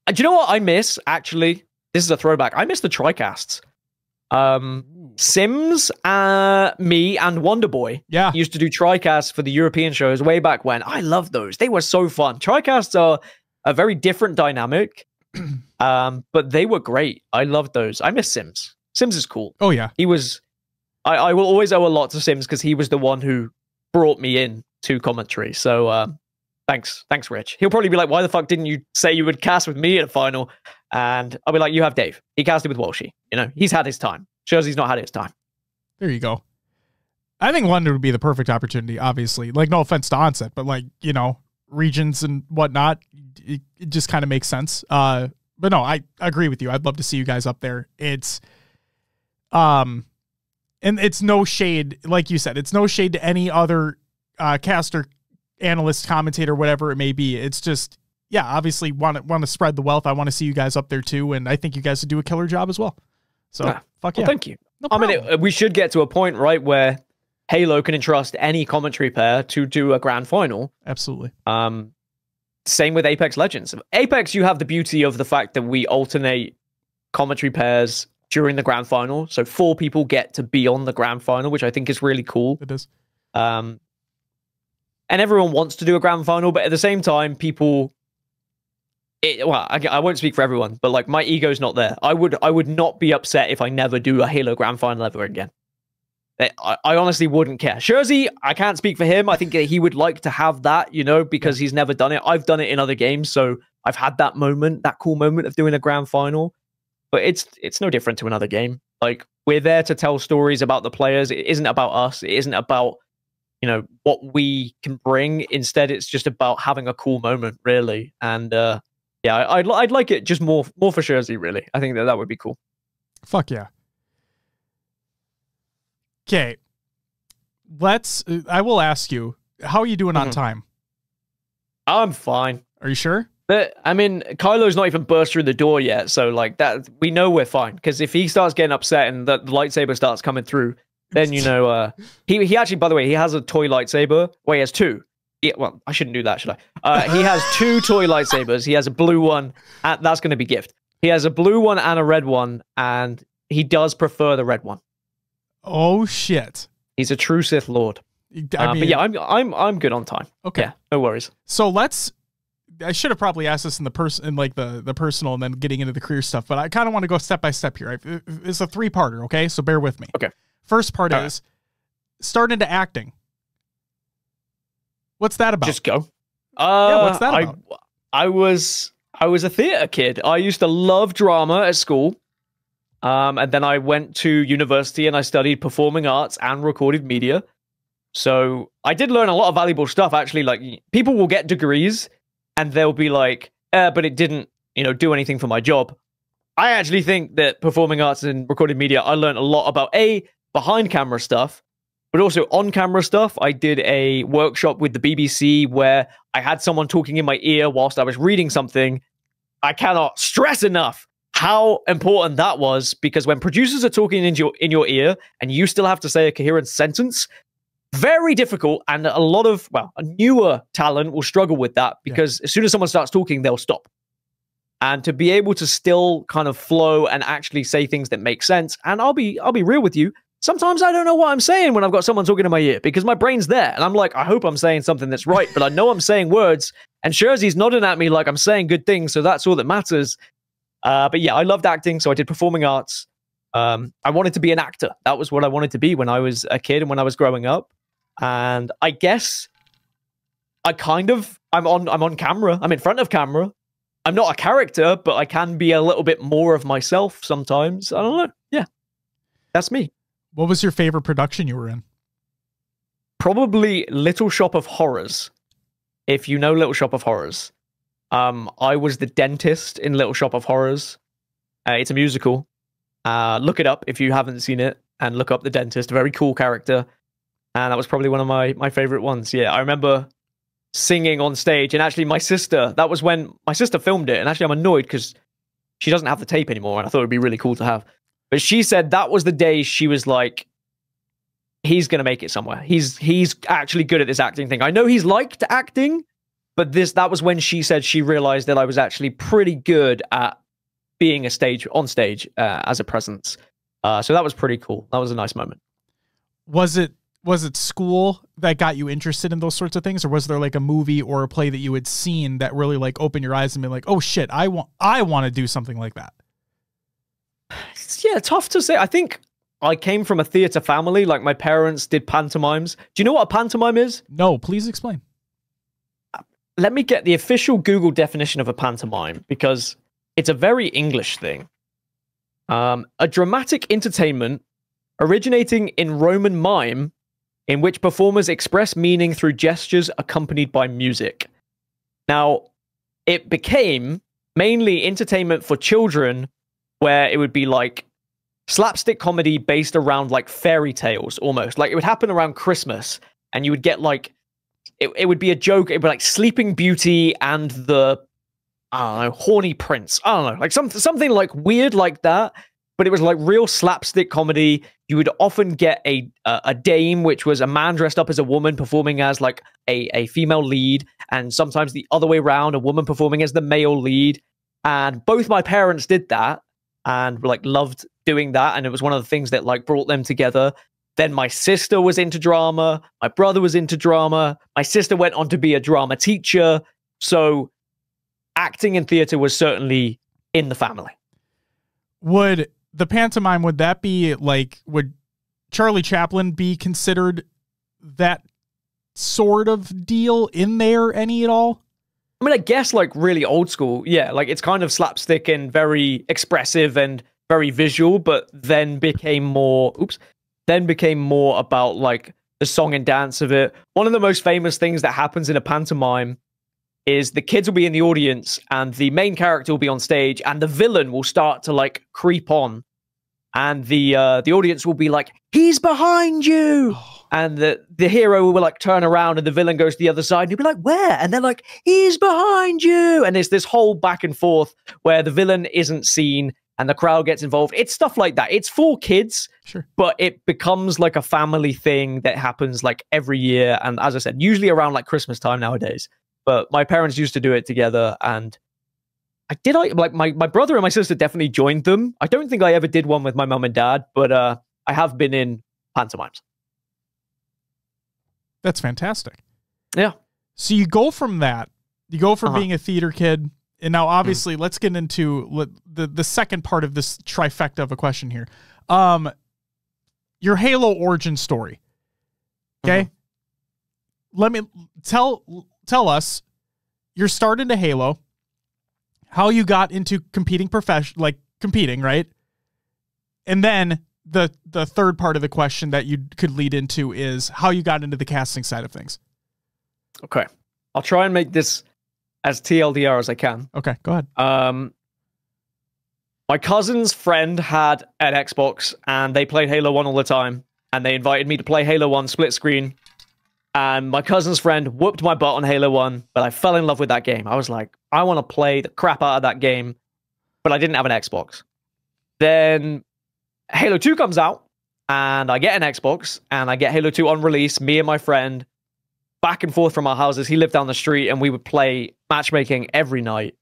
Do you know what I miss, actually? This is a throwback. I miss the TriCasts. Sims, me, and Wonderboy used to do TriCasts for the European shows way back when. I love those. They were so fun. TriCasts are a very different dynamic, but they were great. I loved those. I miss Sims. Sims is cool. Oh, yeah. He was... I will always owe a lot to Sims, because he was the one who brought me in to commentary. So thanks, Rich. He'll probably be like, why the fuck didn't you say you would cast with me at a final? And I'll be like, you have Dave. He casted with Walshy. You know, he's had his time. Jersey's not had his time. There you go. I think London would be the perfect opportunity, obviously. Like, no offense to Onset, but like, you know, regions and whatnot, it just kind of makes sense. But no, I agree with you. I'd love to see you guys up there. It's, and it's no shade, like you said, it's no shade to any other caster, analyst, commentator, whatever it may be. It's just, yeah, obviously want to spread the wealth. I want to see you guys up there too, and I think you guys would do a killer job as well. So, fuck yeah. Well, thank you. No I mean, we should get to a point, right, where Halo can entrust any commentary pair to do a grand final. Absolutely. Same with Apex Legends. Apex, you have the beauty of the fact that we alternate commentary pairs during the grand final. So 4 people get to be on the grand final, which I think is really cool. It is. And everyone wants to do a grand final, but at the same time, people... well, I won't speak for everyone, but like, my ego's not there. I would not be upset if I never do a Halo grand final ever again. I honestly wouldn't care. Jersey, I can't speak for him. I think he would like to have that, you know, because he's never done it. I've done it in other games, so I've had that moment, that cool moment of doing a grand final. But it's no different to another game. Like, we're there to tell stories about the players. It isn't about us. It isn't about, you know, what we can bring. Instead, it's just about having a cool moment, really. And yeah, I'd like it just more for Jersey, really. I think that would be cool. Fuck yeah. Okay. I will ask you, how are you doing on time? I'm fine. Are you sure? But, I mean, Kylo's not even burst through the door yet, so like that, we know we're fine. Because if he starts getting upset and the lightsaber starts coming through, then you know, he actually, by the way, he has a toy lightsaber. Well, he has 2. Yeah, well, I shouldn't do that, should I? He has 2 toy lightsabers. He has a blue one, and that's going to be gift. He has a blue one and a red one, and he does prefer the red one. Oh shit! He's a true Sith Lord. I mean, but yeah, I'm good on time. Okay, yeah, no worries. So I should have probably asked this in the personal, and then getting into the career stuff. But I kind of want to go step by step here. It's a 3-parter, okay? So bear with me. Okay. First part is start into acting. What's that about? Just go. Yeah, what's that about? I was a theater kid. I used to love drama at school. And then I went to university and I studied performing arts and recorded media. So I did learn a lot of valuable stuff, actually. Like, people will get degrees and they'll be like, but it didn't, you know, do anything for my job. I actually think that performing arts and recorded media, I learned a lot about behind camera stuff, but also on camera stuff. I did a workshop with the BBC where I had someone talking in my ear whilst I was reading something. I cannot stress enough how important that was, because when producers are talking in your ear and you still have to say a coherent sentence, very difficult. And a lot of, well, a newer talent will struggle with that, because as soon as someone starts talking, they'll stop. And to be able to still kind of flow and actually say things that make sense. And I'll be real with you. Sometimes I don't know what I'm saying when I've got someone talking in my ear, because my brain's there. And I'm like, I hope I'm saying something that's right, but I know I'm saying words. And Jersey's nodding at me like I'm saying good things. So that's all that matters. But yeah, I loved acting. So I did performing arts. I wanted to be an actor. That was what I wanted to be when I was a kid and when I was growing up. And I guess I'm on camera. I'm in front of camera. I'm not a character, but I can be a little bit more of myself sometimes. I don't know. Yeah, that's me. What was your favorite production you were in? Probably Little Shop of Horrors. If you know Little Shop of Horrors. I was the dentist in Little Shop of Horrors. It's a musical. Look it up if you haven't seen it, and look up the dentist. Very cool character. And that was probably one of my favorite ones. Yeah, I remember singing on stage, and actually my sister, that was when my sister filmed it, and actually I'm annoyed because she doesn't have the tape anymore, and I thought it'd be really cool to have. But she said that was the day she was like, he's going to make it somewhere. He's actually good at this acting thing. I know he's liked acting, but that was when she said she realized that I was actually pretty good at being on stage as a presence. So that was pretty cool. That was a nice moment. Was it school that got you interested in those sorts of things, or was there like a movie or a play that you had seen that really like opened your eyes and be like, oh shit, I want to do something like that? Yeah, tough to say. I think I came from a theater family. Like my parents did pantomimes. Do you know what a pantomime is? No, please explain. Let me get the official Google definition of a pantomime, because it's a very English thing. A dramatic entertainment originating in Roman mime, in which performers express meaning through gestures accompanied by music. Now, it became mainly entertainment for children, where it would be like slapstick comedy based around like fairy tales almost. Like it would happen around Christmas, and you would get like, it would be a joke. It would be like Sleeping Beauty and the, I don't know, Horny Prince. I don't know, like something like weird like that. But it was like real slapstick comedy. You would often get a dame, which was a man dressed up as a woman performing as like a female lead, and sometimes the other way around, a woman performing as the male lead. And both my parents did that and like loved doing that, and it was one of the things that like brought them together. Then my sister was into drama, my brother was into drama, my sister went on to be a drama teacher. So acting and theater was certainly in the family. Would the pantomime, would that be like, would Charlie Chaplin be considered that sort of deal in there any at all? I mean, I guess like really old school. Yeah, like it's kind of slapstick and very expressive and very visual, but then became more, about like the song and dance of it. One of the most famous things that happens in a pantomime is the kids will be in the audience and the main character will be on stage, and the villain will start to like creep on, and the audience will be like, he's behind you. And the hero will like turn around and the villain goes to the other side, and he'll be like, where? And they're like, he's behind you. And it's this whole back and forth where the villain isn't seen and the crowd gets involved. It's stuff like that. It's for kids, sure, but it becomes like a family thing that happens like every year. And as I said, usually around like Christmas time nowadays. But my parents used to do it together, and my brother and my sister definitely joined them. I don't think I ever did one with my mum and dad, but I have been in pantomimes. That's fantastic. Yeah. So you go from that, you go from being a theater kid, and now obviously let's get into the second part of this trifecta of a question here. Your Halo origin story. Okay. Let me tell us your start into Halo, how you got into competing right? And then the third part of the question that you could lead into is how you got into the casting side of things. Okay. I'll try and make this as TLDR as I can. Okay, go ahead. My cousin's friend had an Xbox and they played Halo 1 all the time, and they invited me to play Halo 1 split screen. And my cousin's friend whooped my butt on Halo 1, but I fell in love with that game. I was like, I want to play the crap out of that game, but I didn't have an Xbox. Then Halo 2 comes out, and I get an Xbox, and I get Halo 2 on release. Me and my friend, back and forth from our houses. He lived down the street, and we would play matchmaking every night,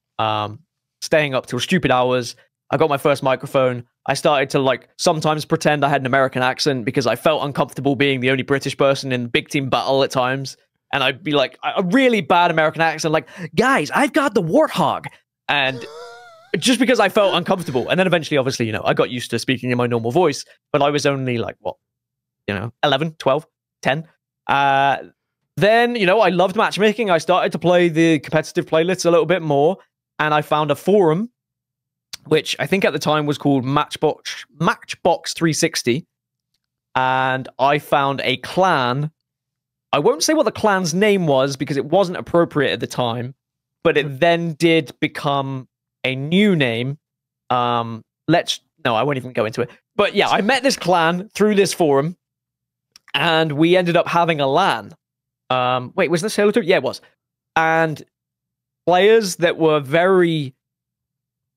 staying up till stupid hours. I got my first microphone. I started to like sometimes pretend I had an American accent because I felt uncomfortable being the only British person in big team battle at times. And I'd be like a really bad American accent, like, guys, I've got the warthog. And just because I felt uncomfortable. And then eventually, obviously, I got used to speaking in my normal voice, but I was only like, 11, 12, 10. Then, I loved matchmaking. I started to play the competitive playlists a little bit more. And I found a forum, which I think at the time was called Matchbox 360. and I found a clan. I won't say what the clan's name was because it wasn't appropriate at the time, but it then did become a new name. No, I won't even go into it. But yeah, I met this clan through this forum, and we ended up having a LAN. Wait, was this Halo 2? Yeah, it was. And players that were very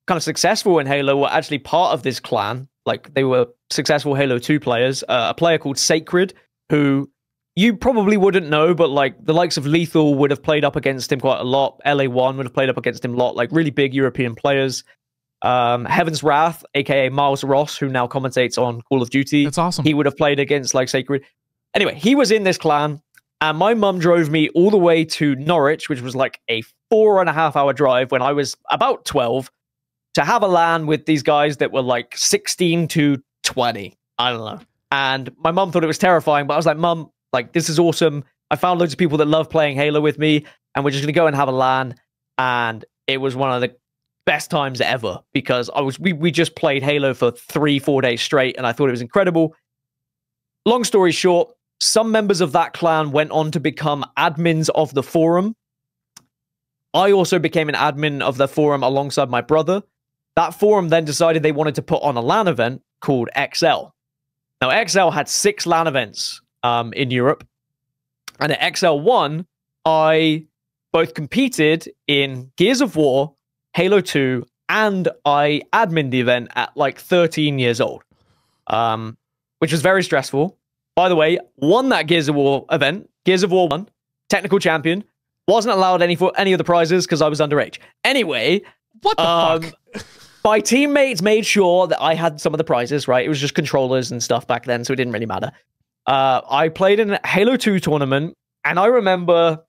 kind of successful in Halo were actually part of this clan. Like, they were successful Halo 2 players. A player called Sacred, who you probably wouldn't know, but like the likes of Lethal would have played up against him quite a lot. LA1 would have played up against him a lot, like really big European players. Heaven's Wrath, aka Miles Ross, who now commentates on Call of Duty. That's awesome. He would have played against like Sacred. Anyway, he was in this clan, and my mum drove me all the way to Norwich, which was like a 4.5-hour drive when I was about 12, to have a LAN with these guys that were like 16 to 20. I don't know. And my mum thought it was terrifying, but I was like, Mum, like, this is awesome. I found loads of people that love playing Halo with me, and we're just going to go and have a LAN. And it was one of the best times ever, because we just played Halo for 3-4 days straight, and I thought it was incredible. Long story short, some members of that clan went on to become admins of the forum. I also became an admin of the forum alongside my brother. That forum then decided they wanted to put on a LAN event called XL. Now, XL had 6 LAN events in Europe. And at XL1, I both competed in Gears of War, Halo 2, and I admin the event at like 13 years old, which was very stressful. By the way, won that Gears of War event, Gears of War 1, technical champion, wasn't allowed any of the prizes because I was underage. Anyway, what the fuck? My teammates made sure that I had some of the prizes, right? It was just controllers and stuff back then, so it didn't really matter. I played in a Halo 2 tournament, and I remember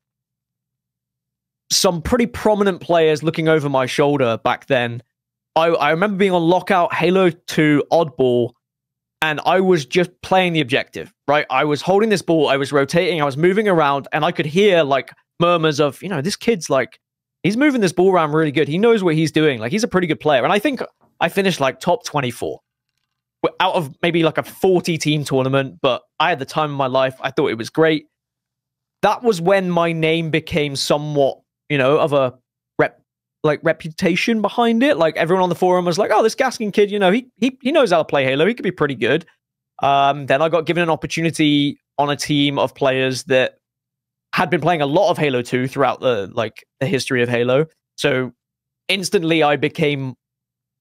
some pretty prominent players looking over my shoulder back then. I remember being on lockout Halo 2 oddball, and I was just playing the objective, right? I was holding this ball, I was rotating, I was moving around, and I could hear like murmurs of, this kid's like, he's moving this ball around really good. He knows what he's doing. Like, he's a pretty good player. And I think I finished like top 24 out of maybe like a 40-team tournament, but I had the time of my life. I thought it was great. That was when my name became somewhat, of a reputation behind it. Like, everyone on the forum was like, oh, this Gaskin kid, he knows how to play Halo. He could be pretty good. Then I got given an opportunity on a team of players that had been playing a lot of Halo 2 throughout the history of Halo. So instantly I became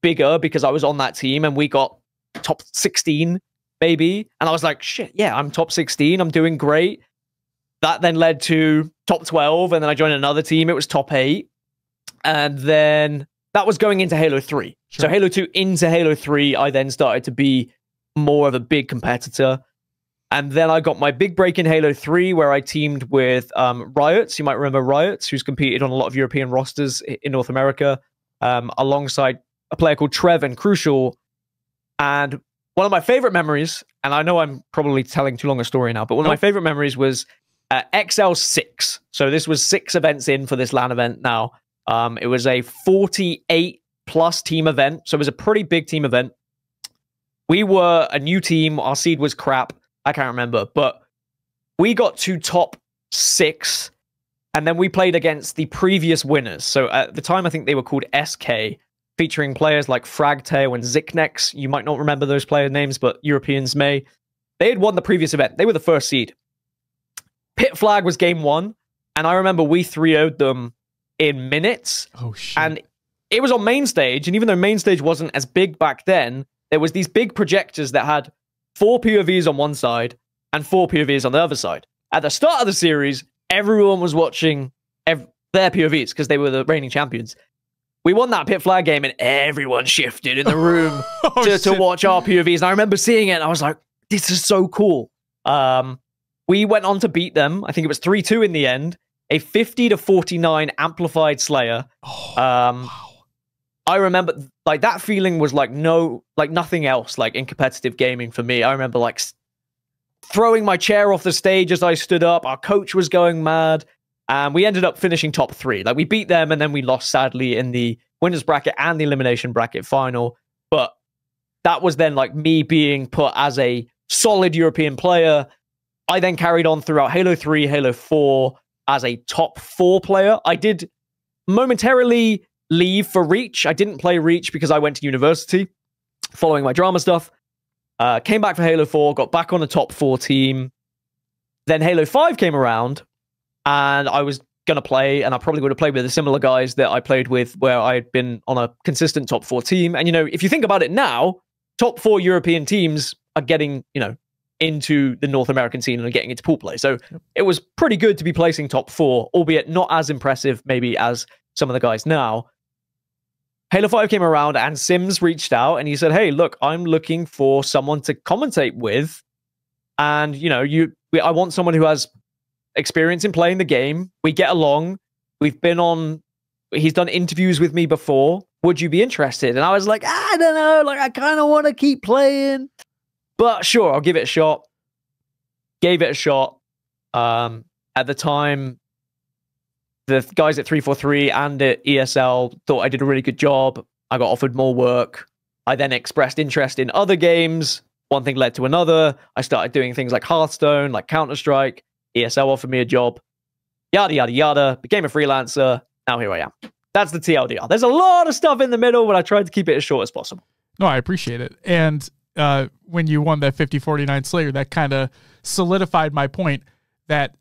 bigger because I was on that team, and we got top 16 maybe. And I was like, shit, yeah, I'm top 16. I'm doing great. That then led to top 12. And then I joined another team. It was top 8. And then that was going into Halo 3. Sure. So Halo 2 into Halo 3, I then started to be more of a big competitor. And then I got my big break in Halo 3, where I teamed with Riots. You might remember Riots, who's competed on a lot of European rosters in North America, alongside a player called Trev and Crucial. And one of my favorite memories, and I know I'm probably telling too long a story now, but one of my favorite memories was XL6. So this was 6 events in for this LAN event now. It was a 48-plus team event, so it was a pretty big team event. We were a new team. Our seed was crap. I can't remember, but we got to top 6, and then we played against the previous winners. So at the time, I think they were called SK, featuring players like Fragtail and Ziknex. You might not remember those player names, but Europeans may. They had won the previous event. They were the first seed. Pit Flag was game 1, and I remember we 3-0'd them in minutes. Oh, shit. And it was on main stage, and even though main stage wasn't as big back then, there was these big projectors that had 4 POVs on one side and 4 POVs on the other side. At the start of the series, everyone was watching their POVs because they were the reigning champions. We won that Pit Flag game, and everyone shifted in the room to watch our POVs. And I remember seeing it, and I was like, this is so cool. We went on to beat them. I think it was 3-2 in the end. A 50-49 amplified Slayer. Wow. I remember like that feeling was like nothing else like in competitive gaming for me. I remember like throwing my chair off the stage as I stood up. Our coach was going mad, and we ended up finishing top 3. Like, we beat them, and then we lost sadly in the winners bracket and the elimination bracket final. But that was then like me being put as a solid European player. I then carried on throughout Halo 3, Halo 4 as a top 4 player. I did momentarily leave for Reach. I didn't play Reach because I went to university following my drama stuff. Came back for Halo 4, got back on the top 4 team. Then Halo 5 came around, and I was going to play, and I probably would have played with the similar guys that I played with where I had been on a consistent top 4 team. And, you know, if you think about it now, top 4 European teams are getting, you know, into the North American scene and getting into pool play. So it was pretty good to be placing top 4, albeit not as impressive maybe as some of the guys now. Halo 5 came around and Sims reached out and he said, hey, look, I'm looking for someone to commentate with. And, you know, I want someone who has experience in playing the game. We get along. He's done interviews with me before. Would you be interested? And I was like, I don't know. Like, I kind of want to keep playing. But sure, I'll give it a shot. Gave it a shot. At the time, the guys at 343 and at ESL thought I did a really good job. I got offered more work. I then expressed interest in other games. One thing led to another. I started doing things like Hearthstone, like Counter-Strike. ESL offered me a job. Yada, yada, yada. Became a freelancer. Now here I am. That's the TLDR. There's a lot of stuff in the middle, but I tried to keep it as short as possible. No, I appreciate it. And when you won that 50-49 Slayer, that kind of solidified my point that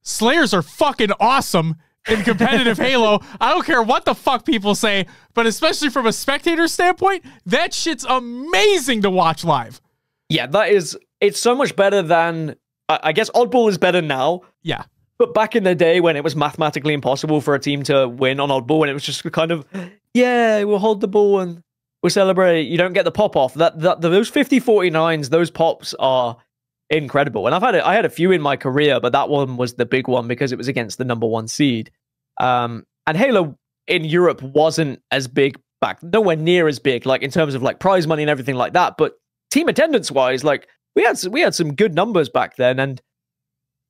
Slayers are fucking awesome in competitive Halo. I don't care what the fuck people say, but especially from a spectator standpoint, that shit's amazing to watch live. Yeah, it's so much better than, I guess Oddball is better now. Yeah. But back in the day when it was mathematically impossible for a team to win on Oddball, and it was just kind of, yeah, we'll hold the ball and we'll celebrate. You don't get the pop off. Those 50-49s, those pops are incredible. And I had a few in my career, but that one was the big one because it was against the #1 seed. And Halo in Europe wasn't as big back, nowhere near as big, like in terms of like prize money and everything like that. But team attendance wise, like we had some good numbers back then. And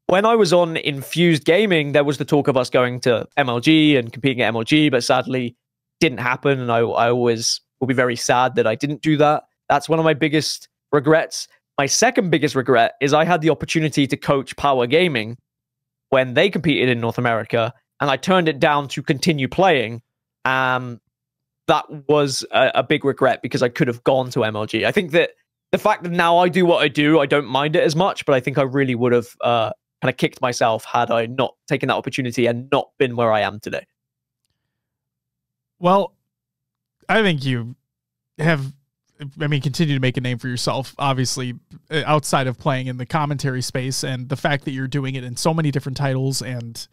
when I was on Infused Gaming, there was the talk of us going to MLG and competing at MLG, but sadly didn't happen. And I always will be very sad that I didn't do that. That's one of my biggest regrets. My second biggest regret is I had the opportunity to coach Power Gaming when they competed in North America, and I turned it down to continue playing. That was a big regret because I could have gone to MLG. I think that the fact that now I do what I do, I don't mind it as much, but I think I really would have kind of kicked myself had I not taken that opportunity and not been where I am today. Well, I think you have, continue to make a name for yourself, obviously, outside of playing in the commentary space, and the fact that you're doing it in so many different titles. And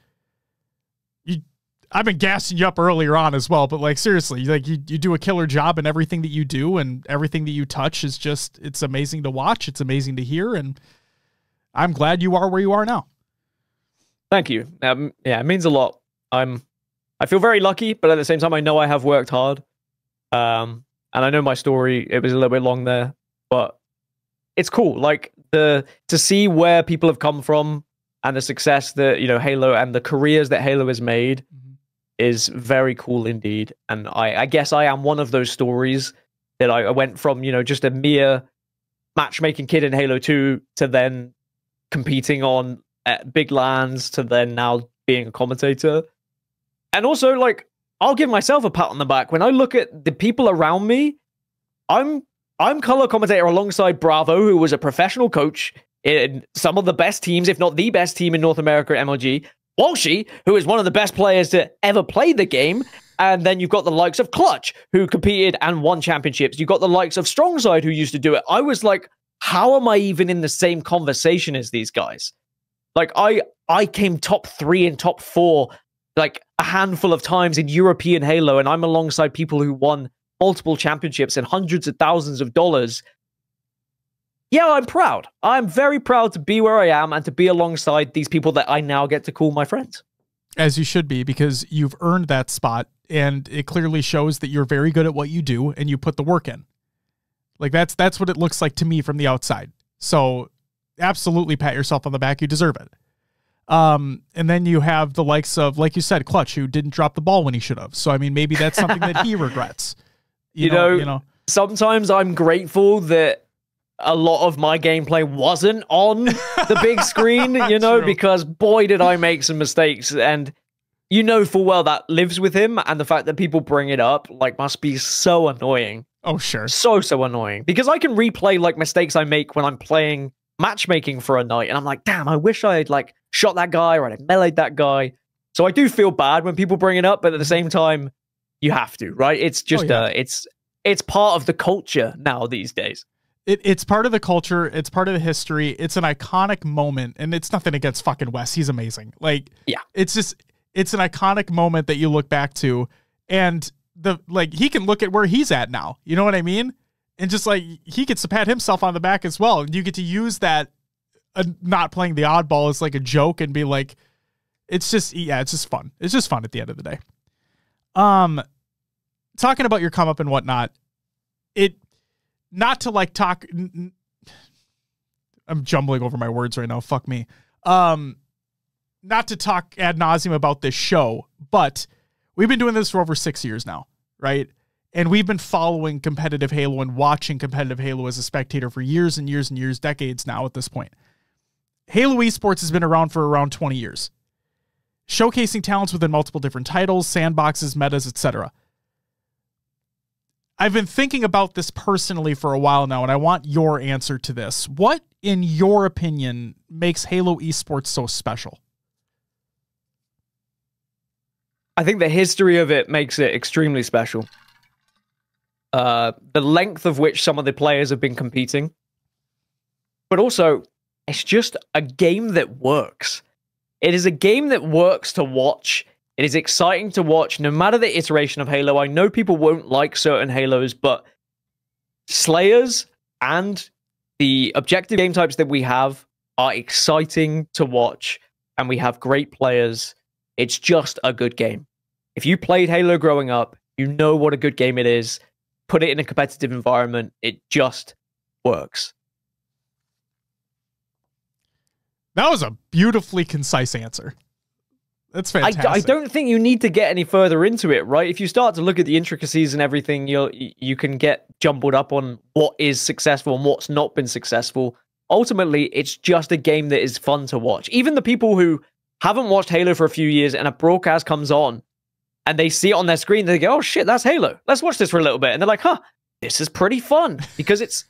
I've been gassing you up earlier on as well, but like, seriously, like you do a killer job in everything that you do, and everything that you touch is just, it's amazing to watch. It's amazing to hear. And I'm glad you are where you are now. Thank you. Yeah, it means a lot. I feel very lucky, but at the same time, I know I have worked hard. And I know my story, it was a little bit long there, but it's cool. Like to see where people have come from and the success that, you know, Halo and the careers that Halo has made is very cool indeed. And I guess I am one of those stories that I went from, you know, just a mere matchmaking kid in Halo 2 to then competing on big LANs to then now being a commentator. And also, like, I'll give myself a pat on the back. When I look at the people around me, I'm color commentator alongside Bravo, who was a professional coach in some of the best teams, if not the best team in North America at MLG. Walshy, who is one of the best players to ever play the game. And then you've got the likes of Clutch, who competed and won championships. You've got the likes of Strongside, who used to do it. I was like, how am I even in the same conversation as these guys? Like, I came top 3 and top 4 like a handful of times in European Halo, and I'm alongside people who won multiple championships and hundreds of thousands of dollars. Yeah, I'm proud. I'm very proud to be where I am and to be alongside these people that I now get to call my friends. As you should be, because you've earned that spot, and it clearly shows that you're very good at what you do and you put the work in. Like that's what it looks like to me from the outside. So absolutely pat yourself on the back. You deserve it. And then you have the likes of, like you said, Clutch, who didn't drop the ball when he should have. So, I mean, maybe that's something that he regrets. You know, sometimes I'm grateful that a lot of my gameplay wasn't on the big screen, you know, because boy, did I make some mistakes. And you know full well that lives with him. And the fact that people bring it up, like, must be so annoying. Oh, sure. So annoying. Because I can replay, like, mistakes I make when I'm playing matchmaking for a night. And I'm like, damn, I wish I had, like, shot that guy or I'd meleeed that guy. So I do feel bad when people bring it up. But at the same time, you have to, right? It's just, it's part of the culture now these days. It's part of the culture. It's part of the history. It's an iconic moment. And it's nothing against fucking Wes. He's amazing. Like, yeah, it's just, it's an iconic moment that you look back to. And he can look at where he's at now. You know what I mean? And just like, he gets to pat himself on the back as well. And you get to use that not playing the oddball as like a joke and be like, it's just, yeah, it's just fun. It's just fun at the end of the day. Talking about your come up and whatnot, not to like talk, I'm jumbling over my words right now. Fuck me. Not to talk ad nauseum about this show, but we've been doing this for over 6 years now, right? And we've been following competitive Halo and watching competitive Halo as a spectator for years and years and years, decades now at this point. Halo Esports has been around for around 20 years, showcasing talents within multiple different titles, sandboxes, metas, etc. I've been thinking about this personally for a while now, and I want your answer to this. What, in your opinion, makes Halo Esports so special? I think the history of it makes it extremely special. The length of which some of the players have been competing. But also, it's just a game that works. It is a game that works to watch. It is exciting to watch, no matter the iteration of Halo. I know people won't like certain Halos, but Slayers and the objective game types that we have are exciting to watch, and we have great players. It's just a good game. If you played Halo growing up, you know what a good game it is. Put it in a competitive environment, it just works. That was a beautifully concise answer. That's fantastic. I don't think you need to get any further into it, right? If you start to look at the intricacies and everything, you can get jumbled up on what is successful and what's not been successful. Ultimately, it's just a game that is fun to watch. Even the people who haven't watched Halo for a few years and a broadcast comes on and they see it on their screen, they go, oh shit, that's Halo. Let's watch this for a little bit. And they're like, huh, this is pretty fun. Because it's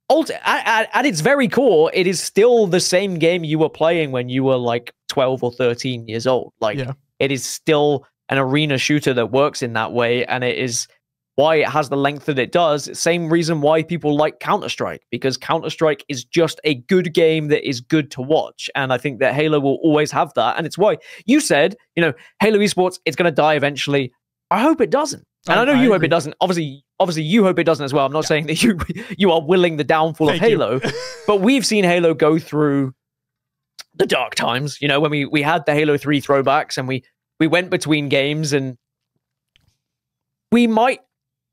at its very core, it is still the same game you were playing when you were like 12 or 13 years old. Like, it is still an arena shooter that works in that way, and it is why it has the length that it does. Same reason why people like Counter-Strike, because Counter-Strike is just a good game that is good to watch, and I think that Halo will always have that, and it's why you said, you know, Halo Esports, it's going to die eventually. I hope it doesn't. And I know you hope it doesn't. Obviously, you hope it doesn't as well. I'm not saying that you are willing the downfall of Halo, but we've seen Halo go through the dark times. You know, when we had the Halo 3 throwbacks and we went between games, and we might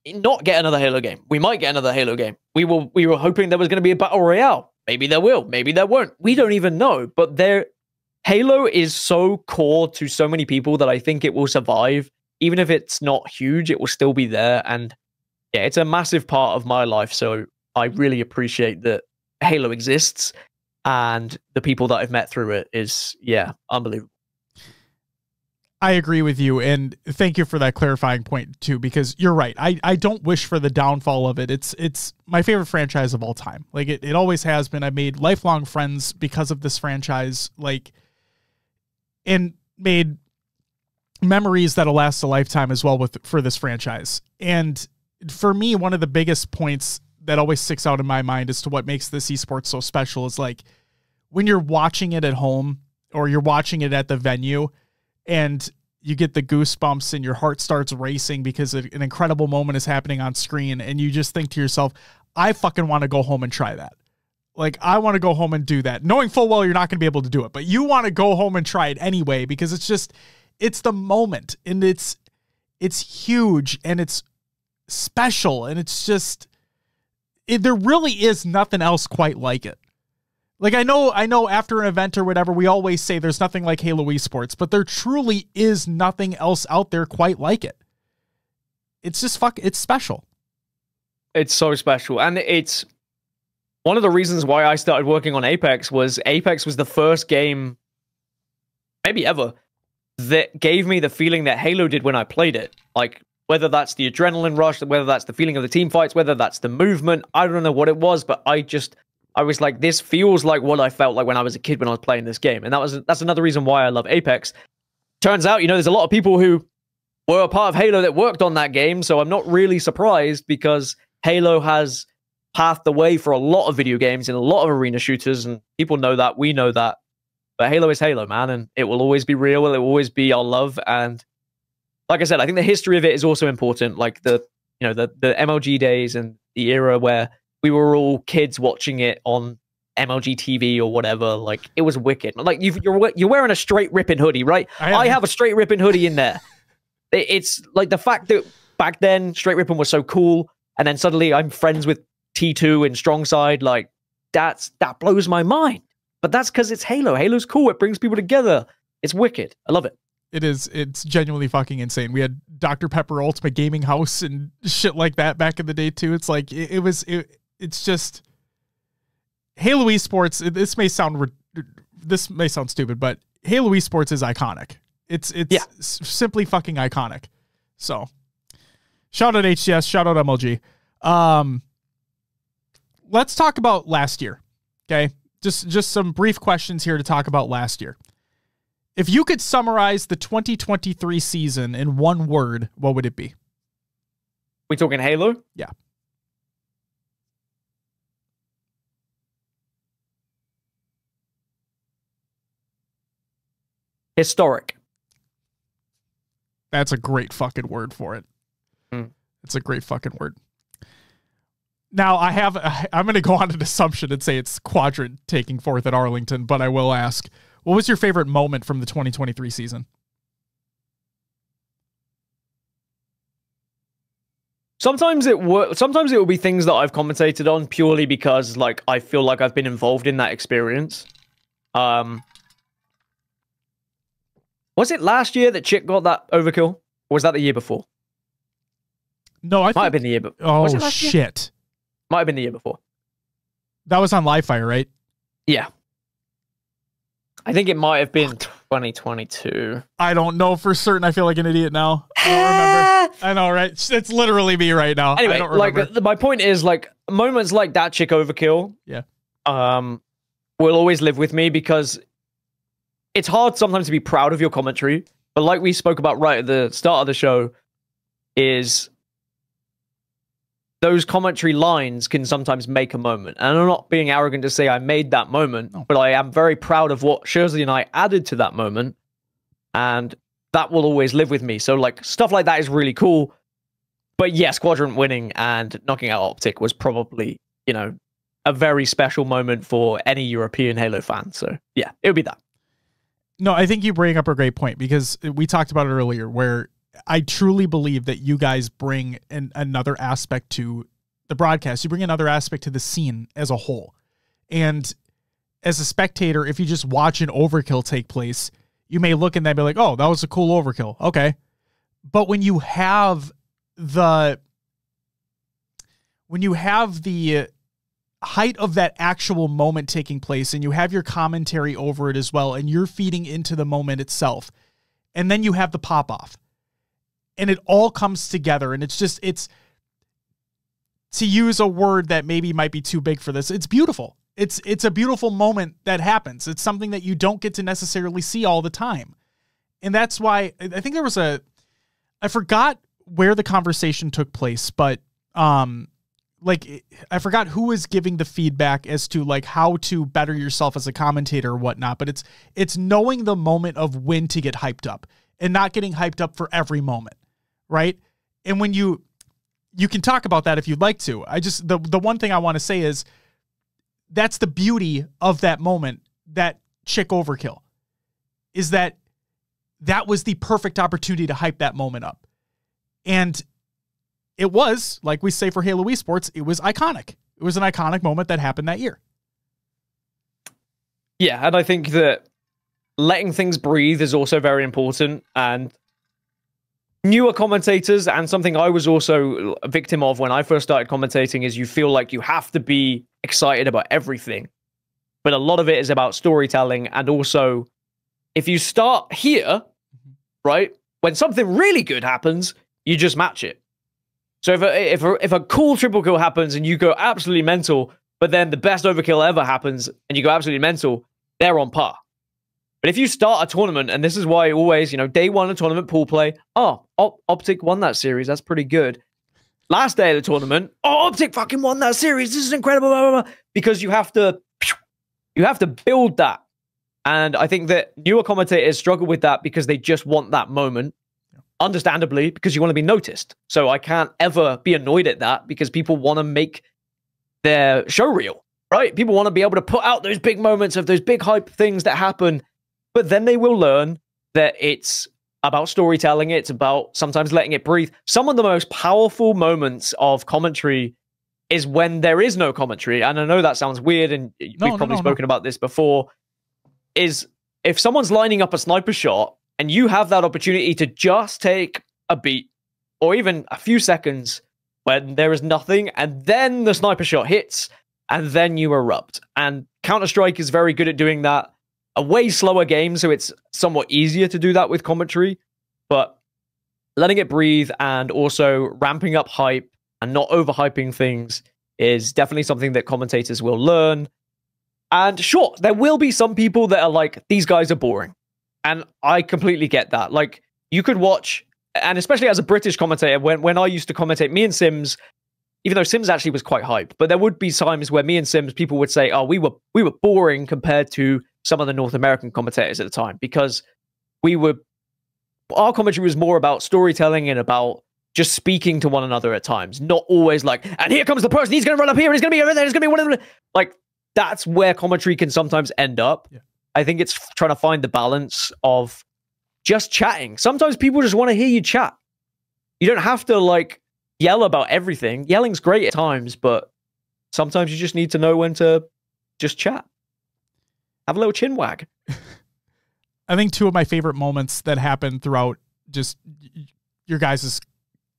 not get another Halo game. We might get another Halo game. We were hoping there was going to be a battle royale. Maybe there will. Maybe there won't. We don't even know. But Halo is so core to so many people that I think it will survive. Even if it's not huge, it will still be there. And yeah, it's a massive part of my life. So I really appreciate that Halo exists, and the people that I've met through it is, yeah, unbelievable. I agree with you. And thank you for that clarifying point too, because you're right. I don't wish for the downfall of it. It's my favorite franchise of all time. Like it always has been. I've made lifelong friends because of this franchise, and made memories that'll last a lifetime as well for this franchise. And for me, one of the biggest points that always sticks out in my mind as to what makes this esports so special is like when you're watching it at home or you're watching it at the venue and you get the goosebumps and your heart starts racing because an incredible moment is happening on screen, and you just think to yourself, I fucking want to go home and try that. Like, I want to go home and do that, knowing full well you're not going to be able to do it, but you want to go home and try it anyway, because it's the moment, and it's huge, and it's special, and it's just, there really is nothing else quite like it. Like, I know after an event or whatever, we always say there's nothing like Halo Esports, but there truly is nothing else out there quite like it. It's just it's special. It's so special. And it's one of the reasons why I started working on Apex was the first game, maybe ever, that gave me the feeling that Halo did when I played it. Like, whether that's the adrenaline rush, whether that's the feeling of the team fights, whether that's the movement, I don't know what it was, but I was like, this feels like what I felt like when I was a kid when I was playing this game. And that's another reason why I love Apex. Turns out, there's a lot of people who were a part of Halo that worked on that game, so I'm not really surprised, because Halo has paved the way for a lot of video games and a lot of arena shooters, and people know that, we know that. But Halo is Halo, man, and it will always be real, it will always be our love. And like I said, I think the history of it is also important, like the MLG days and the era where we were all kids watching it on MLG TV or whatever. Like, it was wicked. Like, you're wearing a straight ripping hoodie, right? I have a straight ripping hoodie in there. It's like the fact that back then straight ripping was so cool, and then suddenly I'm friends with T2 and Strong Side. Like, that blows my mind. But that's because it's Halo. Halo's cool. It brings people together. It's wicked. I love it. It is. It's genuinely fucking insane. We had Dr. Pepper Ultimate Gaming House and shit like that back in the day too. It's like it's just Halo Esports. This may sound stupid, but Halo Esports is iconic. It's simply fucking iconic. So shout out HCS, shout out MLG. Let's talk about last year. Okay. Just some brief questions here to talk about last year. If you could summarize the 2023 season in one word, what would it be? We talking Halo? Yeah. Historic. That's a great fucking word for it. It's a great fucking word. Now, I'm going to go on an assumption and say it's Quadrant taking fourth at Arlington, but I will ask, what was your favorite moment from the 2023 season? Sometimes it will be things that I've commentated on purely because, like, I feel like I've been involved in that experience. Was it last year that Chick got that overkill? Or was that the year before? No, I think... Might have been the year before. Oh, shit. Might have been the year before. That was on Livefire, right? Yeah. I think it might have been 2022. I don't know for certain. I feel like an idiot now. I don't remember. I know, right? It's literally me right now. Anyway, I don't remember. Like, my point is, like, moments like that Chick overkill, will always live with me, because it's hard sometimes to be proud of your commentary. But like we spoke about right at the start of the show, is those commentary lines can sometimes make a moment. And I'm not being arrogant to say I made that moment, but I am very proud of what Shirsley and I added to that moment. And that will always live with me. So, like, stuff like that is really cool. But yes, Quadrant winning and knocking out Optic was probably, a very special moment for any European Halo fan. So yeah, it would be that. No, I think you bring up a great point, because we talked about it earlier, where I truly believe that you guys bring another aspect to the broadcast. You bring another aspect to the scene as a whole. And as a spectator, if you just watch an overkill take place, you may look and then be like, oh, that was a cool overkill. Okay. But when you have the height of that actual moment taking place, and you have your commentary over it as well, and you're feeding into the moment itself, and then you have the pop off, and it all comes together, and it's to use a word that maybe might be too big for this, it's beautiful. It's a beautiful moment that happens. It's something that you don't get to necessarily see all the time. And that's why I think there was I forgot where the conversation took place, but like, I forgot who was giving the feedback as to, like, how to better yourself as a commentator or whatnot, but it's knowing the moment of when to get hyped up and not getting hyped up for every moment, right? And when you can talk about that if you'd like to. The one thing I want to say is that's the beauty of that moment, that Chick overkill, is that was the perfect opportunity to hype that moment up. And it was, like we say for Halo Esports, it was iconic. It was an iconic moment that happened that year. Yeah, and I think that letting things breathe is also very important. And newer commentators, and something I was also a victim of when I first started commentating, is you feel like you have to be excited about everything. But a lot of it is about storytelling. And also, if you start here, right, when something really good happens, you just match it. So if a cool triple kill happens and you go absolutely mental, but then the best overkill ever happens and you go absolutely mental, they're on par. But if you start a tournament, and this is why always, you know, day one of tournament pool play, Optic won that series, that's pretty good. Last day of the tournament, Optic fucking won that series, this is incredible, blah, blah, blah. Because you have to build that. And I think that newer commentators struggle with that because they just want that moment. Understandably, because you want to be noticed. So I can't ever be annoyed at that, because people want to make their show real, right? People want to be able to put out those big moments of those big hype things that happen, but then they will learn that it's about storytelling. It's about sometimes letting it breathe. Some of the most powerful moments of commentary is when there is no commentary. And I know that sounds weird, and we've probably spoken about this before, is if someone's lining up a sniper shot and you have that opportunity to just take a beat or even a few seconds when there is nothing, and then the sniper shot hits, and then you erupt. And Counter-Strike is very good at doing that. A way slower game, so it's somewhat easier to do that with commentary. But letting it breathe and also ramping up hype and not overhyping things is definitely something that commentators will learn. And sure, there will be some people that are like, these guys are boring. And I completely get that. Like, you could watch, and especially as a British commentator, when I used to commentate, me and Sims, even though Sims actually was quite hyped, but there would be times where me and Sims, people would say, oh, we were boring compared to some of the North American commentators at the time, because our commentary was more about storytelling and about just speaking to one another at times, not always like, and here comes the person, he's going to run up here, and he's going to be over there, he's going to be one of them. Like, that's where commentary can sometimes end up. Yeah. I think it's trying to find the balance of just chatting. Sometimes people just want to hear you chat. You don't have to like yell about everything. Yelling's great at times, but sometimes you just need to know when to just chat. Have a little chin wag. I think two of my favorite moments that happen throughout just your guys'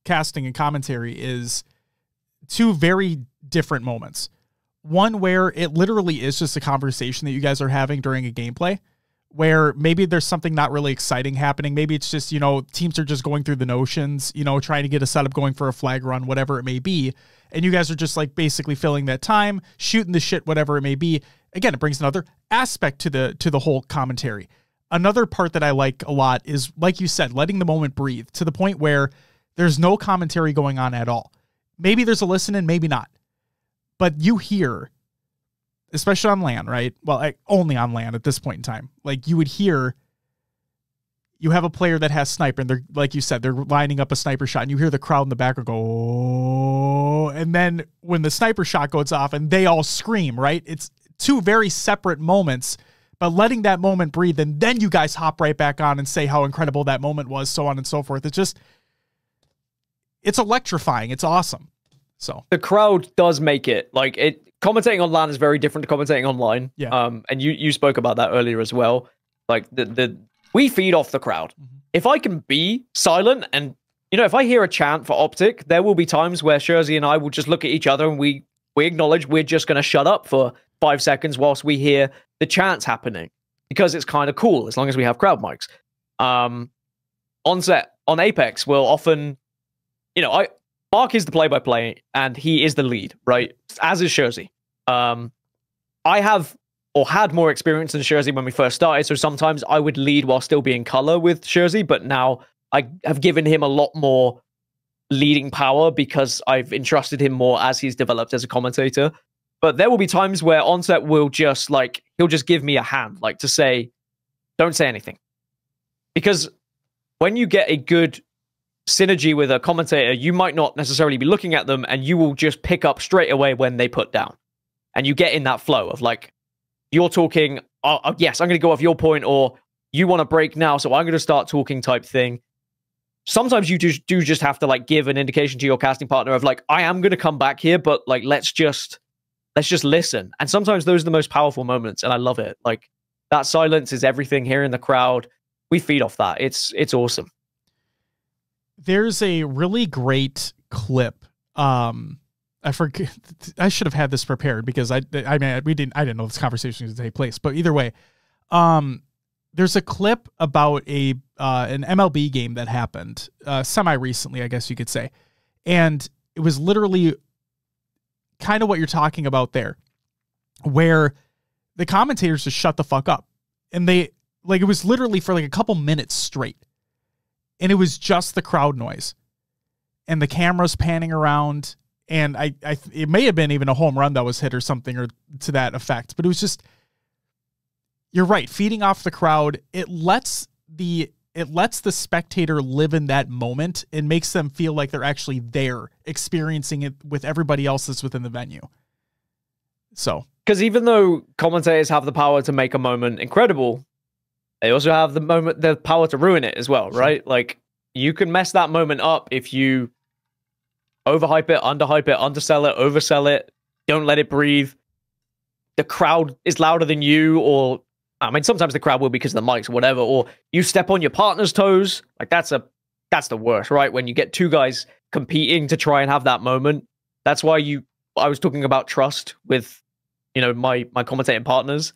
casting and commentary is two very different moments. One where it literally is just a conversation that you guys are having during a gameplay, where maybe there's something not really exciting happening. Maybe it's just, you know, teams are just going through the notions, you know, trying to get a setup going for a flag run, whatever it may be. And you guys are just like basically filling that time, shooting the shit, whatever it may be. Again, it brings another aspect to the whole commentary. Another part that I like a lot is, like you said, letting the moment breathe to the point where there's no commentary going on at all. Maybe there's a listen and maybe not. But you hear, especially on LAN, right? Well, only on LAN at this point in time. Like, you would hear, you have a player that has sniper, and they're, like you said, they're lining up a sniper shot, and you hear the crowd in the background go, oh, and then when the sniper shot goes off, and they all scream, right? It's two very separate moments, but letting that moment breathe, and then you guys hop right back on and say how incredible that moment was, so on and so forth. It's just, it's electrifying. It's awesome. So the crowd does make it. Like, commentating on LAN is very different to commentating online. Yeah. And you spoke about that earlier as well. Like, we feed off the crowd. Mm-hmm. If I can be silent, and you know, if I hear a chant for Optic, there will be times where Jersey and I will just look at each other and we acknowledge we're just going to shut up for 5 seconds whilst we hear the chants happening, because it's kind of cool as long as we have crowd mics. On set on Apex, we'll often, you know, Mark is the play-by-play, and he is the lead, right? As is Jersey. I have, or had, more experience than Jersey when we first started, so sometimes I would lead while still being color with Jersey, but now I have given him a lot more leading power because I've entrusted him more as he's developed as a commentator. But there will be times where Onset will just, like, he'll just give me a hand, like, to say, don't say anything. Because when you get a good synergy with a commentator, you might not necessarily be looking at them, and you will just pick up straight away when they put down. And you get in that flow of, like, you're talking, oh, yes, I'm going to go off your point, or you want to break now, so I'm going to start talking type thing. Sometimes you do just have to, like, give an indication to your casting partner of, like, I am going to come back here, but, like, let's just listen. And sometimes those are the most powerful moments, and I love it. Like, that silence is everything here in the crowd. We feed off that. It's awesome. there's a really great clip. I forget. I should have had this prepared because I didn't know this conversation was going to take place. But either way, there's a clip about an MLB game that happened semi recently, I guess you could say, and it was literally kind of what you're talking about there, where the commentators just shut the fuck up, and it was literally for like a couple minutes straight, and it was just the crowd noise, and the cameras panning around. And it may have been even a home run that was hit or something or to that effect, but it was just, you're right. Feeding off the crowd, it lets the spectator live in that moment and makes them feel like they're actually there experiencing it with everybody else that's within the venue. So, because even though commentators have the power to make a moment incredible, they also have the power to ruin it as well, right? Like, you can mess that moment up if you overhype it, undersell it, oversell it, don't let it breathe. The crowd is louder than you, or I mean, sometimes the crowd will because of the mics or whatever, or you step on your partner's toes. Like, that's the worst, right? When you get two guys competing to try and have that moment. That's why I was talking about trust with, my commentating partners.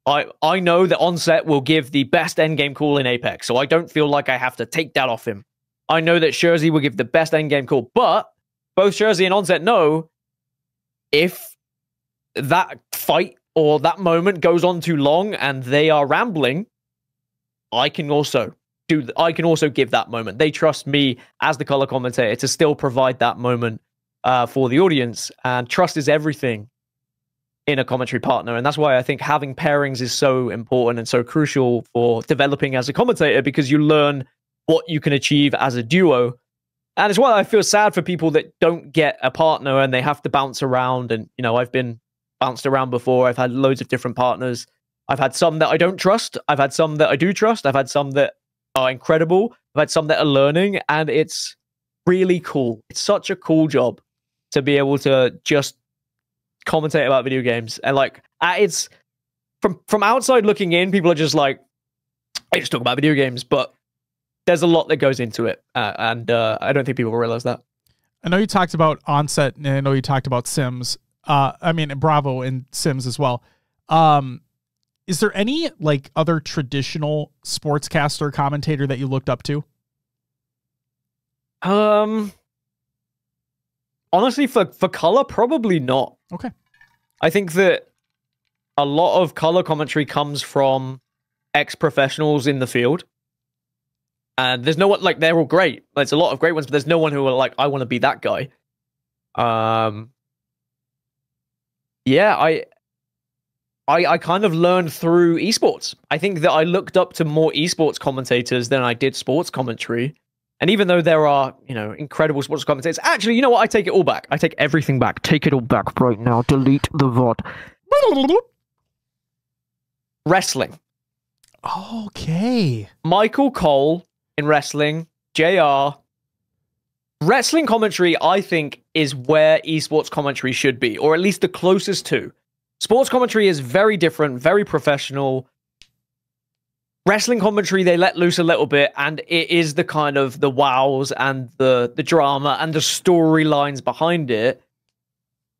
I know that Onset will give the best endgame call in Apex, so I don't feel like I have to take that off him. I know that Shurzy will give the best endgame call, but both Shurzy and Onset know if that fight or that moment goes on too long and they are rambling, I can also give that moment. They trust me as the color commentator to still provide that moment for the audience, and trust is everything in a commentary partner. And that's why I think having pairings is so important and so crucial for developing as a commentator, because you learn what you can achieve as a duo. And it's why I feel sad for people that don't get a partner and they have to bounce around. And, I've been bounced around before. I've had loads of different partners. I've had some that I don't trust. I've had some that I do trust. I've had some that are incredible. I've had some that are learning, and it's really cool. It's such a cool job to be able to just commentate about video games. And it's from outside looking in, people are just like, I just talk about video games, but there's a lot that goes into it, and I don't think people realize that. I know you talked about Onset, and I know you talked about Sims. Bravo and Sims as well. Is there any other traditional sportscaster commentator that you looked up to? Honestly, for color, probably not. Okay. I think that a lot of color commentary comes from ex-professionals in the field. And there's no one, they're all great. There's a lot of great ones, but there's no one who are like, I want to be that guy. Yeah, I kind of learned through esports. I think that I looked up to more esports commentators than I did sports commentary. And even though there are, incredible sports commentators, actually, you know what? I take it all back. I take everything back. Take it all back right now. Delete the VOD. Wrestling. Okay. Michael Cole in wrestling, JR. Wrestling commentary, I think, is where esports commentary should be, or at least the closest to. Sports commentary is very different, very professional. Wrestling commentary, they let loose a little bit, and it is the kind of the wows and the drama and the storylines behind it.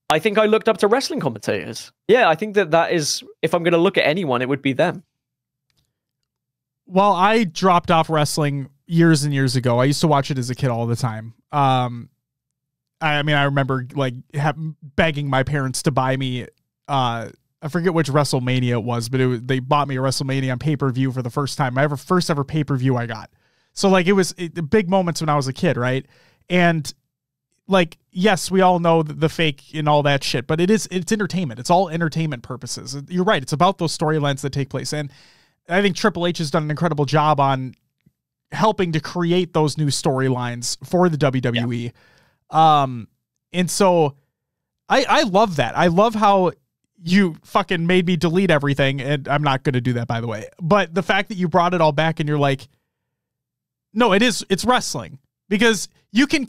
I think I looked up to wrestling commentators. Yeah, I think that is, if I'm going to look at anyone, it would be them. Well, I dropped off wrestling years and years ago. I used to watch it as a kid all the time. I remember begging my parents to buy me, I forget which WrestleMania it was, but they bought me a WrestleMania on pay-per-view for the first time. First ever pay-per-view I got. So it was the big moments when I was a kid, right? And yes, we all know the fake and all that shit, but it's entertainment. It's all entertainment purposes. You're right. It's about those storylines that take place. And I think Triple H has done an incredible job on helping to create those new storylines for the WWE. Yeah. And so I love that. I love how you fucking made me delete everything, and I'm not going to do that, by the way. But the fact that you brought it all back and you're like, no, it's wrestling, because you can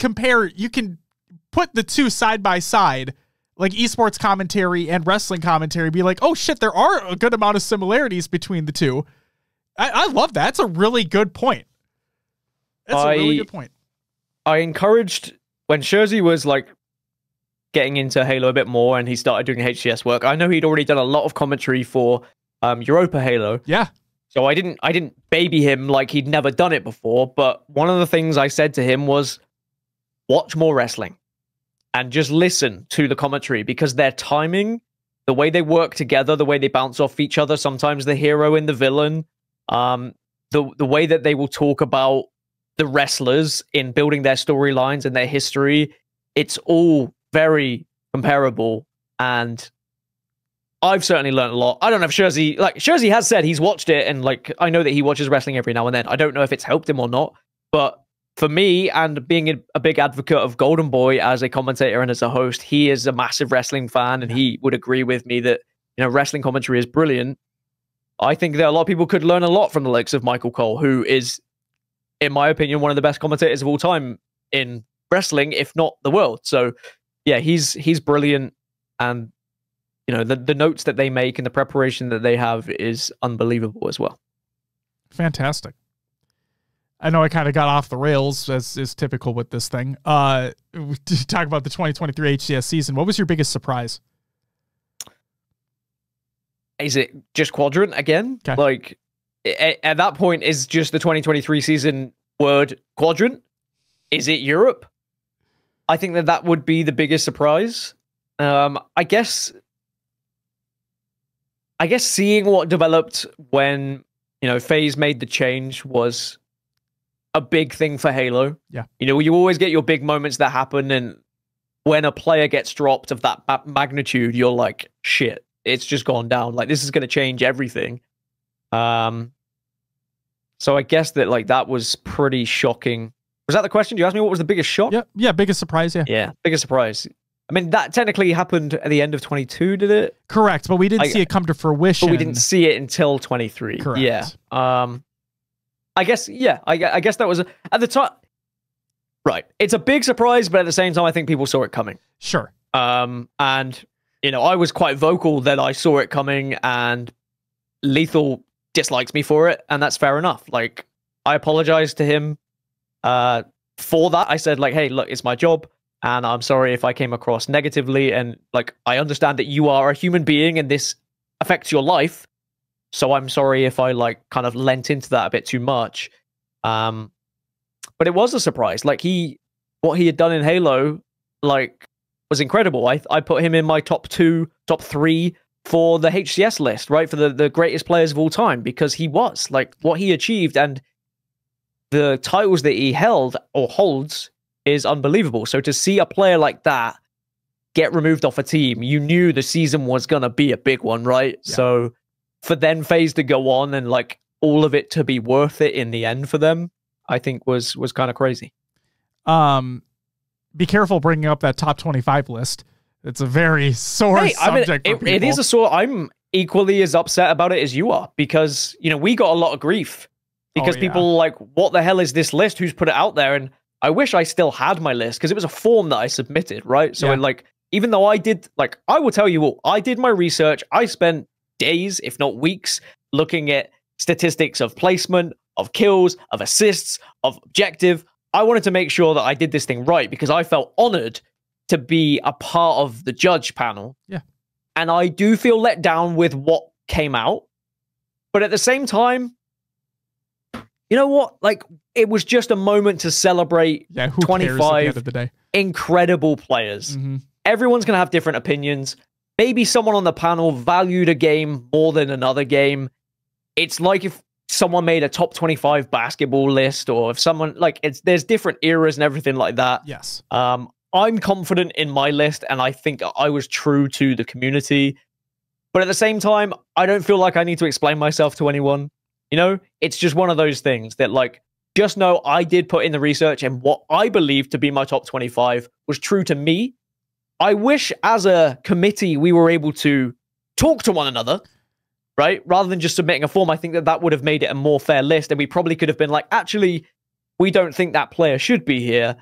put the two side by side, like esports commentary and wrestling commentary, be like, oh shit, there are a good amount of similarities between the two. I love that. That's a really good point. That's a really good point. I encouraged when Scherzy was like getting into Halo a bit more and he started doing HCS work. I know he'd already done a lot of commentary for Europa Halo. Yeah. So I didn't baby him like he'd never done it before, but one of the things I said to him was watch more wrestling and just listen to the commentary, because their timing, the way they work together, the way they bounce off each other, sometimes the hero and the villain, the way that they will talk about the wrestlers in building their storylines and their history, it's all very comparable. And I've certainly learned a lot. I don't know if Scherzy has said he's watched it, and like I know that he watches wrestling every now and then. I don't know if it's helped him or not, but for me, and being a big advocate of Golden Boy as a commentator and as a host, he is a massive wrestling fan, and he would agree with me that, you know, wrestling commentary is brilliant. I think that a lot of people could learn a lot from the likes of Michael Cole, who is, in my opinion, one of the best commentators of all time in wrestling, if not the world. So yeah, he's brilliant, and you know, the notes that they make and the preparation that they have is unbelievable as well. Fantastic. I know I kind of got off the rails, as is typical with this thing. To talk about the 2023 HCS season, what was your biggest surprise? Is it just Quadrant again? Okay. Like, at that point, is just the 2023 season word Quadrant? Is it Europe? I think that would be the biggest surprise. I guess seeing what developed when, you know, FaZe made the change was a big thing for Halo. Yeah. You know, you always get your big moments that happen, and when a player gets dropped of that magnitude, you're like, shit, it's just gone down. Like, this is going to change everything. So I guess that, like, that was pretty shocking. Was that the question? You asked me what was the biggest shock? Yeah, biggest surprise, yeah. Yeah, biggest surprise. I mean, that technically happened at the end of 22, did it? Correct, but we didn't see it come to fruition. But we didn't see it until 23. Correct. Yeah. I guess, yeah, I guess that was, at the time, right. It's a big surprise, but at the same time, I think people saw it coming. Sure. And, you know, I was quite vocal that I saw it coming, and Lethal dislikes me for it, and that's fair enough. Like, I apologized to him for that. I said, like, hey, look, it's my job, and I'm sorry if I came across negatively, and, like, I understand that you are a human being, and this affects your life, so I'm sorry if I, like, kind of lent into that a bit too much. But it was a surprise. Like, what he had done in Halo, like, was incredible. I put him in my top 3 for the HCS list, right? For the greatest players of all time, because he was, like, what he achieved and the titles that he held or holds is unbelievable. So to see a player like that get removed off a team, you knew the season was going to be a big one, right? Yeah. So for then FaZe to go on and, like, all of it to be worth it in the end for them, I think was kind of crazy. Be careful bringing up that top 25 list. It's a very sore subject. It is a sore. I'm equally as upset about it as you are, because, you know, we got a lot of grief because people were like, what the hell is this list? Who's put it out there? And I wish I still had my list, because it was a form that I submitted, right? So like, even though I did, like, I will tell you all, I did my research. I spent days, if not weeks, looking at statistics of placement, of kills, of assists, of objective. I wanted to make sure that I did this thing right, because I felt honored to be a part of the judge panel. Yeah. And I do feel let down with what came out. But at the same time, you know what? Like, it was just a moment to celebrate 25 incredible players. Mm-hmm. Everyone's going to have different opinions. Maybe someone on the panel valued a game more than another game. It's like if someone made a top 25 basketball list, or if someone, like, there's different eras and everything like that. Yes. I'm confident in my list, and I think I was true to the community. But at the same time, I don't feel like I need to explain myself to anyone. You know, it's just one of those things that, like, just know I did put in the research, and what I believe to be my top 25 was true to me. I wish as a committee we were able to talk to one another, right? Rather than just submitting a form. I think that would have made it a more fair list, and we probably could have been like, actually, we don't think that player should be here.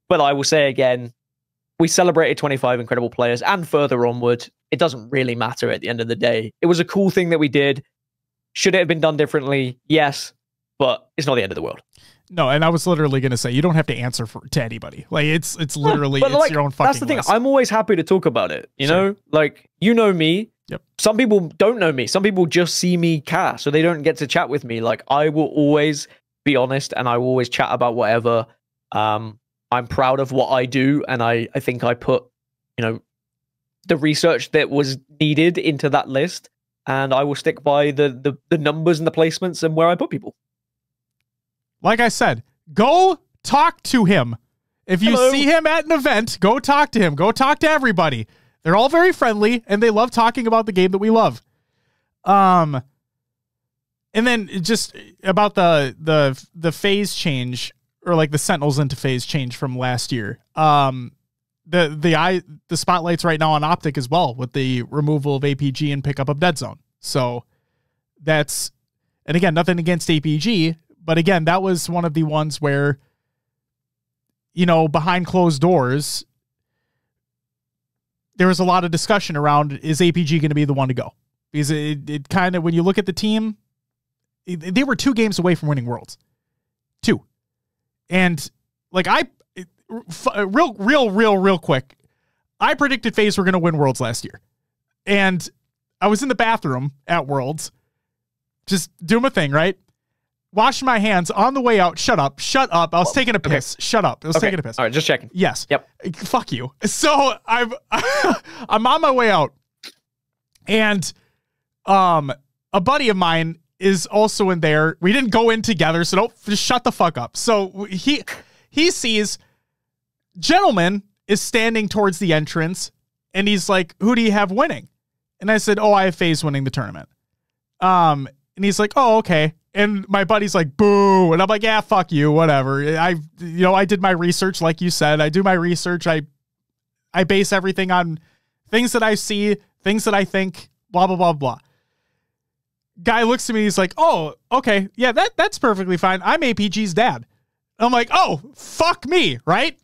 But I will say again, we celebrated 25 incredible players, and further onward, it doesn't really matter at the end of the day. It was a cool thing that we did. Should it have been done differently? Yes, but it's not the end of the world. No, and I was literally going to say, you don't have to answer to anybody. Like, it's literally, it's like, your own fucking That's the thing. list. I'm always happy to talk about it. You know? Like, you know me. Yep. Some people don't know me. Some people just see me cast, so they don't get to chat with me. Like, I will always be honest, and I will always chat about whatever. I'm proud of what I do, and I think I put, you know, the research that was needed into that list, and I will stick by the numbers and the placements and where I put people. Like I said, go talk to him. If you see him at an event, go talk to him. Go talk to everybody. They're all very friendly, and they love talking about the game that we love. And then just about the phase change, or like the Sentinels into phase change from last year. The spotlight's right now on Optic as well, with the removal of APG and pickup of Dead Zone. So that's, and again, nothing against APG, but again, that was one of the ones where, you know, behind closed doors, there was a lot of discussion around, is APG going to be the one to go? Because it kind of, when you look at the team, they were 2 games away from winning Worlds. 2. And like real quick, I predicted FaZe were going to win Worlds last year. And I was in the bathroom at Worlds, just doing my thing, right? Washing my hands on the way out. Shut up. I was taking a piss. Okay. Shut up. I was taking a piss. All right, just checking. Yes. Yep. Fuck you. So I'm on my way out, and a buddy of mine is also in there. We didn't go in together, so don't just shut the fuck up. So he sees Gentleman is standing towards the entrance, and he's like, "Who do you have winning?" And I said, "Oh, I have FaZe winning the tournament." And he's like, "Oh, okay." And my buddy's like, "Boo." And I'm like, "Yeah, fuck you, whatever." I did my research, like you said. I do my research. I base everything on things that I see, things that I think, blah, blah, blah, blah. Guy looks at me, he's like, "Oh, okay. Yeah, that's perfectly fine. I'm APG's dad." I'm like, "Oh, fuck me," right?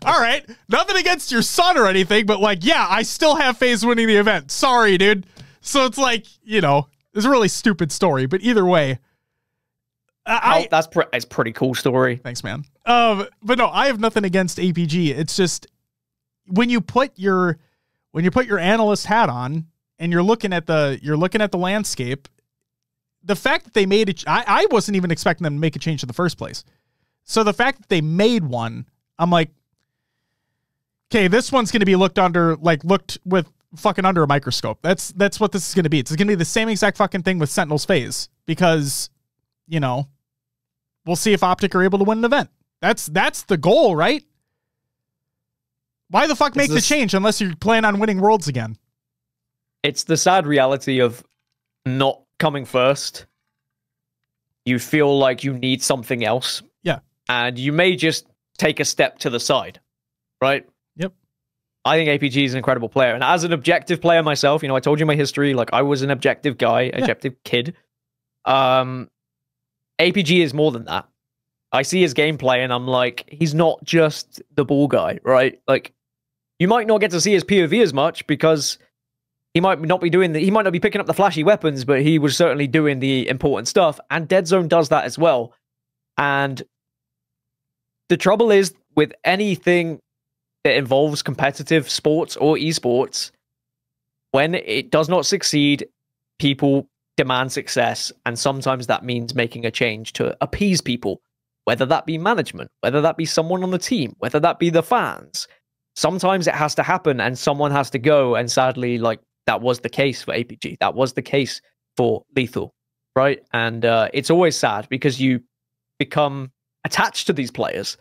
All right. Nothing against your son or anything, but like, yeah, I still have FaZe winning the event. Sorry, dude. So it's like, you know, it's a really stupid story, but either way, that's pretty cool story. Thanks, man. But no, I have nothing against APG. It's just when you put your analyst hat on and you're looking at the landscape, the fact that they made it, I wasn't even expecting them to make a change in the first place. So the fact that they made one, I'm like, okay, this one's going to be looked with fucking under a microscope. That's what this is going to be. It's going to be the same exact fucking thing with Sentinels FaZe, because, you know, we'll see if Optic are able to win an event. That's the goal, right? Why the fuck make the change unless you plan on winning Worlds again? It's the sad reality of not coming first. You feel like you need something else. Yeah. And you may just take a step to the side, right? Yep. I think APG is an incredible player. And as an objective player myself, you know, I told you my history. Like, I was an objective guy, objective kid. APG is more than that. I see his gameplay and I'm like, he's not just the ball guy, right? Like, you might not get to see his POV as much because he might not be picking up the flashy weapons, but he was certainly doing the important stuff. And Dead Zone does that as well. And the trouble is with anything that involves competitive sports or esports, when it does not succeed, people demand success. And sometimes that means making a change to appease people, whether that be management, whether that be someone on the team, whether that be the fans. Sometimes it has to happen and someone has to go. And sadly, like, that was the case for APG. That was the case for Lethal, right? And it's always sad because you become attached to these players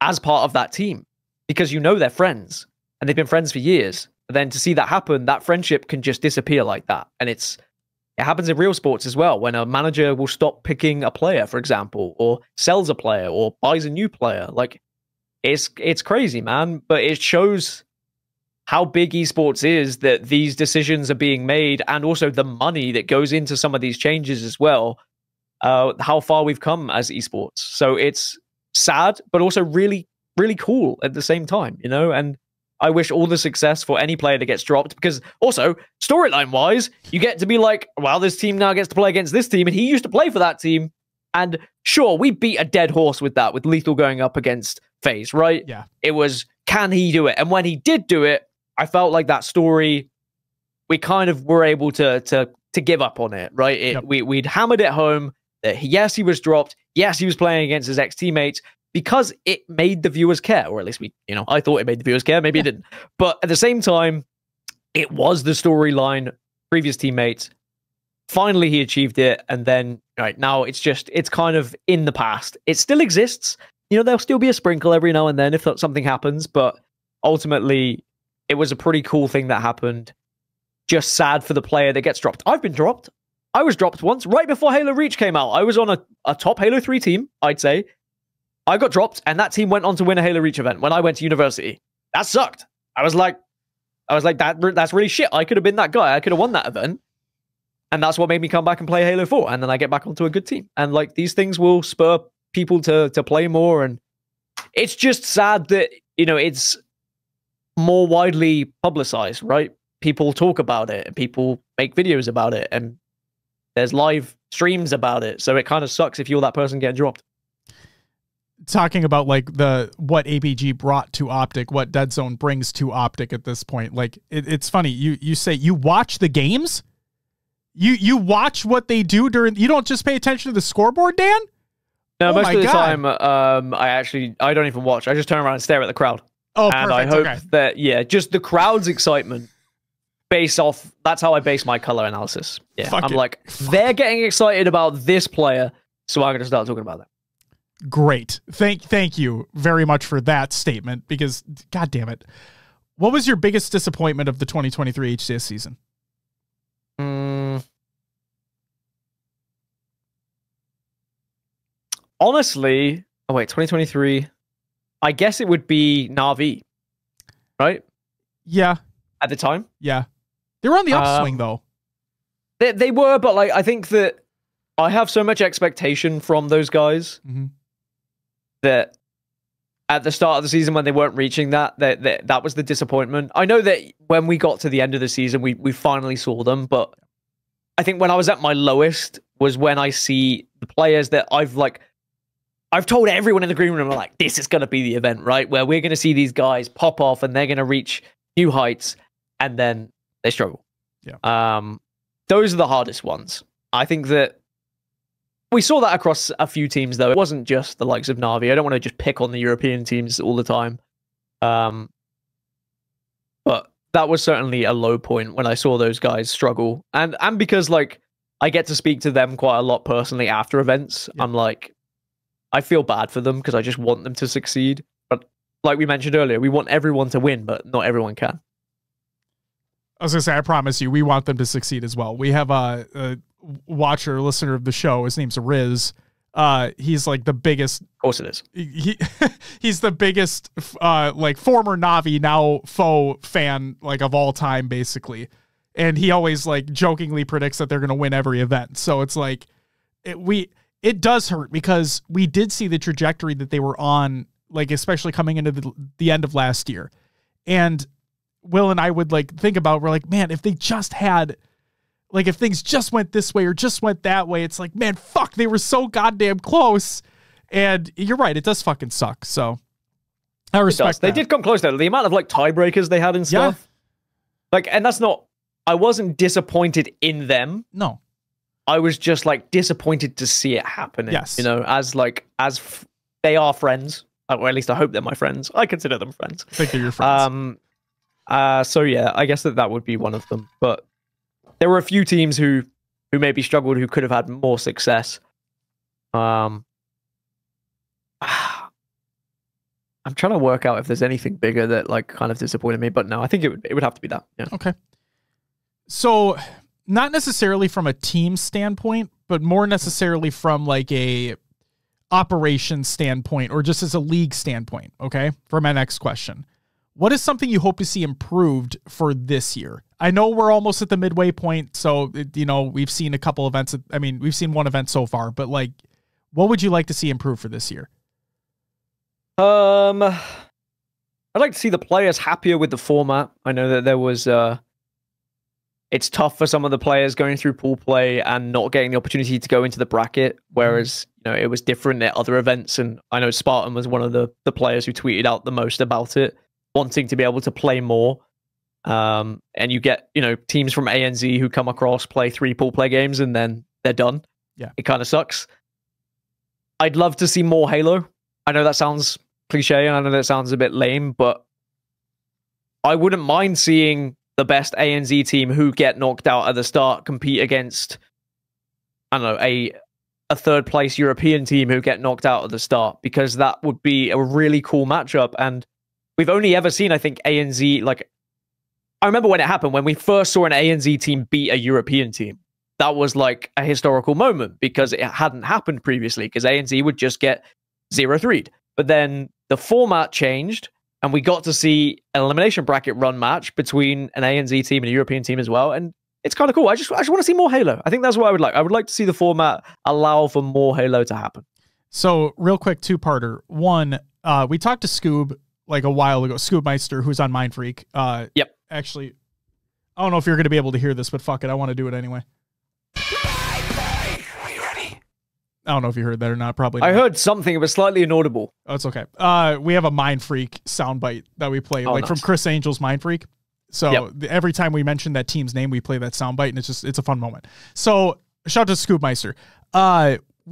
as part of that team because you know they're friends and they've been friends for years. But then to see that happen, that friendship can just disappear like that. And it happens in real sports as well, when a manager will stop picking a player, for example, or sells a player or buys a new player. Like, it's crazy, man. But it shows how big esports is, that these decisions are being made, and also the money that goes into some of these changes as well, how far we've come as esports. So it's sad, but also really, really cool at the same time, you know? And I wish all the success for any player that gets dropped, because also, storyline-wise, you get to be like, wow, this team now gets to play against this team, and he used to play for that team, And sure, we beat a dead horse with that, with Lethal going up against FaZe, right? Yeah. It was, can he do it? And when he did do it, I felt like that story, we kind of were able to give up on it, right? Yep. We'd hammered it home that yes, he was dropped. Yes, he was playing against his ex-teammates, because it made the viewers care, or at least I thought it made the viewers care. Maybe it didn't. But at the same time, it was the storyline, previous teammates. Finally, he achieved it. And then right now it's kind of in the past. It still exists. There'll still be a sprinkle every now and then if something happens. But ultimately, it was a pretty cool thing that happened. Just sad for the player that gets dropped. I've been dropped. I was dropped once right before Halo Reach came out. I was on a top Halo 3 team, I'd say. I got dropped, and that team went on to win a Halo Reach event when I went to university. That sucked. I was like, that's really shit. I could have been that guy. I could have won that event. And that's what made me come back and play Halo 4. And then I get back onto a good team. And like, these things will spur people to play more. And it's just sad that, it's more widely publicized, right? People talk about it and people make videos about it. And there's live streams about it. So it kind of sucks if you're that person getting dropped. Talking about like what APG brought to Optic, what Dead Zone brings to Optic at this point. Like it's funny. You say you watch the games, you watch what they do during. You don't just pay attention to the scoreboard, Dan. No, most of the time, I don't even watch. I just turn around and stare at the crowd. Oh, and perfect. I hope that just the crowd's excitement. That's how I base my color analysis. Yeah, I'm like, they're getting excited about this player, so I'm going to start talking about that. Great. Thank you very much for that statement, because God damn it. What was your biggest disappointment of the 2023 HCS season? Honestly, 2023, I guess it would be Na'Vi, right? Yeah. At the time? Yeah. They were on the upswing though. They were, but like, I think that I have so much expectation from those guys. Mm-hmm. That at the start of the season when they weren't reaching that was the disappointment. I know that when we got to the end of the season, we finally saw them, but I think when I was at my lowest was when I see the players that I've told everyone in the green room, like, this is going to be the event, right? Where we're going to see these guys pop off and they're going to reach new heights, and then they struggle. Yeah. Those are the hardest ones. I think that we saw that across a few teams, though. It wasn't just the likes of Na'Vi. I don't want to just pick on the European teams all the time. But that was certainly a low point when I saw those guys struggle. And because, like, I get to speak to them quite a lot personally after events, yeah. I'm like, I feel bad for them because I just want them to succeed. But like we mentioned earlier, we want everyone to win, but not everyone can. I was going to say, I promise you, we want them to succeed as well. We have a watcher, listener of the show. His name's Riz. He's like the biggest. Of course it is. He's the biggest, like former Na'Vi, now foe fan, like of all time, basically. And he always like jokingly predicts that they're going to win every event. So it's like, it does hurt because we did see the trajectory that they were on, like, especially coming into the end of last year. And Will and I would like think about, we're like, man, if they just had, like, if things just went this way or just went that way, it's like, man, fuck, they were so goddamn close. And you're right, it does fucking suck. So I respect that. They did come close though. The amount of like tiebreakers they had and stuff. Yeah. Like, and that's not, I wasn't disappointed in them. No. I was just like disappointed to see it happening. Yes. You know, as they are friends, or at least I hope they're my friends. I consider them friends. I think they're your friends. So yeah, I guess that would be one of them. But there were a few teams who maybe struggled, who could have had more success. I'm trying to work out if there's anything bigger that like kind of disappointed me, but no, I think it would have to be that. Yeah. Okay. So not necessarily from a team standpoint, but more necessarily from like a operations standpoint or just as a league standpoint. Okay. For my next question. What is something you hope to see improved for this year? I know we're almost at the midway point, so, you know, we've seen a couple events. I mean, we've seen one event so far, but like, what would you like to see improve for this year? I'd like to see the players happier with the format. I know that there was it's tough for some of the players going through pool play and not getting the opportunity to go into the bracket, whereas it was different at other events. And I know Spartan was one of the players who tweeted out the most about it, wanting to be able to play more. And you get teams from ANZ who come across, play 3 pool play games, and then they're done. Yeah, it kind of sucks. I'd love to see more Halo. I know that sounds cliche, and I know that sounds a bit lame, but I wouldn't mind seeing the best ANZ team who get knocked out at the start compete against, I don't know, a third place European team who get knocked out at the start, because that would be a really cool matchup. And we've only ever seen, I think, ANZ, like, I remember when it happened, when we first saw an ANZ team beat a European team. That was like a historical moment because it hadn't happened previously, because ANZ would just get 0-3'd. But then the format changed, and we got to see an elimination bracket run match between an ANZ team and a European team as well. And it's kind of cool. I just want to see more Halo. I think that's what I would like. I would like to see the format allow for more Halo to happen. So real quick, 2-parter. One, we talked to Scoob like a while ago, Scoobmeister, who's on Mindfreak. Yep. Actually, I don't know if you're going to be able to hear this, but fuck it. I want to do it anyway. Are you ready? I don't know if you heard that or not. Probably not. I heard something. It was slightly inaudible. Oh, it's okay. We have a Mindfreak soundbite that we play, nice. from Chris Angel's Mindfreak. So every time we mention that team's name, we play that soundbite, and it's a fun moment. So shout out to Scoobmeister.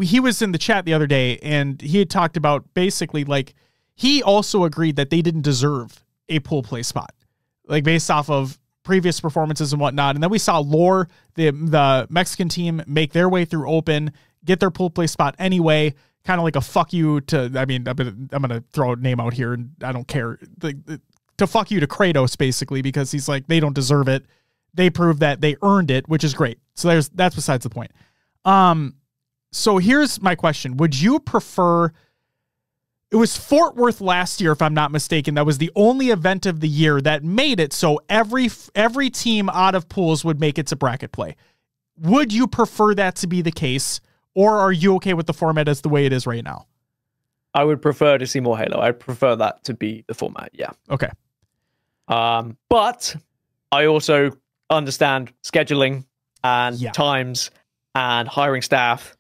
He was in the chat the other day, and he had talked about basically, like, he also agreed that they didn't deserve a pool play spot, like, based off of previous performances and whatnot. And then we saw Lore, the Mexican team, make their way through Open, get their pool play spot anyway, kind of like a fuck you to, I mean, I'm going to throw a name out here, and I don't care, to fuck you to Kratos, basically, because he's like, they don't deserve it. They proved that they earned it, which is great. So that's besides the point. So here's my question. Would you prefer, it was Fort Worth last year, if I'm not mistaken, that was the only event of the year that made it so every team out of pools would make it to bracket play. Would you prefer that to be the case, or are you okay with the format as the way it is right now? I would prefer to see more Halo. I'd prefer that to be the format, yeah. Okay. But I also understand scheduling and times and hiring staff.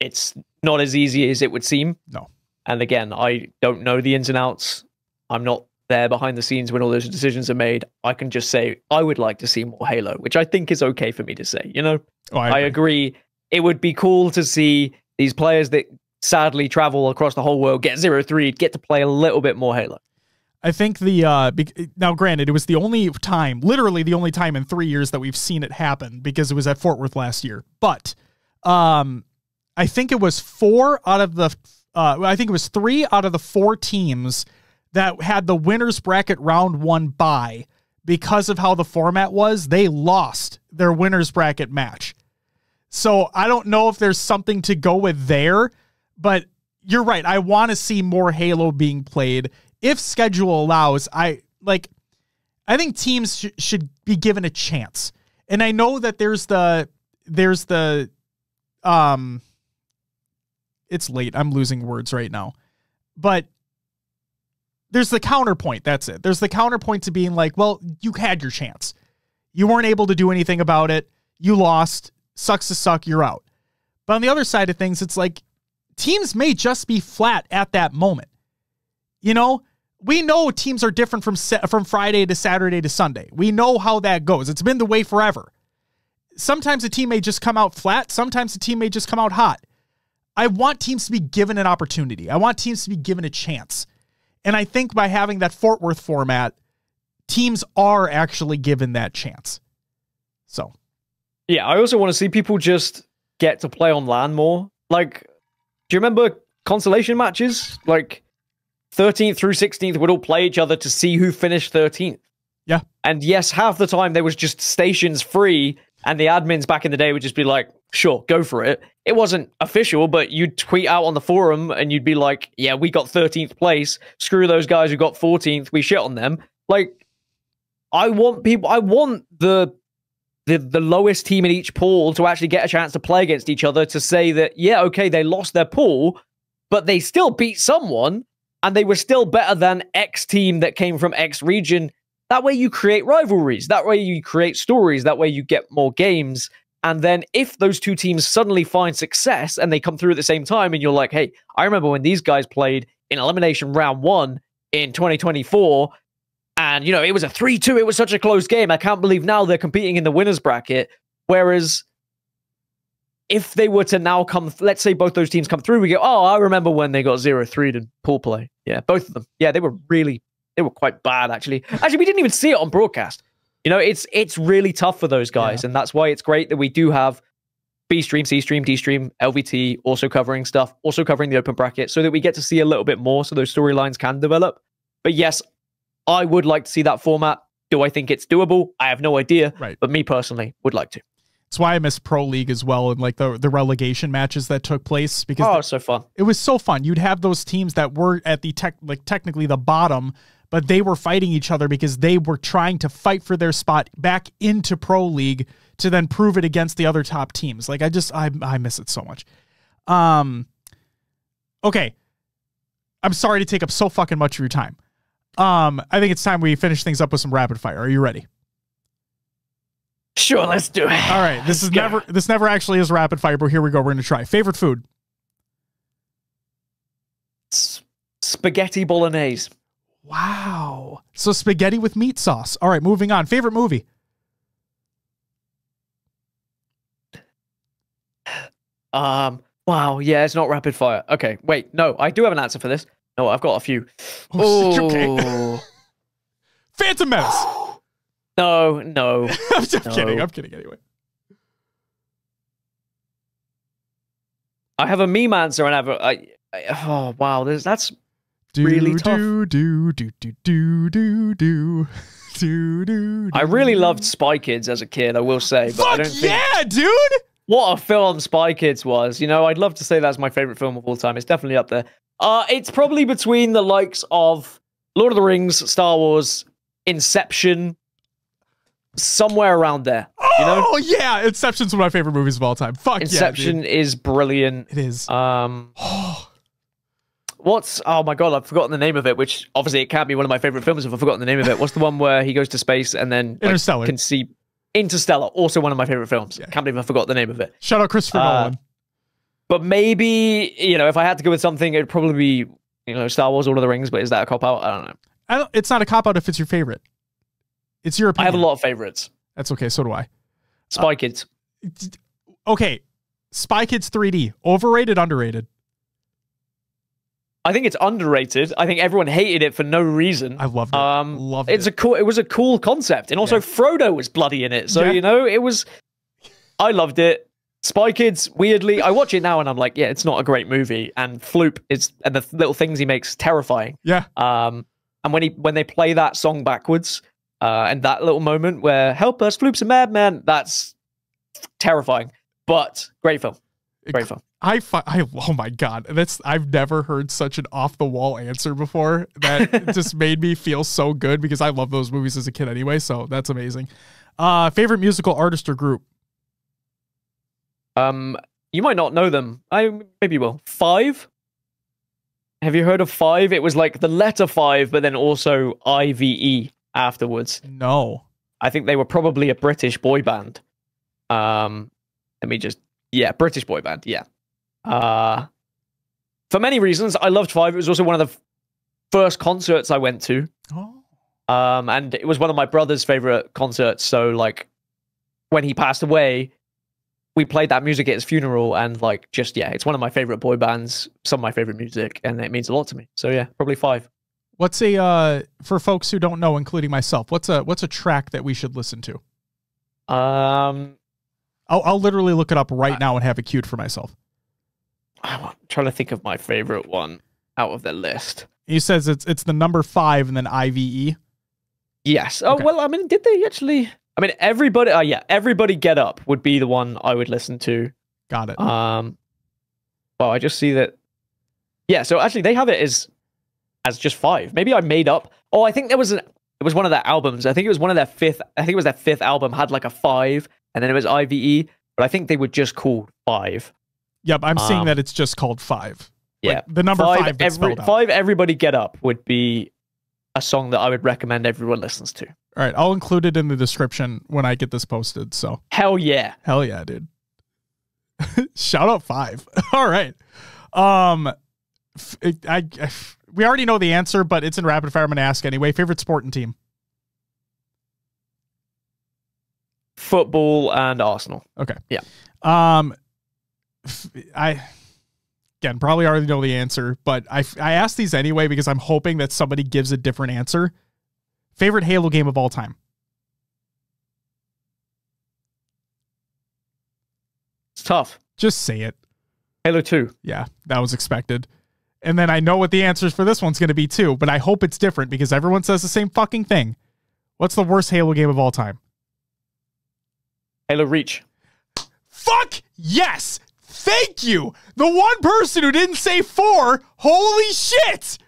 It's not as easy as it would seem. No. And again, I don't know the ins and outs. I'm not there behind the scenes when all those decisions are made. I can just say I would like to see more Halo, which I think is okay for me to say. Oh, I agree. It would be cool to see these players that sadly travel across the whole world get 0-3, get to play a little bit more Halo. I think now granted, it was the only time, literally the only time in 3 years that we've seen it happen, because it was at Fort Worth last year. But I think it was 3 out of the 4 teams that had the winners bracket round 1 bye because of how the format was. They lost their winners bracket match. So I don't know if there's something to go with there, but you're right. I want to see more Halo being played if schedule allows. I think teams should be given a chance. And I know that there's the it's late. I'm losing words right now, but there's the counterpoint. That's it. There's the counterpoint to being like, well, you had your chance. You weren't able to do anything about it. You lost. Sucks to suck. You're out. But on the other side of things, it's like teams may just be flat at that moment. We know teams are different from Friday to Saturday to Sunday. We know how that goes. It's been the way forever. Sometimes a team may just come out flat. Sometimes a team may just come out hot. I want teams to be given an opportunity. I want teams to be given a chance. And I think by having that Fort Worth format, teams are actually given that chance. So, yeah, I also want to see people just get to play on LAN more. Like, do you remember consolation matches? Like, 13th through 16th would all play each other to see who finished 13th. Yeah. And yes, half the time there was just stations free, and the admins back in the day would just be like, sure, go for it. It wasn't official, but you'd tweet out on the forum and you'd be like, yeah, we got 13th place. Screw those guys who got 14th. We shit on them. Like, I want the lowest team in each pool to actually get a chance to play against each other, to say that, yeah, okay, they lost their pool, but they still beat someone, and they were still better than X team that came from X region. that way you create rivalries. That way you create stories. That way you get more games. And then if those two teams suddenly find success and they come through at the same time and you're like, hey, I remember when these guys played in elimination round 1 in 2024 and, it was a 3-2. It was such a close game. I can't believe now they're competing in the winners bracket. Whereas if they were to now let's say both those teams come through, we go, oh, I remember when they got 0-3 in pool play. Yeah, both of them. Yeah, they were quite bad, actually. Actually, we didn't even see it on broadcast. It's really tough for those guys, and that's why it's great that we do have B stream, C stream, D stream, LVT also covering stuff, also covering the open bracket, so that we get to see a little bit more, so those storylines can develop. But yes, I would like to see that format. Do I think it's doable? I have no idea, right. But me personally would like to. That's why I miss Pro League as well, and like the relegation matches that took place, because it was so fun. It was so fun. You'd have those teams that were at the technically the bottom, but they were fighting each other because they were trying to fight for their spot back into Pro League to then prove it against the other top teams. Like I miss it so much. Okay. I'm sorry to take up so fucking much of your time. I think it's time we finish things up with some rapid fire. Are you ready? Sure, let's do it. All right. This never actually is rapid fire, but here we go. We're going to try. Favorite food? Spaghetti bolognese. Wow. So spaghetti with meat sauce. All right, moving on. Favorite movie? Wow. Yeah, it's not rapid fire. Okay, wait. No, I do have an answer for this. No, I've got a few. Oh, okay. Phantom Menace. No. I'm just kidding. I'm kidding anyway. I have a meme answer and oh wow, that's really tough. I really loved Spy Kids as a kid, I will say, but I don't think. Yeah, dude. What a film Spy Kids was. I'd love to say that's my favorite film of all time. It's definitely up there. It's probably between the likes of Lord of the Rings, Star Wars, Inception, somewhere around there. Oh yeah, Inception's one of my favorite movies of all time. Fuck Inception is brilliant. It is. Oh my god, I've forgotten the name of it, which obviously it can't be one of my favorite films if I've forgotten the name of it. What's the one where he goes to space and then Interstellar. Can see Interstellar, also one of my favorite films. Yeah. Can't believe I forgot the name of it. Shout out Christopher Nolan. But maybe, if I had to go with something, it'd probably be, Star Wars, Lord of the Rings, but is that a cop-out? I don't know. It's not a cop-out if it's your favorite. It's your opinion. I have a lot of favorites. That's okay, so do I. Spy Kids. Okay, Spy Kids 3D. Overrated, underrated? I think it's underrated. I think everyone hated it for no reason. I loved it. Loved it. It was a cool concept. And also Frodo was bloody in it. So, it was... I loved it. Spy Kids, weirdly, I watch it now and I'm like, yeah, it's not a great movie. And Floop and the little things he makes terrifying. Yeah. And when they play that song backwards, and that little moment where help us, Floop's a madman, that's terrifying. But great film. Great film. Oh my god, I've never heard such an off the wall answer before. That just made me feel so good because I love those movies as a kid anyway. So that's amazing. Favorite musical artist or group? You might not know them. Maybe you will. Five. Have you heard of Five? It was like the letter 5, but then also IVE afterwards. No. I think they were probably a British boy band. British boy band. Yeah. For many reasons, I loved Five. It was also one of the first concerts I went to. Oh. And it was one of my brother's favorite concerts. So like when he passed away, we played that music at his funeral, and it's one of my favorite boy bands, some of my favorite music, and it means a lot to me. So yeah, probably Five. What's for folks who don't know, including myself, what's a track that we should listen to? I'll literally look it up right now and have it queued for myself. I'm trying to think of my favorite one out of the list. He says it's the number 5 and then IVE. Yes. Oh, okay. Well, I mean, did they actually? I mean, everybody. Everybody Get Up would be the one I would listen to. Got it. Well, I just see that. Yeah. So actually, they have it as just 5. Maybe I made up. Oh, I think it was one of their albums. I think it was one of their fifth. I think it was their 5th album had like a 5, and then it was IVE. But I think they were just called 5. Yep, I'm seeing that it's just called 5. Yeah, like the number 5. 5. Everybody Get Up would be a song that I would recommend everyone listens to. All right, I'll include it in the description when I get this posted. So hell yeah, dude. Shout out 5. All right. We already know the answer, but it's in rapid fire. I'm going to ask anyway. Favorite sport and team? Football and Arsenal. Okay. Yeah. I probably already know the answer, but I asked these anyway because I'm hoping that somebody gives a different answer. Favorite Halo game of all time? It's tough. Just say it. Halo 2. Yeah, that was expected. And then I know what the answers for this one's going to be too, but I hope it's different because everyone says the same fucking thing. What's the worst Halo game of all time? Halo Reach. Fuck yes! Thank you! The one person who didn't say 4, holy shit!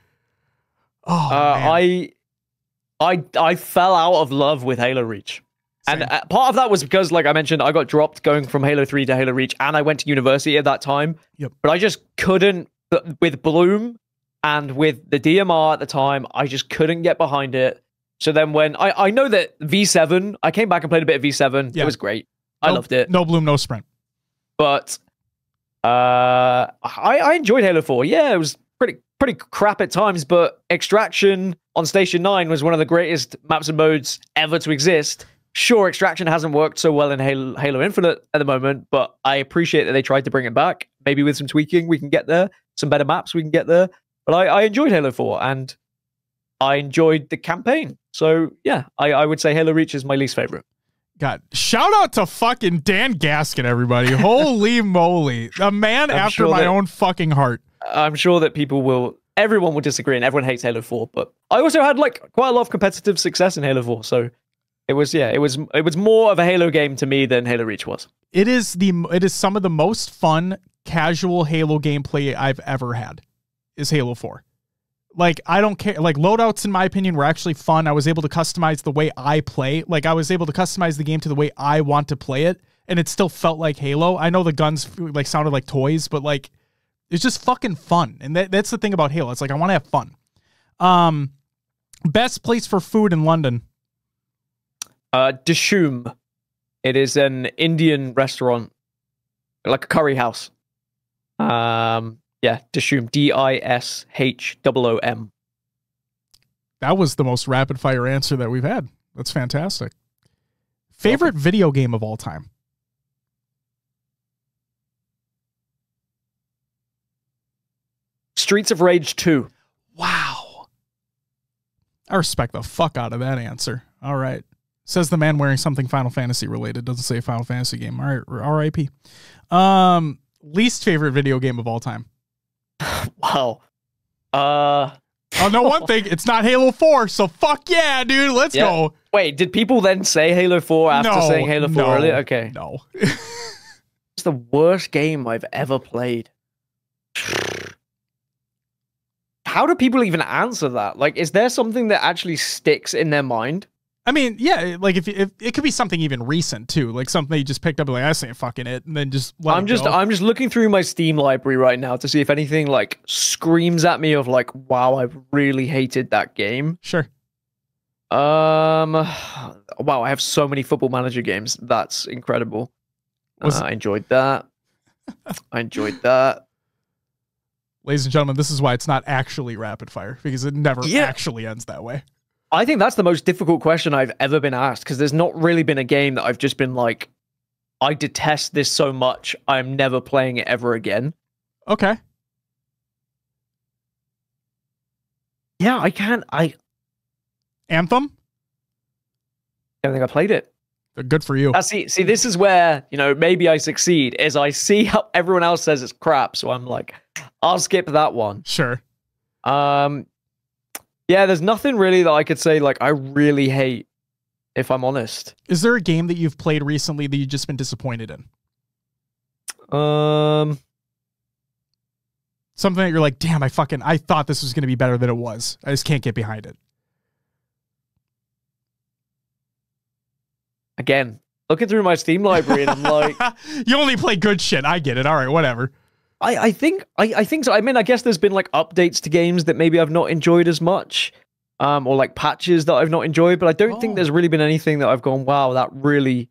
Oh, man. I fell out of love with Halo Reach. Same. And part of that was because, like I mentioned, I got dropped going from Halo 3 to Halo Reach, and I went to university at that time. Yep. But I just couldn't, with Bloom and with the DMR at the time, I just couldn't get behind it. So then when I know that V7, I came back and played a bit of V7. Yeah. It was great. I loved it. No Bloom, no Sprint. But I enjoyed Halo 4. Yeah, it was pretty crap at times, but Extraction on Station 9 was one of the greatest maps and modes ever to exist. Sure, Extraction hasn't worked so well in Halo Infinite at the moment, but I appreciate that they tried to bring it back. Maybe with some tweaking, we can get there. Some better maps, we can get there. But I enjoyed Halo 4, and I enjoyed the campaign. So, yeah, I would say Halo Reach is my least favorite. God, shout out to fucking Dan Gaskin, everybody. Holy moly. A man after my own fucking heart. I'm sure that everyone will disagree, and everyone hates Halo 4, but I also had quite a lot of competitive success in Halo 4, so it was more of a Halo game to me than Halo Reach was. It is some of the most fun casual Halo gameplay I've ever had is Halo 4. Like, I don't care. Like, loadouts, in my opinion, were actually fun. I was able to customize the way I play. Like, I was able to customize the game to the way I want to play it, and it still felt like Halo. I know the guns sounded like toys, but it's just fucking fun. And that's the thing about Halo. It's like, I want to have fun. Best place for food in London? Dishoom. It is an Indian restaurant, like a curry house. Yeah, Dishoom. Dishoom. That was the most rapid fire answer that we've had. That's fantastic. Favorite video game of all time? Streets of Rage 2. Wow. I respect the fuck out of that answer. All right. Says the man wearing something Final Fantasy related. Doesn't say Final Fantasy game. All right. R.I.P. Least favorite video game of all time? Wow. Oh, no, one thing. It's not Halo 4, so fuck yeah, dude. Let's go. Wait, did people then say Halo 4 after saying Halo 4 earlier? Okay. No. It's the worst game I've ever played. How do people even answer that? Like, is there something that actually sticks in their mind? I mean, yeah, like if it could be something even recent too, like something you just picked up, like I say fucking it, and then just let it go. I'm just looking through my Steam library right now to see if anything like screams at me of like, wow, I really hated that game. Sure. Wow, I have so many Football Manager games. That's incredible. I enjoyed that. I enjoyed that. Ladies and gentlemen, this is why it's not actually rapid fire, because it never actually ends that way. I think that's the most difficult question I've ever been asked, because there's not really been a game that I've just been like, I detest this so much, I'm never playing it ever again. Okay. Yeah, I can't. Anthem? I don't think I played it. Good for you. See, this is where, you know, maybe I succeed, is I see how everyone else says it's crap, so I'm like, I'll skip that one. Sure. Yeah, there's nothing really that I could say, like, I really hate, if I'm honest. Is there a game that you've played recently that you've just been disappointed in? Something that you're like, damn, I thought this was going to be better than it was. I just can't get behind it. Again, looking through my Steam library, and I'm like... You only play good shit. I get it. All right, whatever. I think so. I mean, I guess there's been like updates to games that maybe I've not enjoyed as much. or like patches that I've not enjoyed, but I don't think there's really been anything that I've gone, wow, that really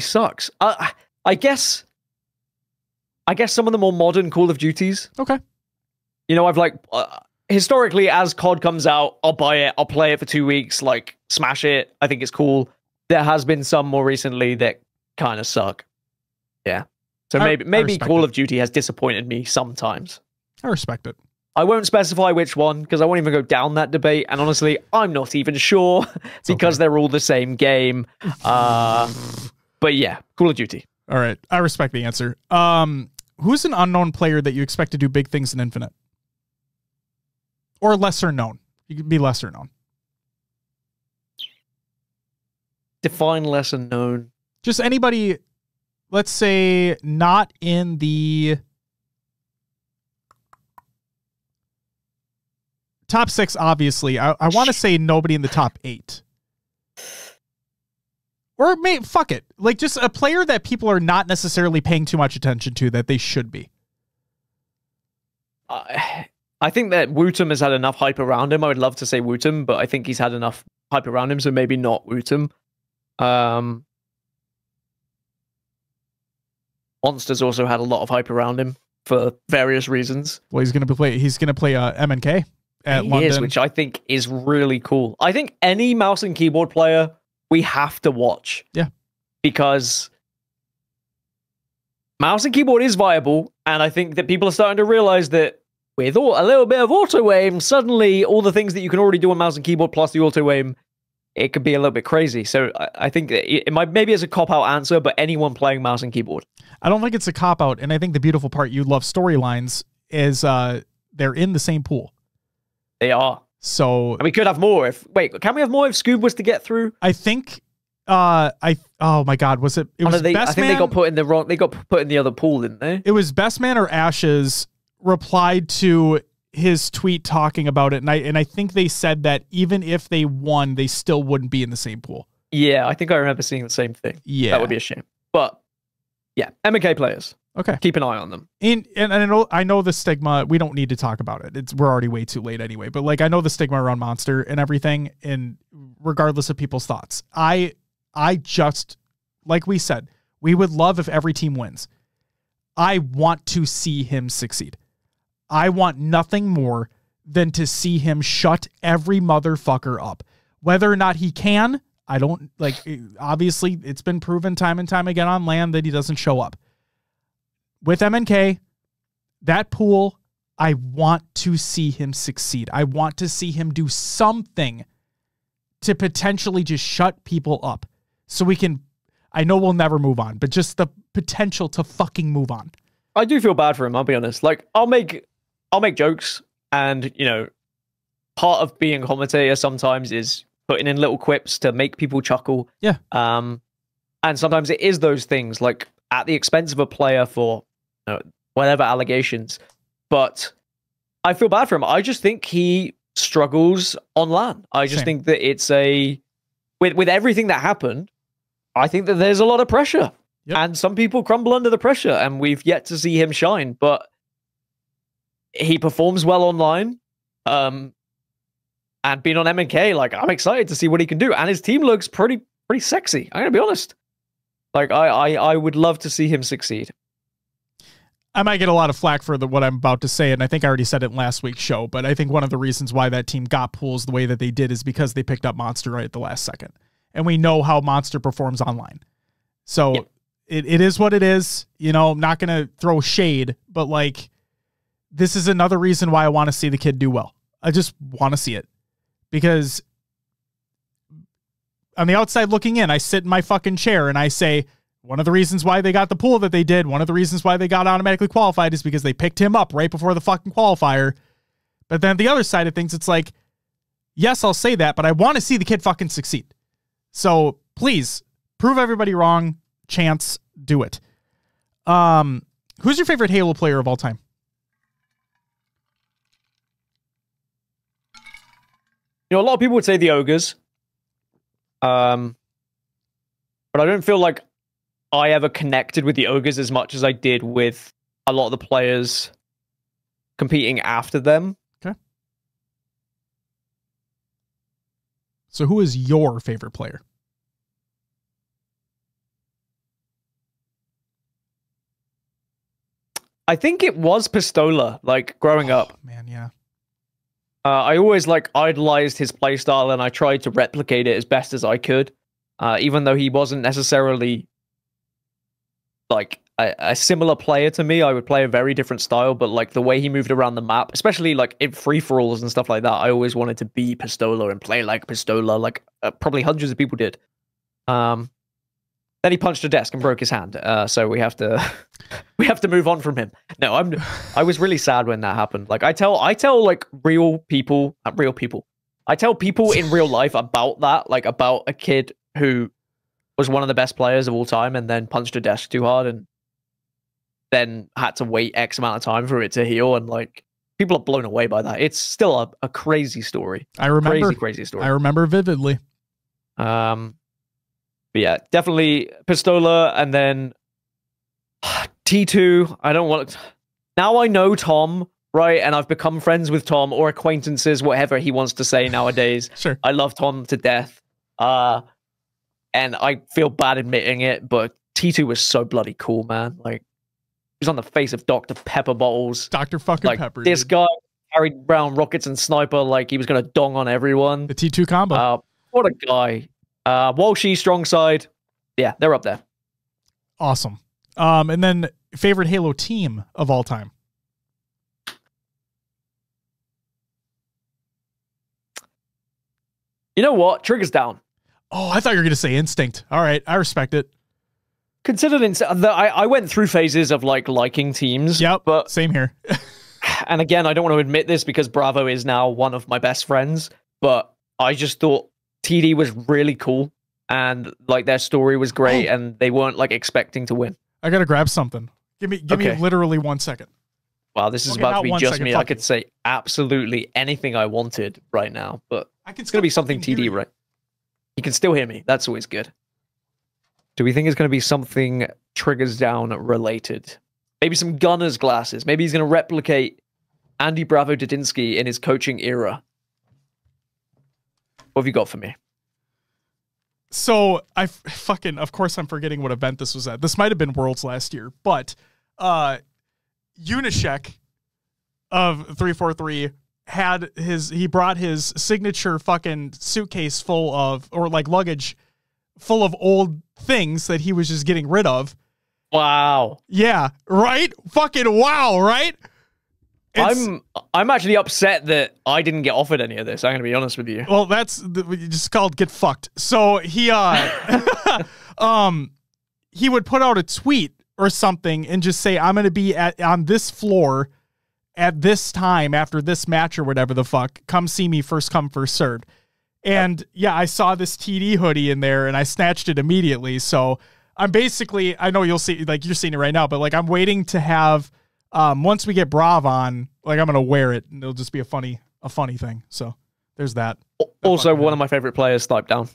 sucks. I guess some of the more modern Call of Duties. Okay. You know, I've like historically, as COD comes out, I'll buy it, I'll play it for 2 weeks, like smash it. I think it's cool. There has been some more recently that kind of suck. Yeah. So maybe Call of Duty has disappointed me sometimes. I respect it. I won't specify which one because I won't even go down that debate. And honestly, I'm not even sure because they're all the same game. But yeah, Call of Duty. All right. I respect the answer. Who's an unknown player that you expect to do big things in Infinite? Or lesser known? You could be lesser known. Define lesser known. Just anybody, let's say, not in the top 6, obviously. I want to say nobody in the top 8. Or fuck it. Like just a player that people are not necessarily paying too much attention to that they should be. I think that Wootem has had enough hype around him. I would love to say Wootem, but I think he's had enough hype around him, so maybe not Wootem. Monster's also had a lot of hype around him for various reasons. Well, he's gonna play MNK at London, which I think is really cool. I think any mouse and keyboard player we have to watch. Yeah. Because mouse and keyboard is viable, and I think that people are starting to realize that with a little bit of auto aim, suddenly all the things that you can already do on mouse and keyboard plus the auto aim, it could be a little bit crazy. So I think it might maybe as a cop-out answer, but anyone playing mouse and keyboard. I don't think it's a cop-out, and I think the beautiful part, you love storylines, is they're in the same pool. They are. So and we could have more can we have more if Scoob was to get through? I think oh my god, was it was Best I think Man? they got put in the other pool, didn't they? It was Best Man or Ashes replied to his tweet talking about it, and I think they said that even if they won, they still wouldn't be in the same pool. Yeah, I think I remember seeing the same thing. Yeah. That would be a shame. But yeah, MK players. Okay. Keep an eye on them. And I know the stigma, we don't need to talk about it. We're already way too late anyway. But like I know the stigma around Monster and everything, and regardless of people's thoughts. I just, like we said, we would love if every team wins. I want to see him succeed. I want nothing more than to see him shut every motherfucker up. Whether or not he can, I don't like, obviously it's been proven time and time again on LAN that he doesn't show up. With MNK, that pool, I want to see him succeed. I want to see him do something to potentially just shut people up. So we can, I know we'll never move on, but just the potential to fucking move on. I do feel bad for him, I'll be honest. Like, I'll make jokes, and, you know, part of being a commentator sometimes is putting in little quips to make people chuckle. Yeah. And sometimes it is those things, like, at the expense of a player for whatever allegations, but I feel bad for him. I just think he struggles on LAN. I just think that it's with everything that happened, I think that there's a lot of pressure, and some people crumble under the pressure, and we've yet to see him shine, but he performs well online, and being on MNK, like, I'm excited to see what he can do, and his team looks pretty sexy. I'm gonna be honest. Like, I would love to see him succeed. I might get a lot of flack for what I'm about to say, and I think I already said it in last week's show, but I think one of the reasons why that team got pools the way that they did is because they picked up Monster right at the last second. And we know how Monster performs online. So it is what it is. You know, I'm not going to throw shade, but like, this is another reason why I want to see the kid do well. I just want to see it. Because on the outside looking in, I sit in my fucking chair and I say, one of the reasons why they got the pool that they did, one of the reasons why they got automatically qualified is because they picked him up right before the fucking qualifier. But then the other side of things, it's like, yes, I'll say that, but I want to see the kid fucking succeed. So please prove everybody wrong. Chance, do it. Who's your favorite Halo player of all time? You know, a lot of people would say the Ogres. But I don't feel like I ever connected with the Ogres as much as I did with a lot of the players competing after them. Okay. So who is your favorite player? I think it was Pistola, like growing up. Man, yeah. I always like idolized his playstyle, and I tried to replicate it as best as I could. Even though he wasn't necessarily like a similar player to me, I would play a very different style. But like the way he moved around the map, especially like in free-for-alls and stuff like that, I always wanted to be Pistola and play like Pistola, like probably hundreds of people did. Then he punched a desk and broke his hand. So we have to move on from him. No, I was really sad when that happened. Like I tell like real people. I tell people in real life about that, like about a kid who was one of the best players of all time and then punched a desk too hard and then had to wait X amount of time for it to heal. And like people are blown away by that. It's still a crazy story. I remember crazy story. I remember vividly. But yeah, definitely Pistola, and then T2. I don't want to... Now I know Tom, right? And I've become friends with Tom, or acquaintances, whatever he wants to say nowadays. Sure. I love Tom to death. And I feel bad admitting it, but T2 was so bloody cool, man. Like, he was on the face of Dr. Pepper bottles. Dr. fucking like, Pepper. This dude. guy carried around rockets and sniper like he was going to dong on everyone. The T2 combo. What a guy. Walshy, strong side. Yeah, they're up there. Awesome. And then favorite Halo team of all time. You know what? Triggers down. Oh, I thought you were going to say Instinct. All right. I respect it. Considered I went through phases of like liking teams. Yep. But same here. And again, I don't want to admit this because Bravo is now one of my best friends, but I just thought TD was really cool and like their story was great and they weren't like expecting to win. I got to grab something. Give me literally 1 second. Wow, this is about to be just me. I could say absolutely anything I wanted right now, but it's going to be something TD, right? You can still hear me. That's always good. Do we think it's going to be something Triggers Down related? Maybe some Gunner's glasses. Maybe he's going to replicate Andy Bravo Dudinsky in his coaching era. What have you got for me? So I of course I'm forgetting what event this was at. This might have been Worlds last year, but Unishek of 343 he brought his signature fucking suitcase full of, or like luggage full of old things that he was just getting rid of. Wow. Yeah, right? Fucking wow, right? I'm actually upset that I didn't get offered any of this. I'm going to be honest with you. Well, that's just called get fucked. So he he would put out a tweet or something and just say, I'm going to be on this floor at this time after this match or whatever the fuck. Come see me, first come, first served. And yeah, I saw this TD hoodie in there and I snatched it immediately. So I'm basically, I know you'll see, like you're seeing it right now, but like I'm waiting to have, once we get Brav on, like I'm going to wear it and it'll just be a funny thing. So there's that. Also, one of my favorite players, Snipe Down.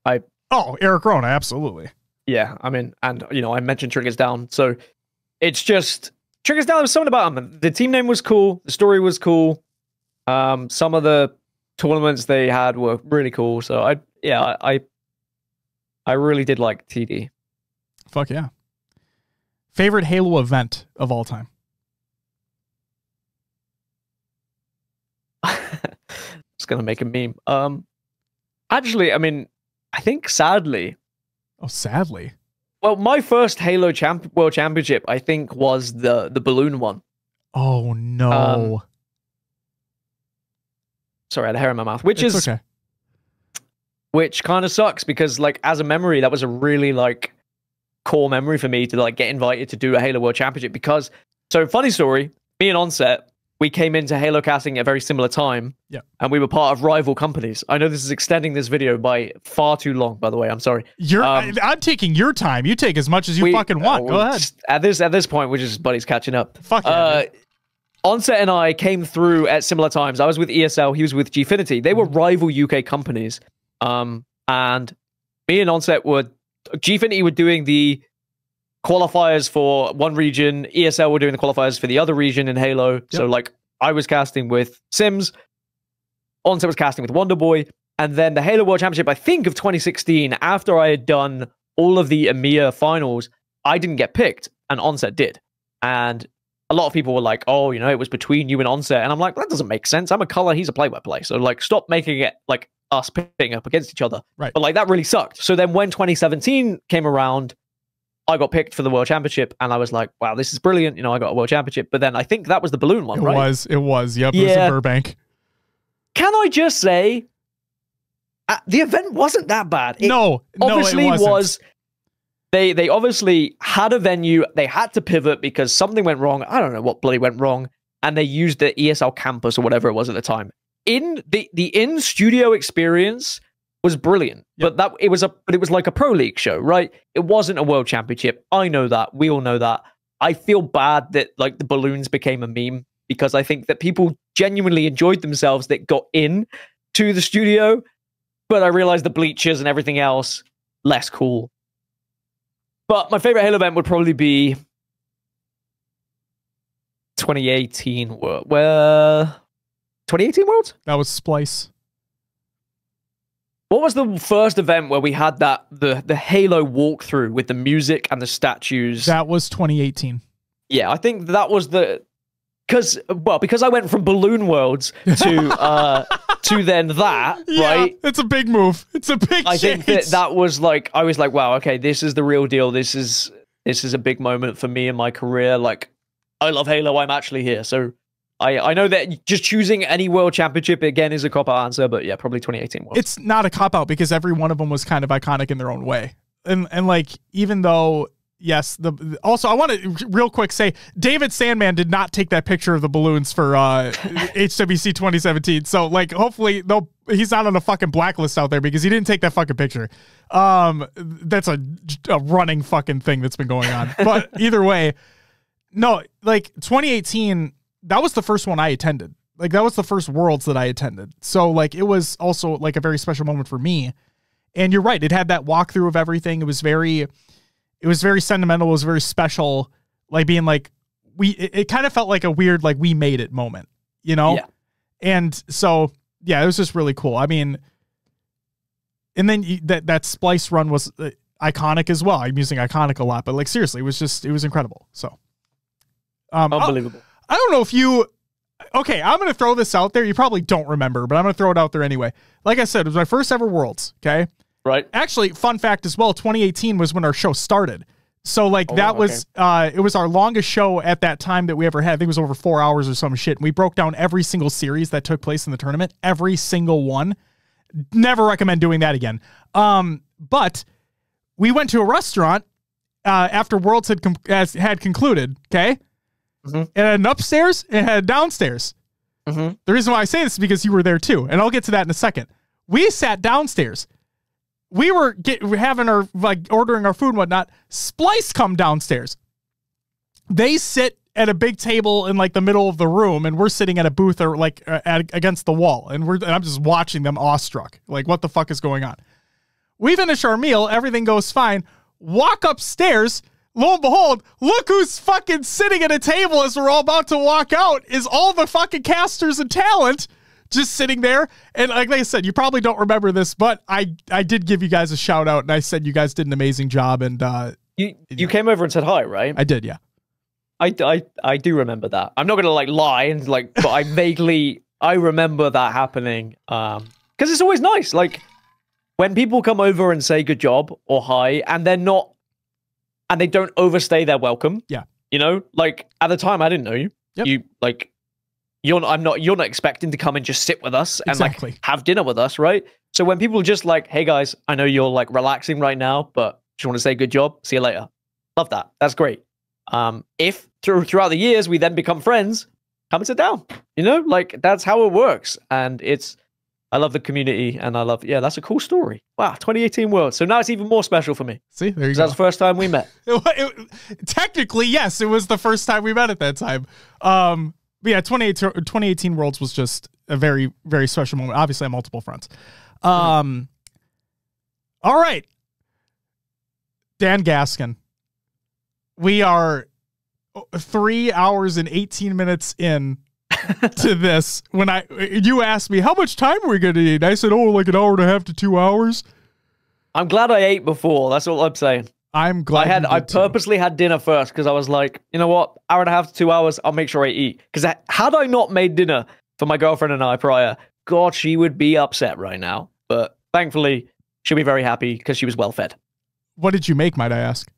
Eric Rona, absolutely. Yeah, I mean, and you know, I mentioned Triggers Down, so it's just Triggers Down. There was something about them. The team name was cool. The story was cool. Some of the tournaments they had were really cool. So I really did like TD. Fuck yeah. Favorite Halo event of all time. It's gonna make a meme. Actually, I mean, I think sadly. Oh, sadly. Well, my first Halo World Championship, I think, was the balloon one. Oh no. Sorry, I had a hair in my mouth. Which kind of sucks because, like, as a memory, that was a really like core memory for me to like get invited to do a Halo World Championship because. So, funny story. Me and Onset, we came into Halo casting at a very similar time. Yeah. And we were part of rival companies. I know this is extending this video by far too long, by the way. I'm sorry. I'm taking your time. You take as much as you fucking want. Go ahead. At this point, we're just buddies catching up. Fuck yeah. Onset and I came through at similar times. I was with ESL. He was with Gfinity. They were rival UK companies. And me and Onset were... Gfinity were doing the qualifiers for one region. ESL were doing the qualifiers for the other region in Halo. Yep. So like I was casting with Sims. Onset was casting with Wonderboy. And then the Halo World Championship, I think of 2016, after I had done all of the EMEA finals, I didn't get picked, and Onset did. And a lot of people were like, oh, you know, it was between you and Onset. And I'm like, that doesn't make sense. I'm a color, he's a play-by-play. So, like, stop making it, like, us pitting up against each other. Right. But, like, that really sucked. So then when 2017 came around, I got picked for the World Championship, and I was like, wow, this is brilliant. You know, I got a World Championship. But then I think that was the balloon one, right? It was. Yep, it was in Burbank. Can I just say, the event wasn't that bad. Obviously it wasn't. They obviously had a venue. They had to pivot because something went wrong. I don't know what bloody went wrong. And they used the ESL campus or whatever it was at the time. The in-studio experience was brilliant. Yep. But it was like a pro league show, right? It wasn't a world championship. I know that. We all know that. I feel bad that like the balloons became a meme because I think that people genuinely enjoyed themselves that got in to the studio. But I realized the bleachers and everything else, less cool. But my favorite Halo event would probably be 2018 World. Well, 2018 Worlds? That was Splice. What was the first event where we had that the Halo walkthrough with the music and the statues? That was 2018. Yeah, I think that was because I went from Balloon Worlds to to then that, right? It's a big move. It's a big I think that was like, I was like, wow, okay, this is the real deal. This is a big moment for me in my career. Like, I love Halo. I'm actually here. So I know that just choosing any world championship again is a cop-out answer, but yeah, probably 2018 was. It's not a cop-out because every one of them was kind of iconic in their own way. And like, even though, yes, also I want to real quick say David Sandman did not take that picture of the balloons for HWC 2017. So like, hopefully he's not on a fucking blacklist out there because he didn't take that fucking picture. That's a running fucking thing that's been going on. But either way, no, like 2018, that was the first one I attended. Like that was the first Worlds that I attended. So like, it was also like a very special moment for me. And you're right. It had that walkthrough of everything. It was very sentimental. It was very special. Like being like, it kind of felt like a weird, like we made it moment, you know? Yeah. And so, yeah, it was just really cool. I mean, and then that Splice run was iconic as well. I'm using iconic a lot, but like, seriously, it was incredible. So, unbelievable. I don't know if okay, I'm going to throw this out there. You probably don't remember, but I'm going to throw it out there anyway. Like I said, it was my first ever Worlds. Okay. Right. Actually, fun fact as well, 2018 was when our show started. So like it was our longest show at that time that we ever had. I think it was over 4 hours or some shit. And we broke down every single series that took place in the tournament, every single one. Never recommend doing that again. But we went to a restaurant after Worlds had concluded. Okay. Mm-hmm. It had an upstairs and it had a downstairs. Mm-hmm. The reason why I say this is because you were there too. And I'll get to that in a second. We sat downstairs. We were having our, like, ordering our food and whatnot. Splice come downstairs. They sit at a big table in like the middle of the room, and we're sitting at a booth or like against the wall, and I'm just watching them awestruck. Like, what the fuck is going on? We finish our meal. Everything goes fine. Walk upstairs. Lo and behold, look who's fucking sitting at a table as we're all about to walk out is all the fucking casters and talent just sitting there. And like I said, you probably don't remember this, but I did give you guys a shout out and I said you guys did an amazing job. And you came over and said hi, right? I did, yeah. I do remember that. I'm not gonna like lie and like, but I remember that happening. Because it's always nice. Like when people come over and say good job or hi, and they don't overstay their welcome. Yeah. You know, like at the time I didn't know you. Yep. You're not expecting to come and just sit with us and like have dinner with us, right? So when people just like, hey guys, I know you're like relaxing right now, but just want to say good job. See you later. Love that. That's great. If throughout the years we then become friends, come and sit down. You know, like that's how it works. And I love the community and I love, that's a cool story. Wow, 2018 World. So now it's even more special for me. See, there you go. That's the first time we met. Technically, yes, it was the first time we met at that time. But yeah, 2018 Worlds was just a very, very special moment, obviously on multiple fronts. All right. Dan Gaskin. We are 3 hours and 18 minutes in to this when you asked me how much time are we going to need. I said, oh, like an hour and a half to 2 hours. I'm glad I ate before. That's all I'm saying. I'm glad I purposely had dinner first because I was like, you know what, hour and a half to 2 hours, I'll make sure I eat. Because had I not made dinner for my girlfriend and I prior, God, she would be upset right now. But thankfully, she'll be very happy because she was well fed. What did you make, might I ask?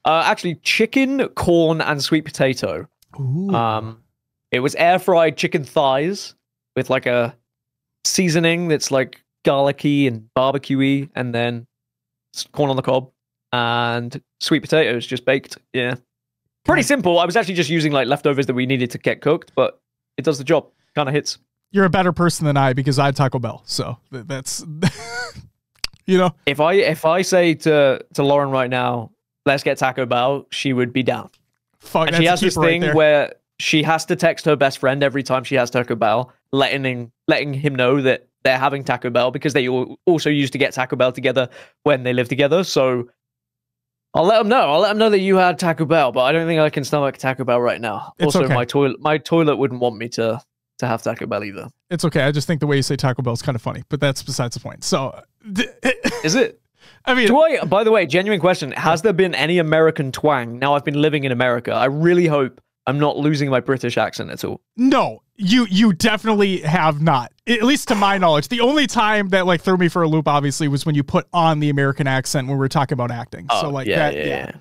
Actually, chicken, corn, and sweet potato. Ooh. It was air fried chicken thighs with like a seasoning that's like garlicky and barbecuey, and then corn on the cob and sweet potatoes just baked. Yeah, pretty simple. I was actually just using like leftovers that we needed to get cooked, but it does the job. Kind of hits. You're a better person than I because I had Taco Bell, so that's you know. If I say to Lauren right now, let's get Taco Bell, she would be down. Fuck, and she has this thing where she has to text her best friend every time she has Taco Bell, letting him know that they're having Taco Bell because they also used to get Taco Bell together when they lived together. So I'll let them know. I'll let them know that you had Taco Bell, but I don't think I can stomach Taco Bell right now. It's also, okay. my toilet wouldn't want me to have Taco Bell either. It's okay. I just think the way you say Taco Bell is kind of funny, but that's besides the point. So is it? I mean, by the way, genuine question. Has there been any American twang? Now I've been living in America. I really hope I'm not losing my British accent at all. No, you definitely have not. At least to my knowledge. The only time that like threw me for a loop, obviously, was when you put on the American accent when we were talking about acting. Oh, so like yeah.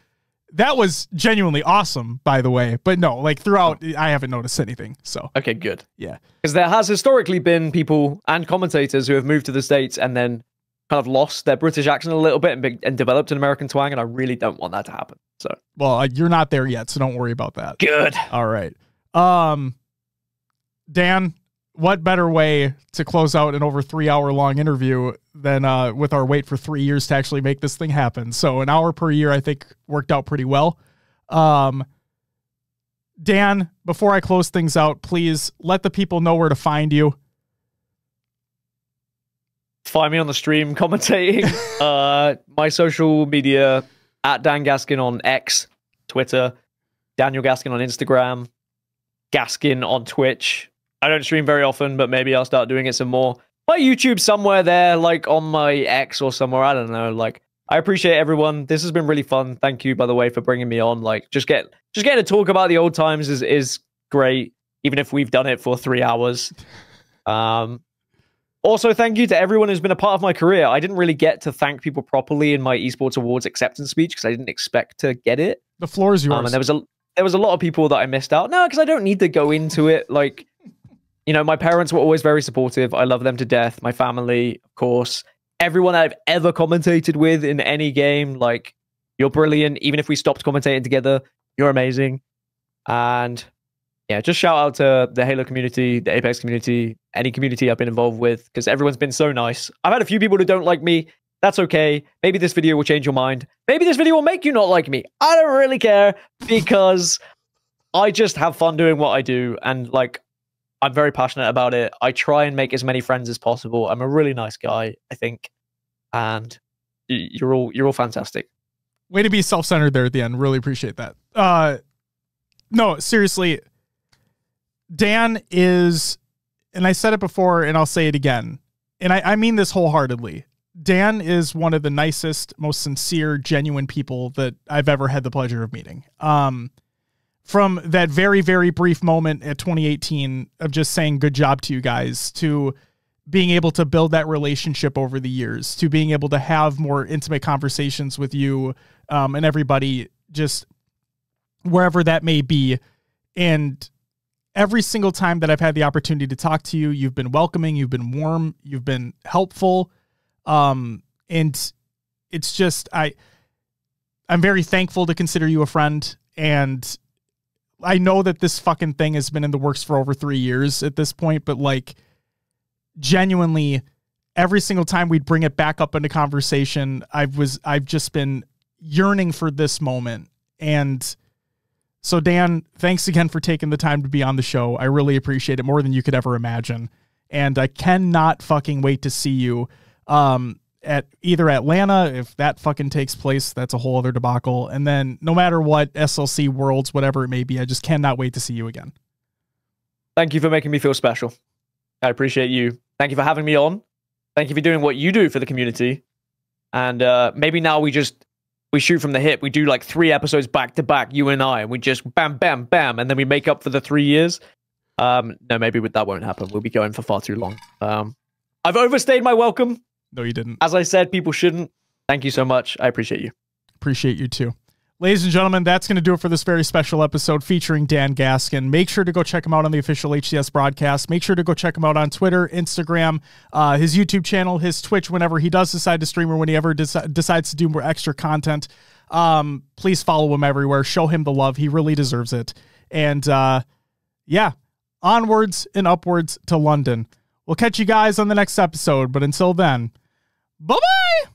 That was genuinely awesome, by the way. But no, like throughout, I haven't noticed anything. So okay, good. Yeah, because there has historically been people and commentators who have moved to the States and then kind of lost their British accent a little bit and developed an American twang, and I really don't want that to happen. So, well, you're not there yet, so don't worry about that. Good. All right. Dan, what better way to close out an over 3 hour long interview than with our wait for 3 years to actually make this thing happen? So an hour per year, I think, worked out pretty well. Dan, before I close things out, please let the people know where to find you. Find me on the stream commentating. My social media at Dan Gaskin on X, Twitter, Daniel Gaskin on Instagram, Gaskin on Twitch. I don't stream very often, but maybe I'll start doing it some more. My YouTube somewhere there, like on my X or somewhere. I don't know. Like, I appreciate everyone. This has been really fun. Thank you, by the way, for bringing me on. Like, just getting to talk about the old times is great, even if we've done it for 3 hours. Also, thank you to everyone who's been a part of my career. I didn't really get to thank people properly in my Esports Awards acceptance speech because I didn't expect to get it. The floor is yours. And there was a lot of people that I missed out. No, because I don't need to go into it. Like, you know, my parents were always very supportive. I love them to death. My family, of course. Everyone I've ever commentated with in any game, like, you're brilliant. Even if we stopped commentating together, you're amazing. And yeah, just shout out to the Halo community, the Apex community, any community I've been involved with, because everyone's been so nice. I've had a few people who don't like me. That's okay. Maybe this video will change your mind. Maybe this video will make you not like me. I don't really care because I just have fun doing what I do. And like, I'm very passionate about it. I try and make as many friends as possible. I'm a really nice guy, I think. And you're all fantastic. Way to be self-centered there at the end. Really appreciate that. No, seriously, Dan is, and I said it before and I'll say it again, and I mean this wholeheartedly. Dan is one of the nicest, most sincere, genuine people that I've ever had the pleasure of meeting. From that very, very brief moment at 2018 of just saying good job to you guys, to being able to build that relationship over the years, to being able to have more intimate conversations with you and everybody, just wherever that may be. And every single time that I've had the opportunity to talk to you, you've been welcoming, you've been warm, you've been helpful. And it's just, I'm very thankful to consider you a friend. And I know that this fucking thing has been in the works for over 3 years at this point, but like, genuinely, every single time we'd bring it back up into conversation, I've just been yearning for this moment. And so Dan, thanks again for taking the time to be on the show. I really appreciate it more than you could ever imagine. And I cannot fucking wait to see you at either Atlanta, if that fucking takes place. That's a whole other debacle. And then no matter what, SLC Worlds, whatever it may be, I just cannot wait to see you again. Thank you for making me feel special. I appreciate you. Thank you for having me on. Thank you for doing what you do for the community. And maybe now we shoot from the hip. We do like 3 episodes back to back, you and I, and we just bam, bam, bam, and then we make up for the 3 years. No, maybe that won't happen. We'll be going for far too long. I've overstayed my welcome. No, you didn't. As I said, people shouldn't. Thank you so much. I appreciate you. Appreciate you too. Ladies and gentlemen, that's going to do it for this very special episode featuring Dan Gaskin. Make sure to go check him out on the official HCS broadcast. Make sure to go check him out on Twitter, Instagram, his YouTube channel, his Twitch, whenever he does decide to stream or when he ever decides to do more extra content. Please follow him everywhere. Show him the love. He really deserves it. And yeah, onwards and upwards to London. We'll catch you guys on the next episode. But until then, bye-bye!